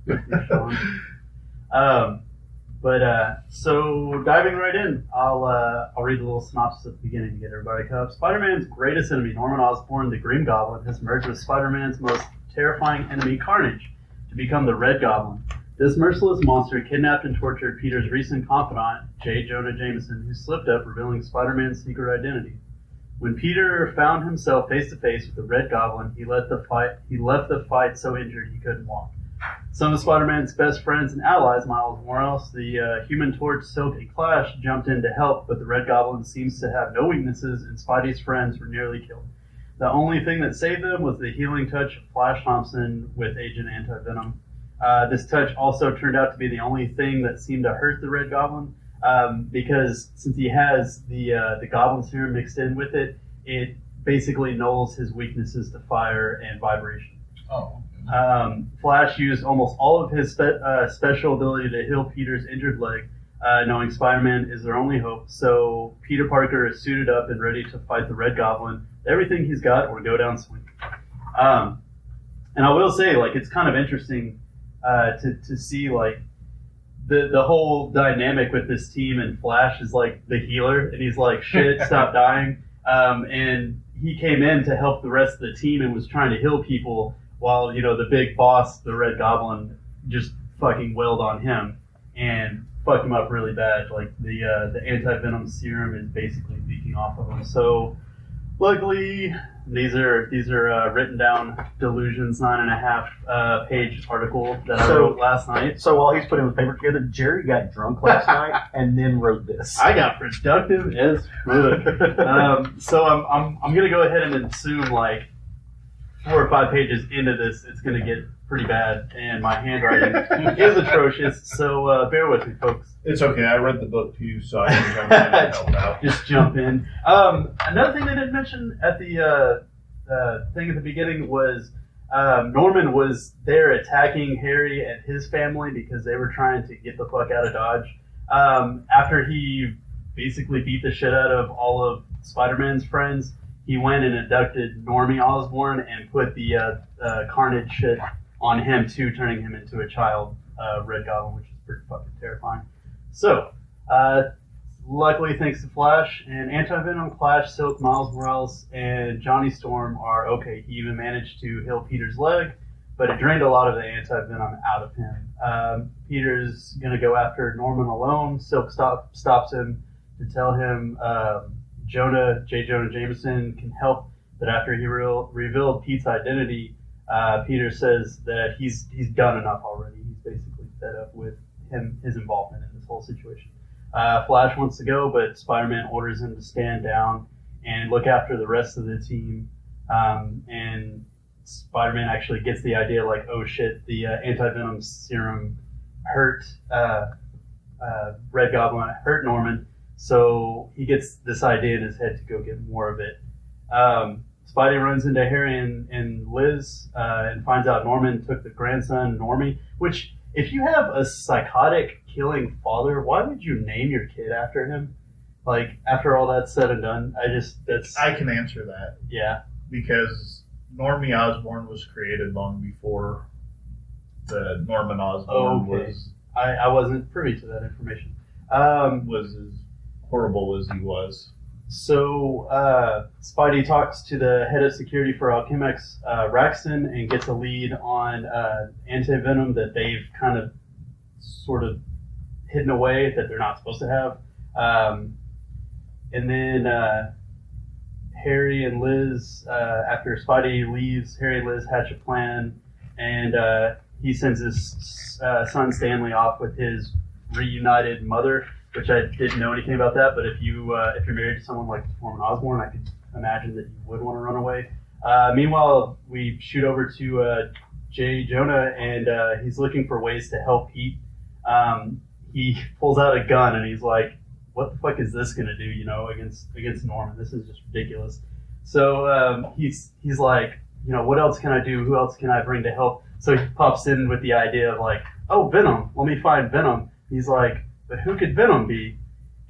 So diving right in, I'll read a little synopsis at the beginning to get everybody caught up. Spider-Man's greatest enemy, Norman Osborn, the Green Goblin, has merged with Spider-Man's most terrifying enemy, Carnage, to become the Red Goblin. This merciless monster kidnapped and tortured Peter's recent confidant, J. Jonah Jameson, who slipped up, revealing Spider-Man's secret identity. When Peter found himself face to face with the Red Goblin, he left the fight so injured he couldn't walk. Some of Spider-Man's best friends and allies, Miles Morales, the Human Torch, Silk, and Clash, jumped in to help, but the Red Goblin seems to have no weaknesses, and Spidey's friends were nearly killed. The only thing that saved them was the healing touch of Flash Thompson with Agent Anti-Venom. This touch also turned out to be the only thing that seemed to hurt the Red Goblin. Because since he has the Goblin serum mixed in with it, it basically nulls his weaknesses to fire and vibration. Oh. Flash used almost all of his special ability to heal Peter's injured leg, knowing Spider-Man is their only hope. So Peter Parker is suited up and ready to fight the Red Goblin. Everything he's got or go down swinging. And I will say, like, it's kind of interesting to see, like, the whole dynamic with this team, and Flash is like the healer, and he's like, shit, stop dying. And he came in to help the rest of the team and was trying to heal people while, you know, the big boss, the Red Goblin, just fucking wailed on him and fucked him up really bad. Like, the anti-venom serum is basically leaking off of him. So, luckily, these are written down delusions, 9.5 page article that I wrote last night. So while he's putting the paper together, Jerry got drunk last night and then wrote this. I got productive as fuck. So I'm gonna go ahead and assume, like, 4 or 5 pages into this, it's gonna get pretty bad, and my handwriting is atrocious. So bear with me, folks. It's okay. I read the book too, so I can jump in and help out. Just jump in. Another thing they didn't mention at the thing at the beginning was Norman was there attacking Harry and his family because they were trying to get the fuck out of Dodge. After he basically beat the shit out of all of Spider-Man's friends, he went and abducted Normie Osborn and put the Carnage shit on him too, turning him into a child Red Goblin, which is pretty fucking terrifying. So, luckily, thanks to Flash and Anti-Venom, Flash, Silk, Miles Morales, and Johnny Storm are okay. He even managed to heal Peter's leg, but it drained a lot of the Anti-Venom out of him. Peter's going to go after Norman alone. Silk stops him to tell him J. Jonah Jameson can help, but after he revealed Pete's identity, Peter says that he's done enough already. He's basically fed up with his involvement in this whole situation. Flash wants to go, but Spider-Man orders him to stand down and look after the rest of the team. And Spider-Man actually gets the idea, like, oh shit, the anti-venom serum hurt Red Goblin, hurt Norman. So he gets this idea in his head to go get more of it. Spidey runs into Harry and Liz and finds out Norman took the grandson, Normie, which, if you have a psychotic killing father, why would you name your kid after him? Like, after all that's said and done, I can answer that. Yeah. Because Normie Osborn was created long before the Norman Osborn was I wasn't privy to that information. was as horrible as he was. So Spidey talks to the head of security for Alchemex, Raxton, and gets a lead on anti-venom that they've kind of sort of hidden away that they're not supposed to have. And then Harry and Liz, after Spidey leaves, Harry and Liz hatch a plan, and he sends his son Stanley off with his reunited mother, which I didn't know anything about that, but if you're married to someone like Norman Osborn, I could imagine that you would want to run away. Meanwhile, we shoot over to J. Jonah, and he's looking for ways to help Pete. He pulls out a gun, and he's like, what the fuck is this going to do, you know, against Norman? This is just ridiculous. So he's like, you know, what else can I do? Who else can I bring to help? So he pops in with the idea of like, oh, Venom, let me find Venom. He's like, but who could Venom be?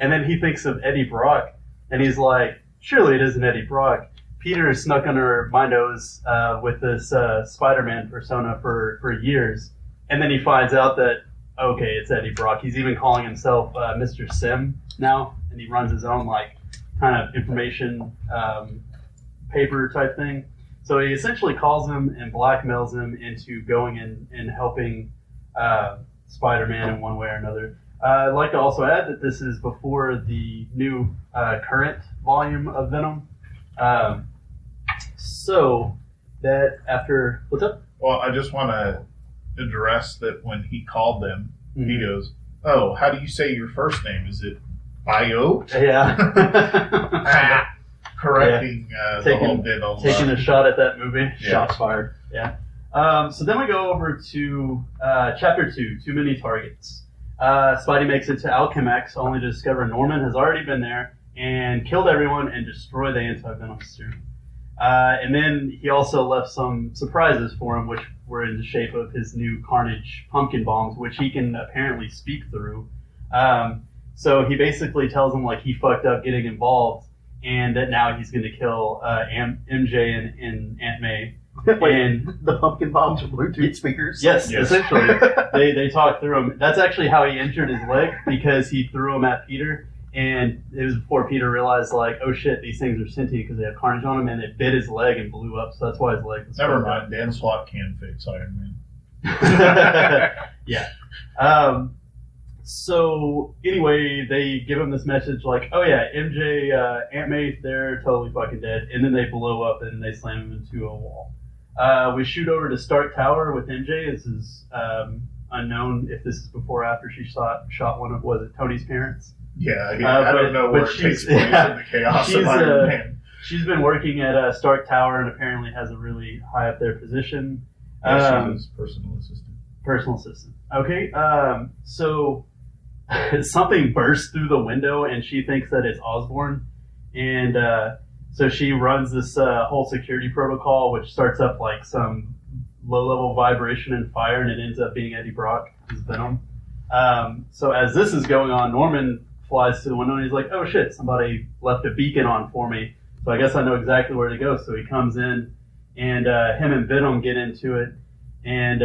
And then he thinks of Eddie Brock, and he's like, surely it isn't Eddie Brock. Peter snuck under my nose with this Spider-Man persona for years, and then he finds out that, okay, it's Eddie Brock. He's even calling himself Mr. Sim now, and he runs his own like kind of information paper type thing. So he essentially calls him and blackmails him into going and helping Spider-Man in one way or another. I'd like to also add that this is before the new current volume of Venom. So that after... What's up? Well, I just want to address that when he called them, he goes, oh, how do you say your first name? Is it Bio? Yeah. Correcting the whole bit of... Taking a shot at that movie. Yeah. Shots fired. Yeah. So then we go over to Chapter 2, Too Many Targets. Spidey makes it to Alchemex, only to discover Norman has already been there and killed everyone and destroyed the anti-venom serum. And then he also left some surprises for him, which were in the shape of his new Carnage pumpkin bombs, which he can apparently speak through. So he basically tells him like he fucked up getting involved, and that now he's going to kill MJ and Aunt May. Wait, And the pumpkin bombs are Bluetooth speakers? yes, Yes. essentially, they talk through him. That's actually how he injured his leg, because he threw them at Peter, and it was before Peter realized like, oh shit, these things are sentient because they have carnage on them, and it bit his leg and blew up. So that's why his leg was. Never fucked up. mind. Dan Slott can fix Iron Man. Yeah. So anyway, they give him this message like, oh yeah, MJ, Aunt May, they're totally fucking dead, and then they blow up and they slam him into a wall. We shoot over to Stark Tower with MJ. This is unknown if this is before or after she shot one of, was it Tony's parents? Yeah, I don't know where it takes place in the chaos of Iron Man. She's been working at Stark Tower and apparently has a really high up there position. Yeah, she's his personal assistant. Personal assistant. Okay, so something bursts through the window and she thinks that it's Osborn. And so she runs this whole security protocol, which starts up like some low-level vibration and fire, and it ends up being Eddie Brock, who's Venom. So as this is going on, Norman flies to the window and he's like, oh shit, somebody left a beacon on for me. So I guess I know exactly where to go. So he comes in, and him and Venom get into it. And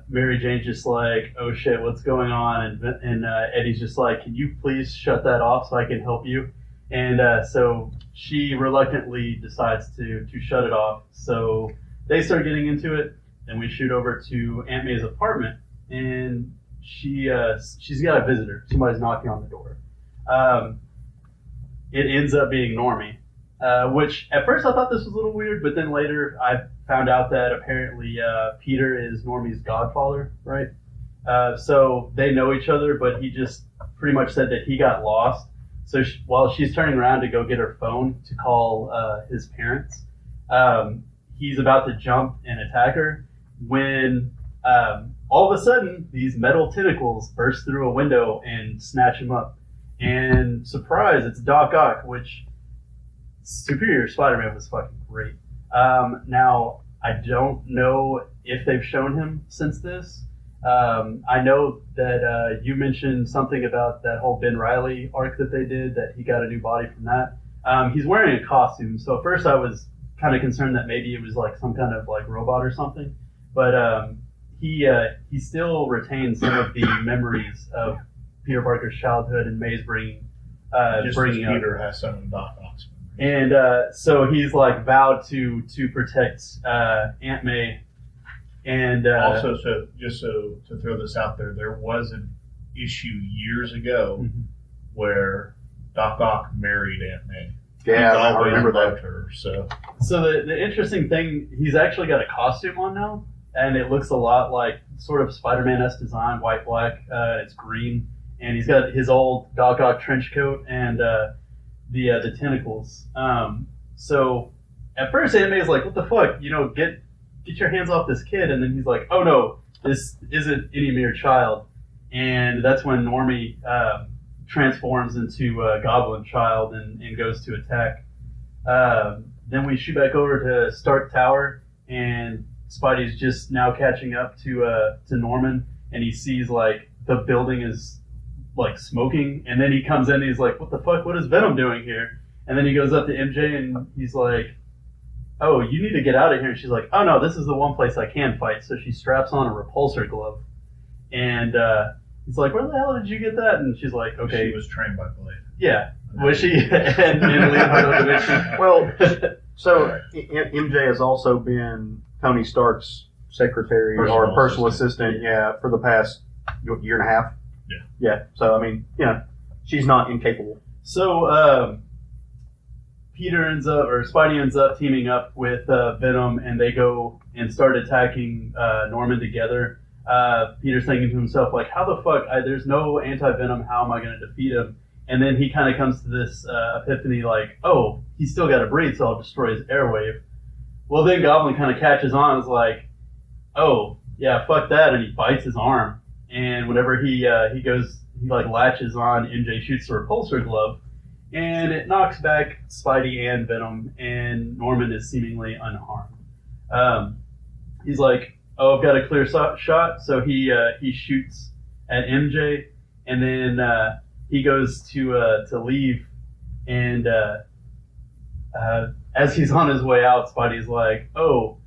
Mary Jane's just like, oh shit, what's going on? And Eddie's just like, can you please shut that off so I can help you? And so she reluctantly decides to shut it off. So they start getting into it. Then we shoot over to Aunt May's apartment, and she's got a visitor. Somebody's knocking on the door. It ends up being Normie, which at first I thought this was a little weird, but then later I found out that apparently Peter is Normie's godfather, right? So they know each other, but he just pretty much said that he got lost. So while she's turning around to go get her phone to call his parents, he's about to jump and attack her when all of a sudden these metal tentacles burst through a window and snatch him up. And surprise, it's Doc Ock, which Superior Spider-Man was fucking great. Now, I don't know if they've shown him since this. I know that you mentioned something about that whole Ben Reilly arc that they did, that he got a new body from that. He's wearing a costume, so at first I was kind of concerned that maybe it was like some kind of like robot or something. But he still retains some of the memories of Peter Parker's childhood and May's bringing Just bringing as up. Peter has some of Doc Ock's. And so he's like vowed to protect Aunt May. And Also, to throw this out there, there was an issue years ago Mhm. where Doc Ock married Aunt May. Yeah, He's I always remember loved that. her. So So the interesting thing, he's actually got a costume on now, and it looks a lot like sort of Spider-Man-esque design, white, black, it's green, and he's got his old Doc Ock trench coat and the tentacles. So at first Aunt May's like, what the fuck, get your hands off this kid, and then he's like, oh no, this isn't any mere child. And that's when Normie transforms into a goblin child and goes to attack. Then we shoot back over to Stark Tower, and Spidey's just now catching up to Norman, and he sees like the building is like smoking, and then he comes in and he's like, what the fuck, what is Venom doing here? And then he goes up to MJ and he's like, oh, you need to get out of here. And she's like, oh no, this is the one place I can fight. So she straps on a repulsor glove, and he's like, where the hell did you get that? And she's like, okay, she was trained by Blade. yeah. Was she? and Leonardo da Vinci. Well, so MJ has also been Tony Stark's secretary or personal assistant, for the past year and a half. Yeah. Yeah. So I mean, she's not incapable. So Spidey ends up teaming up with Venom, and they go and start attacking Norman together. Peter's thinking to himself, like, how the fuck, there's no anti-Venom, how am I going to defeat him? And then he kind of comes to this epiphany, like, oh, he's still got to breathe, so I'll destroy his airwave. Well, then Goblin kind of catches on and is like, oh, yeah, fuck that, and he bites his arm. And whenever he latches on, MJ shoots the repulsor glove, and it knocks back Spidey and Venom, and Norman is seemingly unharmed. He's like, oh, I've got a clear shot, so he shoots at MJ, and then he goes to leave, and as he's on his way out, Spidey's like, "Oh,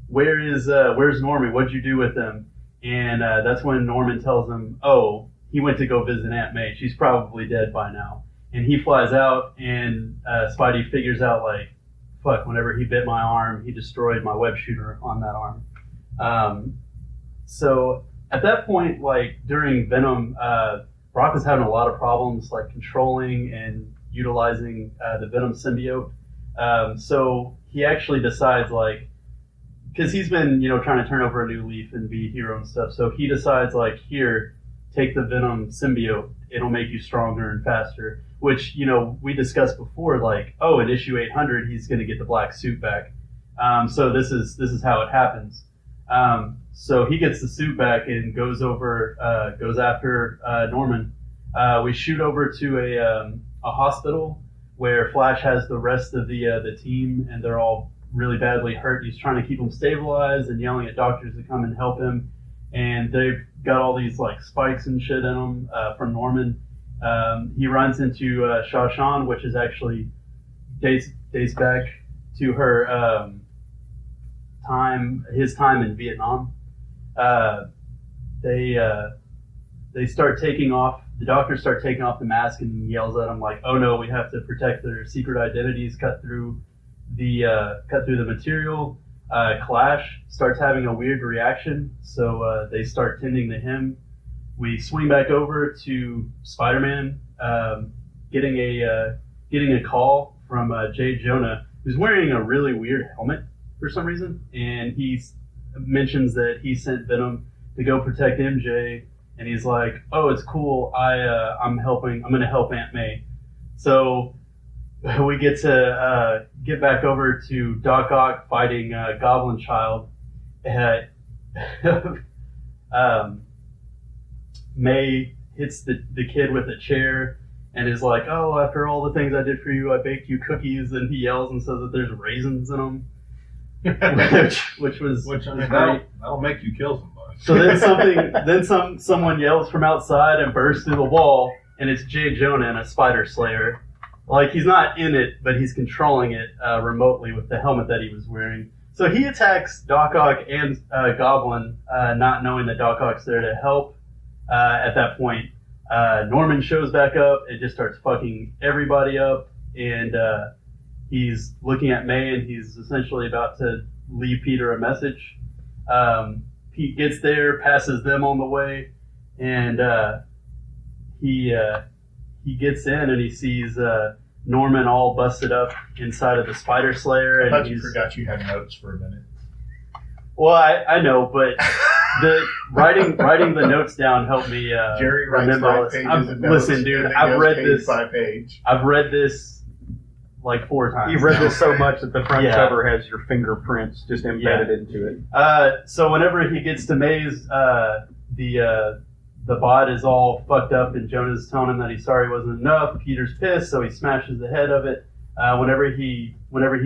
where's Norman? What'd you do with him?" And that's when Norman tells him, "Oh, he went to go visit Aunt May. She's probably dead by now." And he flies out, and Spidey figures out, like, fuck, whenever he bit my arm, he destroyed my web shooter on that arm. So at that point, like, during Venom, Brock was having a lot of problems, like, controlling and utilizing the Venom symbiote. So he actually decides, like, because he's been, trying to turn over a new leaf and be a hero and stuff. So he decides, like, here, take the Venom symbiote. It'll make you stronger and faster. Which, we discussed before, like, oh, in issue 800, he's going to get the black suit back. So this is how it happens. So he gets the suit back and goes after Norman. We shoot over to a hospital where Flash has the rest of the team, and they're all really badly hurt. He's trying to keep them stabilized and yelling at doctors to come and help him. And they've got all these, like, spikes and shit in them from Norman. He runs into Shashan, which is actually dates back to her his time in Vietnam. They start taking off. The doctors start taking off the mask, and he yells at them like, "Oh no, we have to protect their secret identities." Cut through the material. Clash starts having a weird reaction, so they start tending to him. We swing back over to Spider-Man getting a call from J. Jonah, who's wearing a really weird helmet for some reason, and he mentions that he sent Venom to go protect MJ, and he's like, "Oh, it's cool. I'm going to help Aunt May." So we get to get back over to Doc Ock fighting Goblin Child. May hits the kid with a chair and is like, "Oh, after all the things I did for you, I baked you cookies." And he yells and says that there's raisins in them, which I mean, that'll make you kill somebody. So then someone yells from outside and bursts through the wall, and it's J. Jonah and a Spider Slayer. Like, he's not in it, but he's controlling it remotely with the helmet that he was wearing. So he attacks Doc Ock and Goblin, not knowing that Doc Ock's there to help. At that point, Norman shows back up and just starts fucking everybody up, and he's looking at May, and he's essentially about to leave Peter a message. Pete gets there, passes them on the way, and he gets in and he sees Norman all busted up inside of the Spider Slayer. I thought you forgot you had notes for a minute. Well, I know, but the writing the notes down helped me Jerry writes remember all 5 this. pages of notes. Listen, dude, and I've goes read page this. by page. I've read this like 4 times. You've read now. this so much that the front Yeah. cover has your fingerprints just embedded into it. So whenever he gets to Maze, the bot is all fucked up, and Jonah's telling him that he's sorry it wasn't enough. Peter's pissed, so he smashes the head of it. Whenever he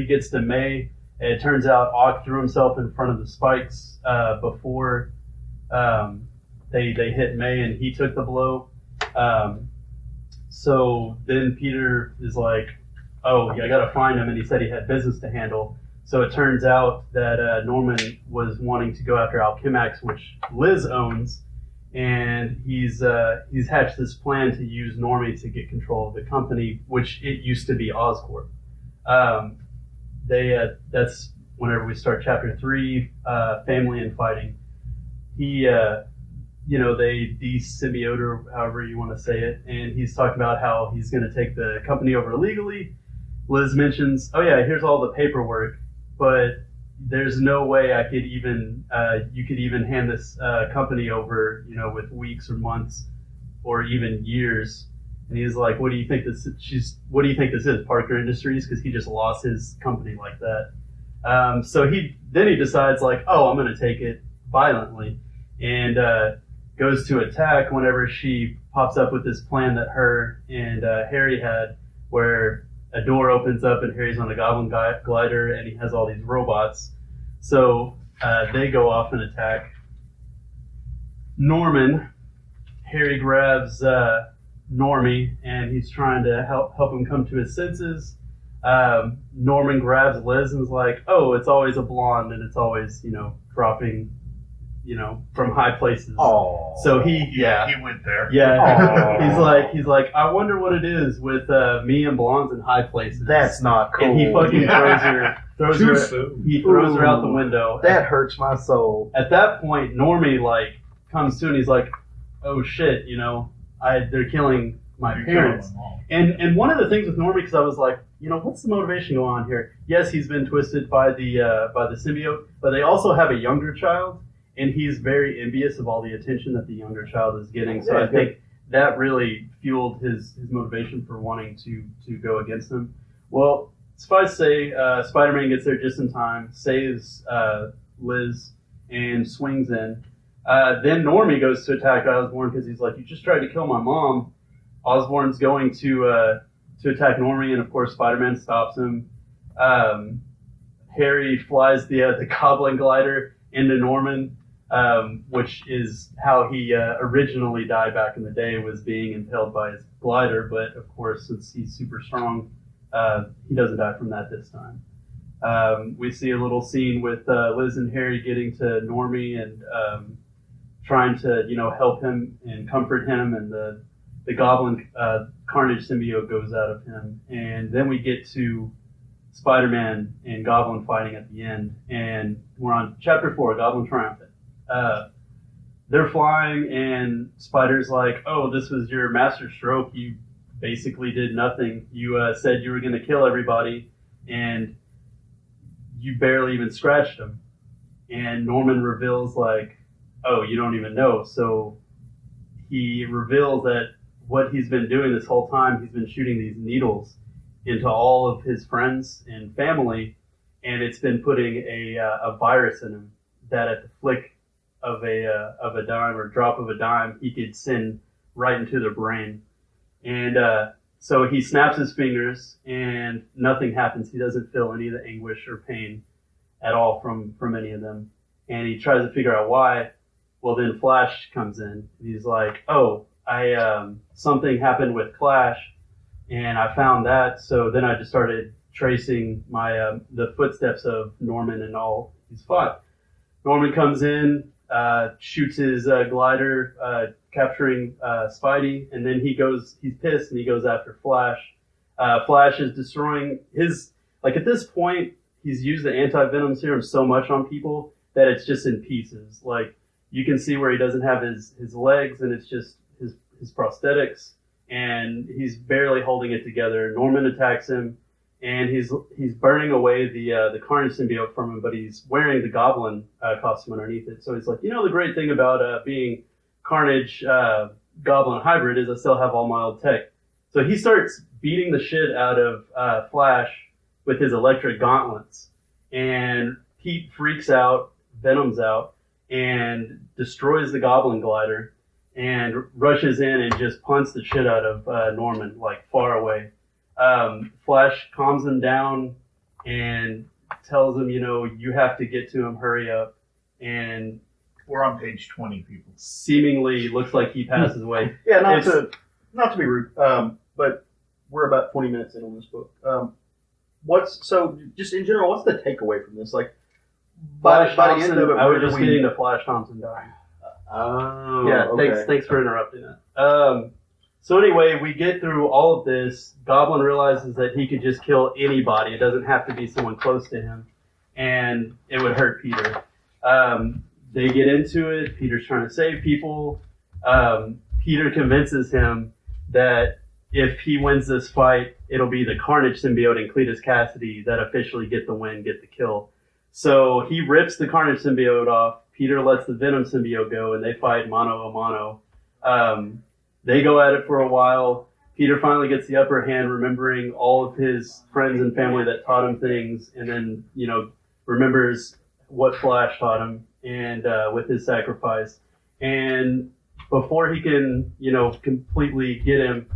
gets to May, it turns out Ock threw himself in front of the spikes before they hit May, and he took the blow. So then Peter is like, "Oh, yeah, I gotta find him," and he said he had business to handle. So it turns out that Norman was wanting to go after Alchemax, which Liz owns, and he's hatched this plan to use Normie to get control of the company, which it used to be Oscorp. That's whenever we start chapter 3, family and fighting. They de-symbiote, or however you want to say it, and he's talking about how he's going to take the company over legally. Liz mentions, "Oh yeah, here's all the paperwork, but there's no way I could even you could even hand this company over, with weeks or months or even years." And he's like, "What do you think this is, Parker Industries?" Because he just lost his company like that. So he decides, like, "Oh, I'm going to take it violently," and goes to attack whenever she pops up with this plan that her and Harry had, where a door opens up and Harry's on a goblin glider and he has all these robots. So they go off and attack Norman. Harry grabs Normie, and he's trying to help him come to his senses. Norman grabs Liz and is like, "Oh, it's always a blonde, and it's always dropping, from high places." Oh, So he He went there. yeah. He's like, I wonder what it is with me and blondes in high places. that's not cool. And he fucking Yeah. throws Too her. soon. He throws her out the Ooh. window. That hurts my soul. At that point, Normie comes to and he's like, "Oh shit, they're killing my You're parents." killing them all. And one of the things with Normie, because I was like, what's the motivation going on here? Yes, he's been twisted by the symbiote, but they also have a younger child, and he's very envious of all the attention that the younger child is getting. So Yeah, I think that really fueled his motivation for wanting to go against them. Well, suffice to say, Spider-Man gets there just in time, saves Liz, and swings in. Then Normie goes to attack Osborn because he's like, "You just tried to kill my mom." Osborn's going to attack Normie, and of course Spider-Man stops him. Harry flies the Goblin glider into Norman, which is how he originally died back in the day, was being impaled by his glider. But of course, since he's super strong, he doesn't die from that this time. We see a little scene with Liz and Harry getting to Normie and trying to help him and comfort him, and the Goblin Carnage symbiote goes out of him, and then we get to Spider-Man and Goblin fighting at the end, and we're on Chapter 4, Goblin Triumphant. They're flying, and Spider's like, "Oh, this was your master stroke. You basically did nothing. You said you were going to kill everybody, and you barely even scratched him." And Norman reveals like, "Oh, you don't even know." So he reveals that what he's been doing this whole time, he's been shooting these needles into all of his friends and family, and it's been putting a virus in him that at the flick of a dime or drop of a dime, he could send right into their brain. And so he snaps his fingers, and nothing happens. He doesn't feel any of the anguish or pain at all from any of them. And he tries to figure out why. Well, then Flash comes in, and he's like, "Oh, something happened with Clash, and I found that. So then I just started tracing my the footsteps of Norman and all he's fought." Norman comes in, shoots his glider, capturing Spidey, and then he's pissed and he goes after Flash. Flash is destroying at this point, he's used the anti-venom serum so much on people that it's just in pieces. Like, you can see where he doesn't have his legs, and it's just his prosthetics, and he's barely holding it together. Norman attacks him, and he's burning away the Carnage symbiote from him, but he's wearing the Goblin costume underneath it. So he's like, the great thing about being Carnage Goblin hybrid is I still have all my old tech. So he starts beating the shit out of Flash with his electric gauntlets, and Pete freaks out, Venom's out, and destroys the Goblin glider, and rushes in and just punts the shit out of Norman, like, far away. Flash calms him down and tells him, you have to get to him, hurry up. And We're on page 20, people. seemingly looks like he passes away. Yeah, not It's- to be rude, but we're about 20 minutes in on this book. Just in general, what's the takeaway from this? Like, Flash by the end Thompson, of it, I where was do just we- getting to Flash Thompson dying. Oh, Yeah, okay. thanks for interrupting that. So anyway, we get through all of this. Goblin realizes that he could just kill anybody. It doesn't have to be someone close to him, and it would hurt Peter. They get into it. Peter's trying to save people. Peter convinces him that if he wins this fight, it'll be the Carnage symbiote and Cletus Cassidy that officially get the win, get the kill. So he rips the Carnage symbiote off. Peter lets the Venom symbiote go, and they fight mano a mano. They go at it for a while. Peter finally gets the upper hand, remembering all of his friends and family that taught him things, and then, remembers what Flash taught him, and with his sacrifice. And before he can, completely get him,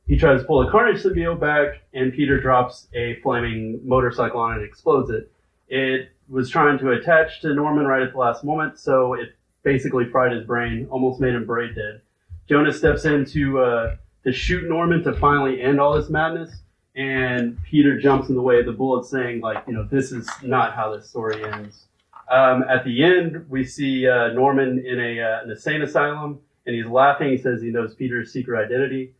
he tries to pull the Carnage symbiote back, and Peter drops a flaming motorcycle on it and explodes it. It was trying to attach to Norman right at the last moment, so it basically fried his brain, almost made him brain dead. Jonah steps in to shoot Norman to finally end all this madness, and Peter jumps in the way of the bullet, saying, like, this is not how this story ends. At the end, we see Norman in an insane asylum, and he's laughing. He says he knows Peter's secret identity.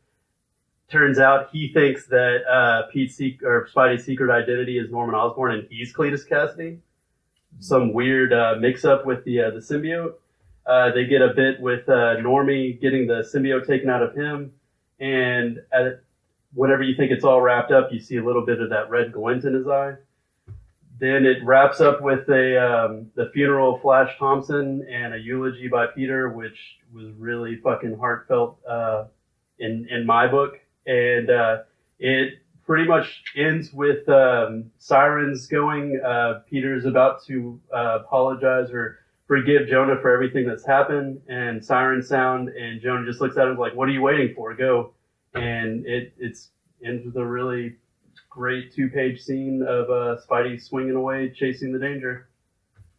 Turns out he thinks that Spidey's secret identity is Norman Osborn, and he's Cletus Cassidy. Some weird mix-up with the symbiote. They get a bit with Normie getting the symbiote taken out of him, and whenever you think it's all wrapped up, you see a little bit of that red glint in his eye. Then it wraps up with the funeral of Flash Thompson and a eulogy by Peter, which was really fucking heartfelt in my book. And it pretty much ends with sirens going. Peter's about to apologize or forgive Jonah for everything that's happened, and sirens sound, and Jonah just looks at him like, "What are you waiting for? Go!" And it ends with a really great 2-page scene of Spidey swinging away, chasing the danger.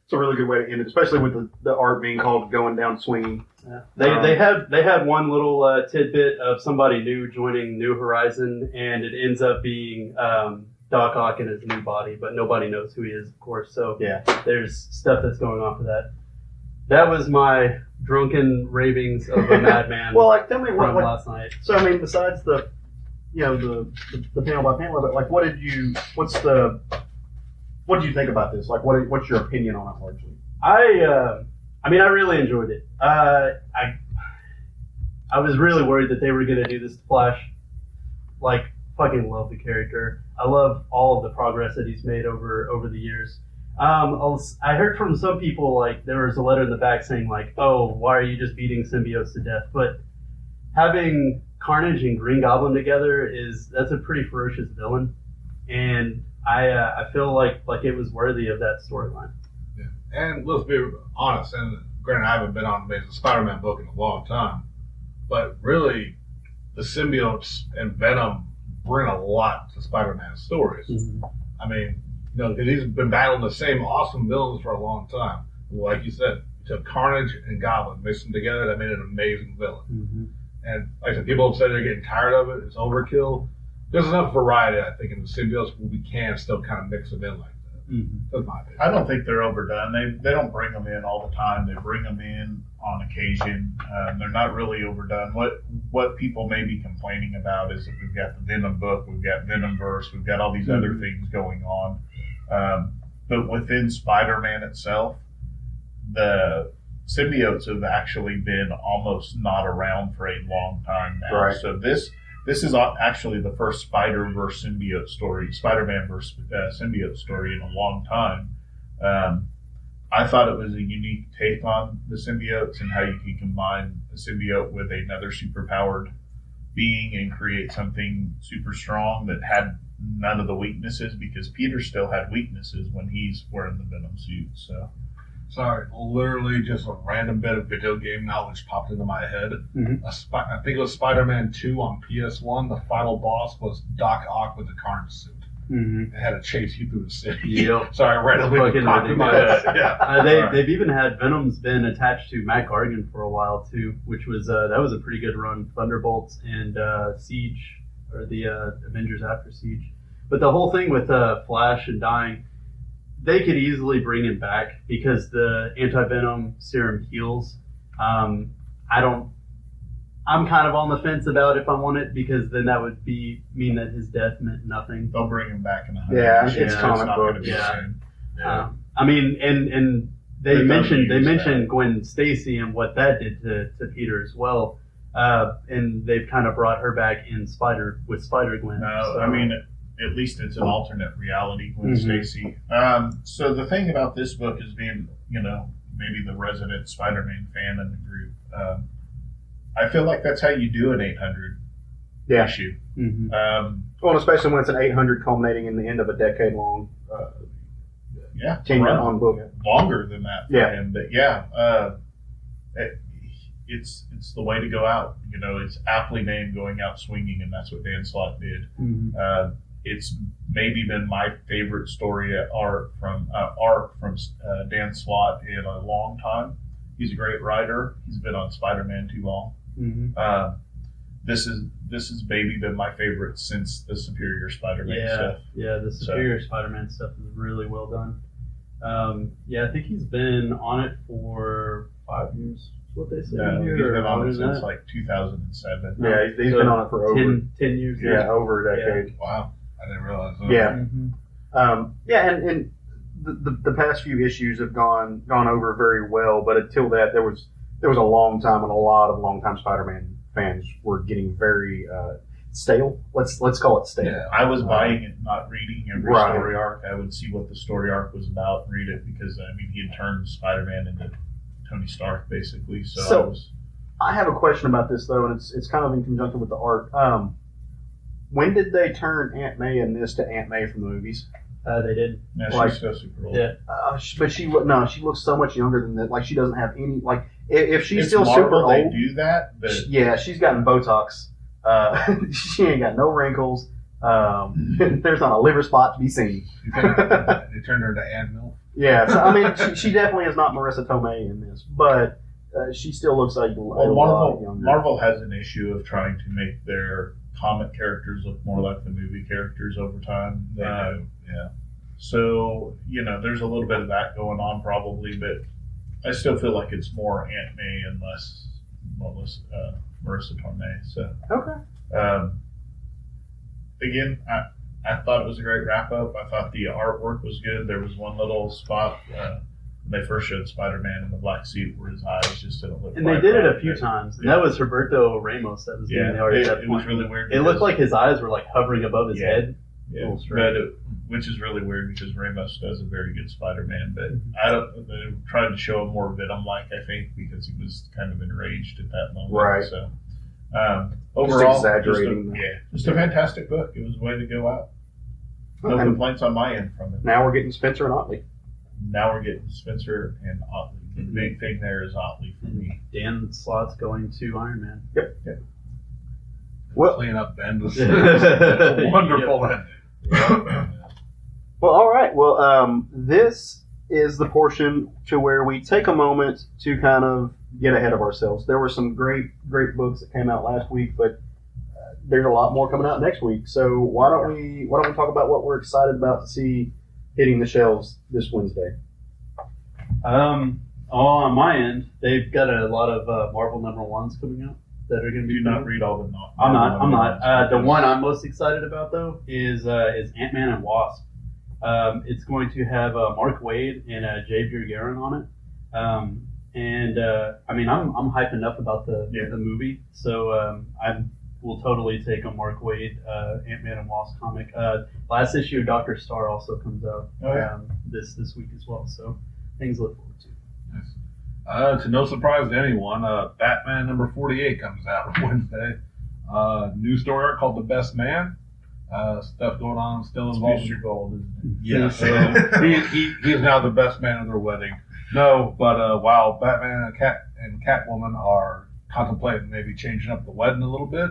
It's a really good way to end it, especially with the art being called "Going Down Swinging." Yeah. They had one little tidbit of somebody new joining New Horizon, and it ends up being Doc Ock in his new body, but nobody knows who he is, of course. So Yeah. there's stuff that's going on for that. That was my drunken ravings of a madman. Well, like, tell me from what last night. So, I mean, besides the panel by panel of it, like, what did you think about this? Like, what's your opinion on it largely? I mean, I really enjoyed it. I was really worried that they were going to do this to Flash. Like, fucking love the character. I love all of the progress that he's made over the years. I heard from some people, like, there was a letter in the back saying, like, "Oh, why are you just beating symbiotes to death?" But having Carnage and Green Goblin together that's a pretty ferocious villain, and I feel like it was worthy of that storyline. Yeah. And let's be honest, and granted, I haven't been on an Amazing Spider-Man book in a long time, but really, the symbiotes and Venom bring a lot to Spider-Man's stories. Mm-hmm. I mean, because he's been battling the same awesome villains for a long time. Like you said, you took Carnage and Goblin, mixed them together, that made an amazing villain. Mm-hmm. And like I said, people have said they're getting tired of it. It's overkill. There's enough variety, I think, in the symbiotes where we can still kind of mix them in like that. Mm-hmm. That's my opinion. I don't think they're overdone. They don't bring them in all the time. They bring them in on occasion. They're not really overdone. What people may be complaining about is that we've got the Venom book, we've got Venomverse, we've got all these other things going on. But within Spider-Man itself, the symbiotes have actually been almost not around for a long time now. Right. So this is actually the first Spider-Verse symbiote story, Spider-Man verse symbiote story in a long time. I thought it was a unique take on the symbiotes and how you can combine a symbiote with another superpowered being and create something super strong that had none of the weaknesses, because Peter still had weaknesses when he's wearing the Venom suit. So, sorry, literally just a random bit of video game knowledge popped into my head. Mhm. I think it was Spider-Man 2 on PS1. The final boss was Doc Ock with the Carnage suit. Mm-hmm. It had to chase you through the city. Yep. Sorry, randomly Fucking popped in my ridiculous. head. Yeah. They've even had Venom's been attached to Matt Gargan for a while too, which was that was a pretty good run. Thunderbolts and Siege, or the Avengers after Siege. But the whole thing with Flash and dying, they could easily bring him back because the anti-venom serum heals. I'm kind of on the fence about if I want it, because then that would mean that his death meant nothing. they'll bring him back in 100 Yeah, years. it's comic not book. gonna be the Yeah. same. I mean, and they They've mentioned done that. Gwen Stacy and what that did to Peter as well, and they've kind of brought her back in Spider-Gwen. No, So- I mean, at least it's an alternate reality with Mhm. Stacy. So the thing about this book is being, maybe the resident Spider-Man fan in the group. I feel like that's how you do an 800 Yeah. issue. Mhm. Well, especially when it's an 800 culminating in the end of a decade-long Yeah, tenure run on book. longer than that for Yeah. him. But it's the way to go out. It's aptly named Going Out Swinging, and that's what Dan Slott did. Mhm. It's maybe been my favorite story art from Dan Slott in a long time. He's a great writer. He's been on Spider-Man too long. Mm-hmm. This is maybe been my favorite since the Superior Spider-Man stuff. Yeah, the Superior Spider-Man stuff is really well done. I think he's been on it for 5 years. That's what they say. No, he's here, been or on more it than since that. like 2007. Yeah, he's been on it for over 10 years. over a decade. Wow, I didn't realize that. Yeah. Mm-hmm. And the past few issues have gone over very well, but until that, there was a long time, and a lot of longtime Spider-Man fans were getting very stale. Let's call it stale. Yeah. I was buying it, not reading every Right. story arc. I would see what the story arc was about and read it because he had turned Spider-Man into Tony Stark basically. So I have a question about this though, and it's kind of in conjunction with the art. When did they turn Aunt May in this to Aunt May from the movies? They did. she's still super old. Yeah. But she looks so much younger than that. Like she doesn't have any if she's It's still Marvel, super they old. do that, but She's gotten Botox. She ain't got no wrinkles. There's not a liver spot to be seen. They turned her to Ann Mill. Yeah, so, I mean, she definitely is not Marissa Tomei in this, but she still looks like a lot younger. Marvel has an issue of trying to make their comic characters look more like the movie characters over time. They do. Yeah. So, there's a little bit of that going on probably, but I still feel like it's more Aunt May and less Marissa Tomei. So, Okay. Again, I thought it was a great wrap up. I thought the artwork was good. There was one little spot when they first showed Spider-Man in the black suit where his eyes just didn't look And they quite did it right. a few times. And that was Roberto Ramos that was doing the art at that it was point. really weird. It looked like his eyes were like hovering above his Yeah. head. Yeah, little strange. which is really weird because Ramos does a very good Spider-Man, but they tried to show him more Venom-like, I think, because he was kind of enraged at that moment. Right. So, overall, exaggerating. just a fantastic book. It was a way to go out. No Okay. complaints on my end from it. Now we're getting Spencer and Otley. Now we're getting Spencer and Otley. The big thing there is Otley for me. Dan Slott's going to Iron Man. Well, Clean up Bendis. Wonderful ending. Well, all right. Well, this is the portion to where we take a moment to kind of get ahead of ourselves. There were some great books that came out last week, but there's a lot more coming out next week. So why don't we talk about what we're excited about to see hitting the shelves this Wednesday? On my end, they've got a lot of Marvel #1s coming out that are going to be. Do not read all the novels. I'm not. The one I'm most excited about though is Ant-Man and Wasp. It's going to have Mark Waid and Jay Gargarin on it. I'm hyped enough about the movie, so I will totally take a Mark Waid Ant-Man and Wasp comic. Last issue of Dr. Star also comes out this week as well, so things to look forward to. To no surprise to anyone, Batman #48 comes out Wednesday. New story arc called The Best Man. Stuff going on still involved. Mr. Gold, isn't it? Yeah, so he's now the best man of their wedding. No, but while Batman and Catwoman are contemplating maybe changing up the wedding a little bit,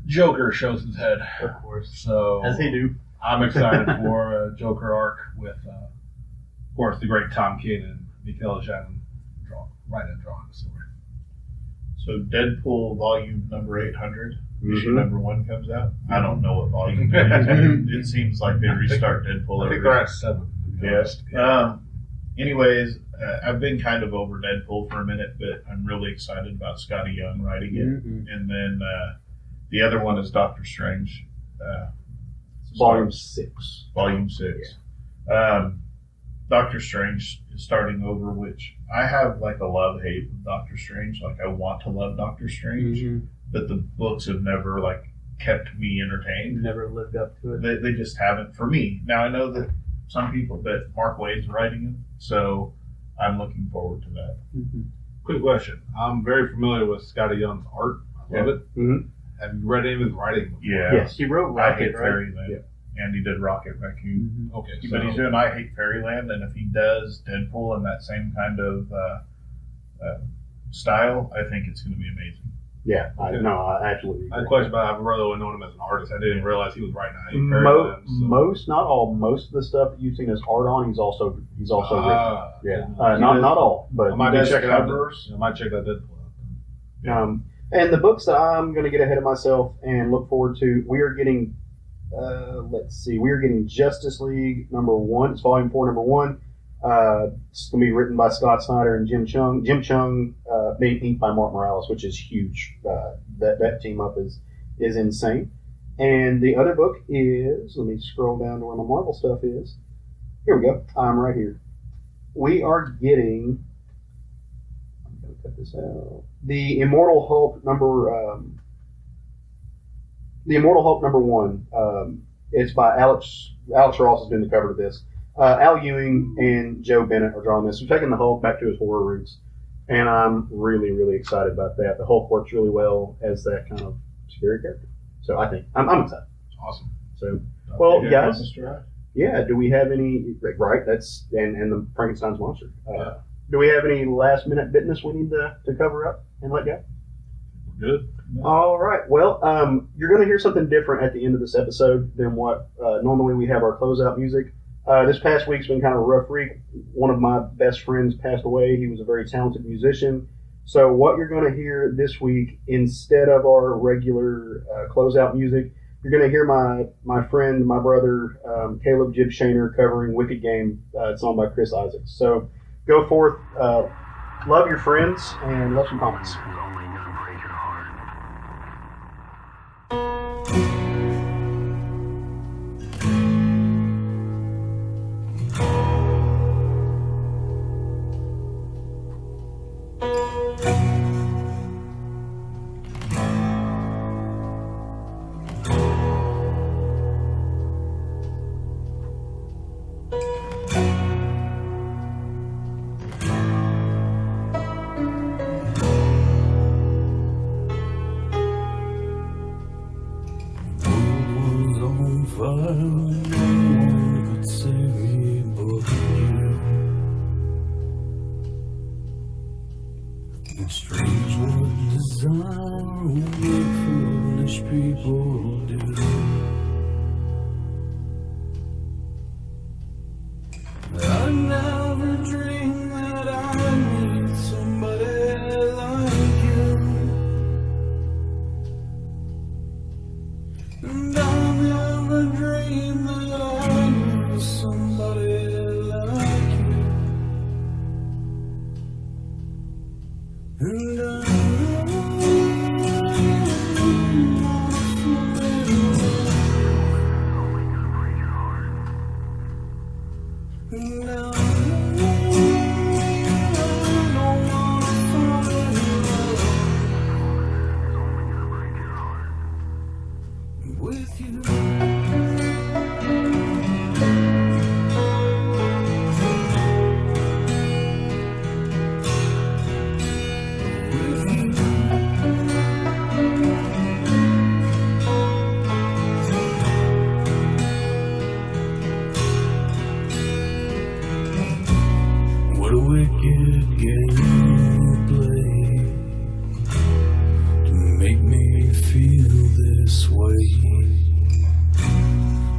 Joker shows his head. Of course, So as they do. I'm excited for a Joker arc with, of course, the great Tom King and Mikel Janin drawing the story. So Deadpool volume number 800, issue number 1 comes out. I don't know what volume it is. It seems like they restart Deadpool I think every they're at 7. to be honest. Anyways, I've been kind of over Deadpool for a minute, but I'm really excited about Scotty Young writing it. Mm-hmm. And then the other one is Doctor Strange. Volume 6. Volume 6. Doctor Strange is starting over, which I have like a love-hate with Doctor Strange. Like I want to love Doctor Strange, but the books have never like kept me entertained. Never lived up to it. They just haven't for me. Now I know that some people, but Mark Waid's writing them, so I'm looking forward to that. Quick question. I'm very familiar with Scotty Young's art. I love it. Mhm. Have you read any of his writing before? Yeah. Yes. He wrote I Rocket, Hate right? Fairyland. Yeah. And he did Rocket Raccoon. Okay, But he's so doing I Hate Fairyland, and if he does Deadpool in that same kind of style, I think it's going to be amazing. Yeah. I absolutely I had a agree. question about I've really known him as an artist. I didn't realize he was writing I Hate Fairyland. Most, not all, most of the stuff that you've seen as art on, he's also written. Yeah, He not does- all, but I might he be does checking out. covers. I might check that Deadpool out. And the books that I'm going to get ahead of myself and look forward to, we are getting, we are getting Justice League #1. It's Volume 4, #1. It's going to be written by Scott Snyder and Jim Chung. Jim Chung being inked by Mark Morales, which is huge. That team up is insane. And the other book is, let me scroll down to where my Marvel stuff is. Here we go. I'm right here. We are getting, I'm going to cut this out. The Immortal Hulk #1. It's by Alex Ross is doing the cover of this. Al Ewing and Joe Bennett are drawing this. We're taking the Hulk back to his horror roots, and I'm really, really excited about that. The Hulk works really well as that kind of scary character. So I think I'm excited. Awesome. So, well, Yeah, guys, Mr. Right. yeah. Do we have any? Right. That's and the Frankenstein's monster. Do we have any last minute business we need to cover up and let go? Good. All right. Well, you're going to hear something different at the end of this episode than what normally we have our closeout music. This past week's been kind of a rough week. One of my best friends passed away. He was a very talented musician. So what you're going to hear this week, instead of our regular closeout music, you're going to hear my friend, my brother, Caleb Jib Shaner covering Wicked Game, song by Chris Isaacs. So go forth, love your friends, and love some comments. Strange what desire only foolish people do. I never dreamed that I'd meet somebody like you, and I never dreamed that I'd meet somebody like you, and with you. What a wicked game you play to make me feel this way.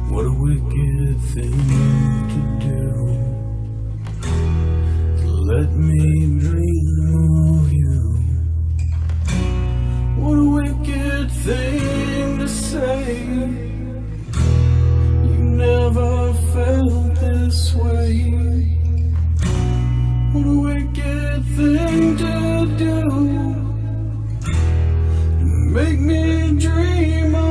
What a wicked thing to do, to let me dream of you. What a wicked thing to say, you never felt this way. What a wicked thing to do, to make me dream of